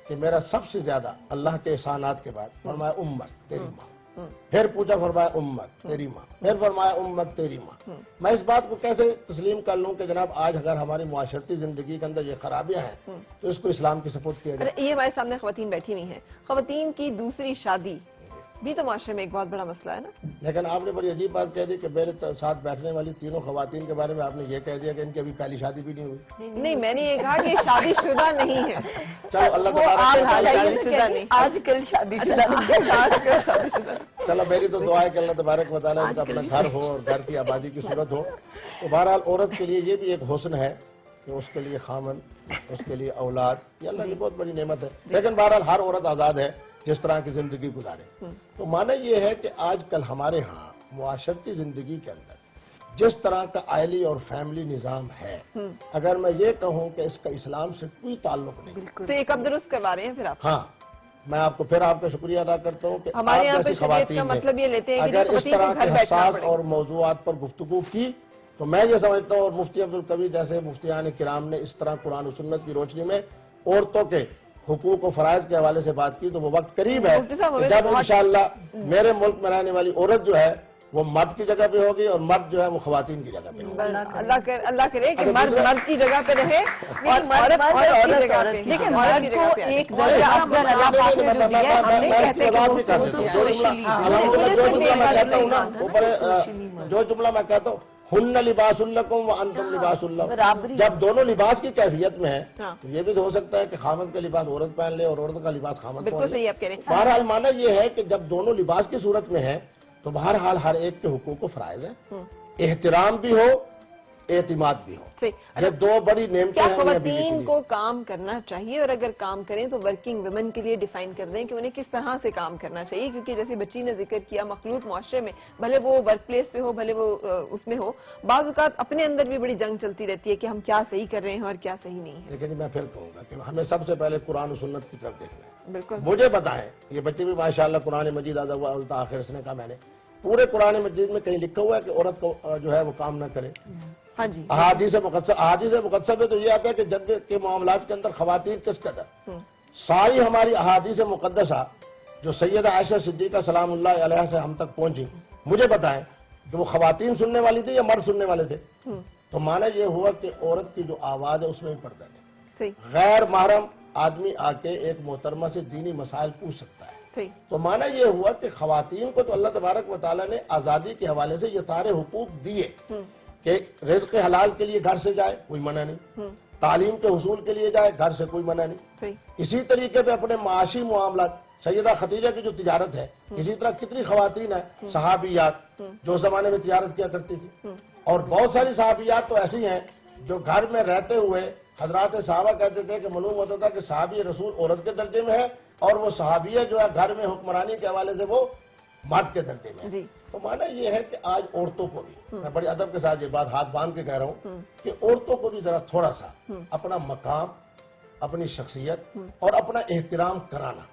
کہ میرا سب سے زیادہ اللہ کے احسانات کے بعد، فرمایا امت تیری ماں. پھر پوچھا، فرمایا امت تیری ماں. پھر فرمایا امت تیری ماں. میں اس بات کو کیسے تسلیم کر لوں کہ جناب آج اگر ہماری معاشرتی زندگی کے اندر یہ خرابیاں ہیں تو اس کو اسلام کی سپورٹ کیا جائے. یہ ہمارے سامنے خواتین بیٹھی ہوئی ہیں. خواتین کی دوسری شادی भी तो माशरे में एक बहुत बड़ा मसला है ना। लेकिन आपने बड़ी अजीब बात कह दी कि मेरे साथ बैठने वाली तीनों खवातीन के बारे में आपने ये कह दिया कि इनकी अभी पहली शादी भी नहीं हुई। नहीं, मैंने ये कहा कि शादीशुदा नहीं है। चलो अल्लाह तबारक आजकल शादीशुदा चलो मेरी तो दुआ है कि अल्लाह तबारक व तआला इनका अपना घर हो और घर की आबादी की सूरत हो। तो बहरहाल औरत के लिए ये भी एक हुस्न है कि उसके लिए खामन, उसके लिए औलाद, ये अल्लाह की बहुत बड़ी नेमत है। लेकिन बहरहाल हर औरत आज़ाद है जिस तरह की जिंदगी गुजारे। तो माना ये है कि आजकल हमारे यहाँ मुआशरती जिंदगी के अंदर जिस तरह का आइली और फैमिली निज़ाम है, अगर मैं ये कहूँ कि इसका इस्लाम से कोई ताल्लुक नहीं, तो ये कब दुरुस्त करवा रहे हैं फिर आप? हाँ, मैं आपको फिर आपका शुक्रिया अदा करता हूँ कि हमारे यहाँ आप पे जैसी शरीयत खवातीन का ने मतलब ये लेते हैं कि अगर इस तरह के हसास पड़ेगा। और मौजूआत पर गुफ्तगू की, तो मैं ये समझता हूँ, और मुफ्ती अब्दुल कबीर जैसे मुफ्तियान किराम ने इस तरह कुरान और सुन्नत की रोशनी में औरतों के हुकूक और फराइज के हवाले से बात की, तो वो वक्त करीब है कि जब इंशाअल्लाह मेरे मुल्क में रहने वाली औरत जो है वो मर्द की जगह पे होगी और मर्द जो है वो खवातीन की जगह पे होगी। अल्लाह करे कि मर्द की जगह पे रहे और औरत की जगह पे। देखिए मर्द को एक दर्जा अफजल अल्लाह पाक ने जो दिया है, हम नहीं कहते कि वो सोशली जो जुमला मैं कहता हूँ, हुन्ना लिबासुल्लकुम व अंतुम लिबासुल्लहुम, जब दोनों लिबास की कैफियत में है तो ये भी तो हो सकता है कि खामद का लिबास औरत पहन ले और औरत का लिबास खामद पहन ले। बहरहाल माना ये है कि जब दोनों लिबास की सूरत में है तो बहरहाल हर एक के हुकूक को फराइज है, एहतराम भी हो, एतिमाद भी हो। ये दो बड़ी नेमतें क्या हैं। खवातीन को काम करना चाहिए, और अगर काम करें तो वर्किंग वुमेन के लिए डिफाइन कर दें कि उन्हें किस तरह से काम करना चाहिए? क्योंकि जैसे बच्ची ने जिक्र किया, मखलूत मुआशरे में, भले वो वर्क प्लेस पे हो, भले वो उसमें हो, बाज़ औक़ात अपने अंदर भी बड़ी जंग चलती रहती है कि हम क्या सही कर रहे हैं और क्या सही नहीं है। लेकिन मैं फिर कहूंगा कि हमें सबसे पहले कुरान और सुन्नत की तरफ देखना है। बिल्कुल मुझे बताएं, ये बच्चे भी माशाअल्लाह कुरान मजीद आखिर इसने कहा, मैंने पूरे कुरान मजीद में कहीं लिखा हुआ है कि औरत को जो है वो काम ना करे? हाँ जी, अहादीस मुक़द्दसा में तो ये आता है कि जंग के मामलात के अंदर खवातीन किस कदर, सारी हमारी अहादीस मुक़द्दसा जो सैयदा आयशा सिद्दीक़ा सलामुल्लाह अलैहा से हम तक पहुंची, मुझे बताएं कि वो खवातीन सुनने वाली थी या मर्द सुनने वाले थे? तो माना ये हुआ कि औरत की जो आवाज है उसमें भी पर्दा है। गैर महरम आदमी आके एक मोहतरमा से दीनी मसाइल पूछ सकता है। तो माना ये हुआ कि खवातीन को तो अल्लाह तबारक व तआला ने आज़ादी के हवाले से ये सारे हुकूक दिए कि रिज़्क़ हलाल के लिए घर से जाए, कोई मना नहीं, तालीम के हुसूल के लिए जाए, घर से कोई मना नहीं। इसी तरीके पे अपने माशी मामलात, सैयदा खदीजा की जो तिजारत है, इसी तरह कितनी खवातीन है सहाबियात जो उस जमाने में तिजारत किया करती थी, और बहुत सारी सहाबियात तो ऐसी हैं जो घर में रहते हुए हजरात सहाबा कहते थे कि मालूम होता था कि सहाबी रसूल औरत के दर्जे में है और वो सहाबिया जो है घर में हुक्मरानी के हवाले से वो मर्द के दर्जे में है। तो माना ये है कि आज औरतों को भी, मैं बड़ी अदब के साथ ये बात हाथ बांध के कह रहा हूँ कि औरतों को भी जरा थोड़ा सा अपना मकाम, अपनी शख्सियत और अपना एहतराम कराना।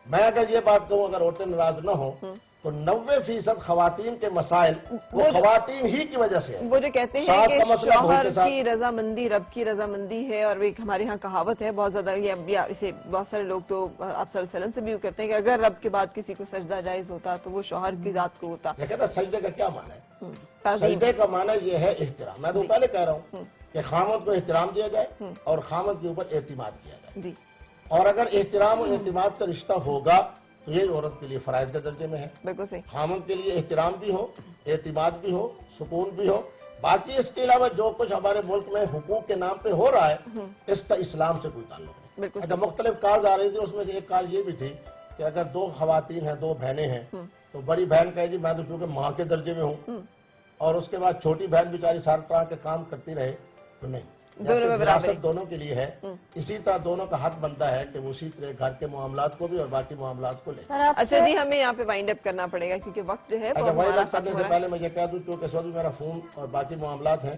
मैं अगर ये बात कहूँ, अगर औरतें नाराज न हो तो 90% खवातीन के मसाइल वो खवातीन ही की वजह से है। वो जो कहते हैं कि शौहर की रजामंदी रब की रजामंदी है, और एक हमारे यहाँ कहावत है बहुत ज्यादा, या इसे बहुत सारे लोग तो आप सल्लल्लाहु अलैहि वसल्लम से भी करते हैं कि अगर रब के बाद किसी को सजदा जायज होता तो वो शौहर की जात को होता। लेकिन ना सजदे का क्या माना है? सजदे का माना ये है एहतराम। मैं तो पहले कह रहा हूँ कि खामद को एहतराम दिया जाए और खामद के ऊपर एतमाद किया जाए, और अगर एहतराम और एतमाद का रिश्ता होगा तो ये औरत के लिए फराइज के दर्जे में है। बिल्कुल सही। खामद के लिए एहतराम भी हो, एतमाद भी हो, सुकून भी हो। बाकी इसके अलावा जो कुछ हमारे मुल्क में हुकूक के नाम पे हो रहा है, इसका इस्लाम से कोई ताल्लुक नहीं। अच्छा, मुख्तलिफ काज आ रही थी, उसमें से एक काज ये भी थी कि अगर दो खवातीन हैं, दो बहनें हैं, तो बड़ी बहन कहे जी मैं तो चूंकि माँ के दर्जे में हूँ, और उसके बाद छोटी बहन बेचारी सारे तरह के काम करती रहे, तो नहीं, जैसे विरासत दोनों के लिए है, इसी तरह दोनों का हक बनता है कि वो उसी तरह घर के मामलात को भी और बाकी मामलात को ले। अच्छा जी, हमें यहाँ पे वाइंड अप करना पड़ेगा क्योंकि वक्त जो है। अच्छा, वाइंड अप करने से पहले मैं ये कह दूं, चूंकि इस वक्त मेरा फोन और बाकी मामलात हैं,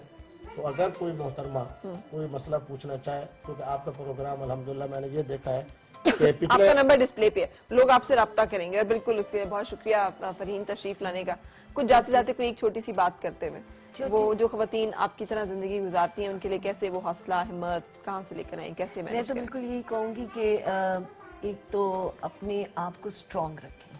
तो अगर कोई मोहतरमा कोई मसला पूछना चाहे, क्योंकि आपका प्रोग्राम अल्हम्दुलिल्लाह मैंने ये देखा है कि आपका नंबर डिस्प्ले पे है, लोग आपसे रब्ता करेंगे, और बिल्कुल उसके लिए बहुत शुक्रिया फरहीन तशरीफ लाने का। कुछ जाते जाते कोई एक छोटी सी बात करते हुए, वो जो खवातीन आपकी तरह जिंदगी गुजारती हैं उनके लिए कैसे वो हौसला हिम्मत कहाँ से लेकर आए, कैसे मैनेज मैं तो बिल्कुल यही कहूँगी कि एक तो अपने आप को स्ट्रॉन्ग रखें।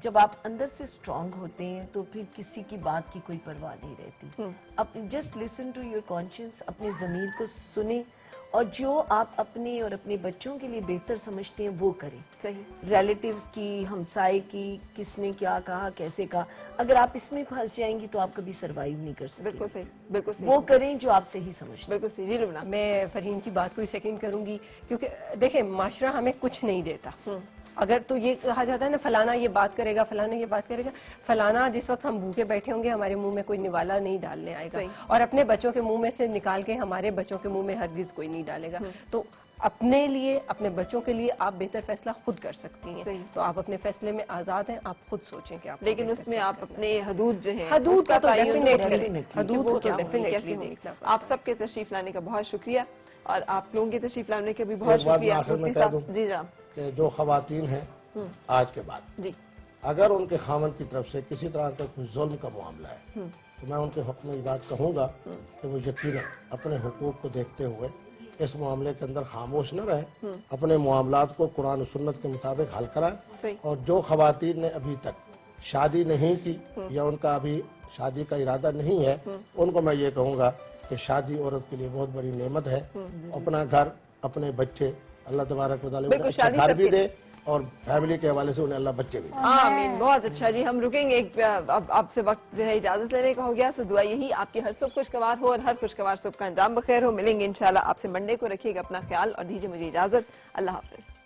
जब आप अंदर से स्ट्रॉन्ग होते हैं तो फिर किसी की बात की कोई परवाह नहीं रहती। अपने just listen to your conscience, अपने ज़मीर को सुने اور جو آپ اپنے اور اپنے بچوں کے لیے بہتر سمجھتے ہیں وہ کریں. صحیح. ریلیٹیوز کی, ہمسائے کی, کس نے کیا کہا, کیسے کہا, اگر آپ اس میں پھنس جائیں گی تو آپ کبھی سروائیو نہیں کر سکتے. بالکل صحیح, بالکل صحیح. وہ کریں جو آپ صحیح سمجھتے ہیں. بالکل صحیح. جی لبنہ. میں فرحین کی بات کو ہی سیکنڈ کروں گی, کیونکہ دیکھیں معاشرہ ہمیں کچھ نہیں دیتا. اگر تو یہ کہا جاتا ہے نا فلانا یہ بات کرے گا, فلانا یہ بات کرے گا, فلانا جس وقت ہم بھوکے بیٹھے ہوں گے ہمارے منہ میں کوئی نوالا نہیں ڈالنے آئے گا, اور اپنے بچوں کے منہ میں سے نکال کے ہمارے بچوں کے منہ میں ہرگز کوئی نہیں ڈالے گا. تو اپنے لیے, اپنے بچوں کے لیے آپ بہتر فیصلہ خود کر سکتی ہیں. تو آپ اپنے فیصلے میں آزاد ہیں, آپ خود سوچیں کہ آپ, لیکن اس میں آپ اپنے حدود جو ہیں, حدود کا تو ڈیفینیٹلی دیکھنا. آپ سب کے تشریف لانے کا بہت شکریہ, اور آپ لوگوں کے تشریف لانے کا بھی بہت شکریہ. جی جناب. کہ جو خواتین ہیں آج کے بعد, جی اگر ان کے خاوند کی طرف سے کسی طرح کا کوئی ظلم کا معاملہ ہے تو میں ان کے حق میں یہ بات کہوں گا کہ وہ یقیناً اپنے حقوق کو دیکھتے ہوئے اس معاملے کے اندر خاموش نہ رہے, اپنے معاملات کو قرآن و سنت کے مطابق حل کرائیں. اور جو خواتین نے ابھی تک شادی نہیں کی یا ان کا ابھی شادی کا ارادہ نہیں ہے, ان کو میں یہ کہوں گا کہ شادی عورت کے لیے بہت بڑی نعمت ہے. اپنا گھر, اپنے بچے اللہ تبارک و تعالیٰ اچھا گھر بھی دے, اور فیملی کے حوالے سے انہیں اللہ بچے بھی دے. آمین. بہت اچھا جی, ہم رکیں گے, اب آپ سے وقت جو ہے اجازت لینے کا ہو گیا. سو دعا یہی آپ کی ہر صبح خوشگوار ہو اور ہر خوشگوار صبح کا انجام بخیر ہو. ملیں گے انشاءاللہ آپ سے منڈے کو. رکھیے گا اپنا خیال اور دیجیے مجھے اجازت. اللہ حافظ.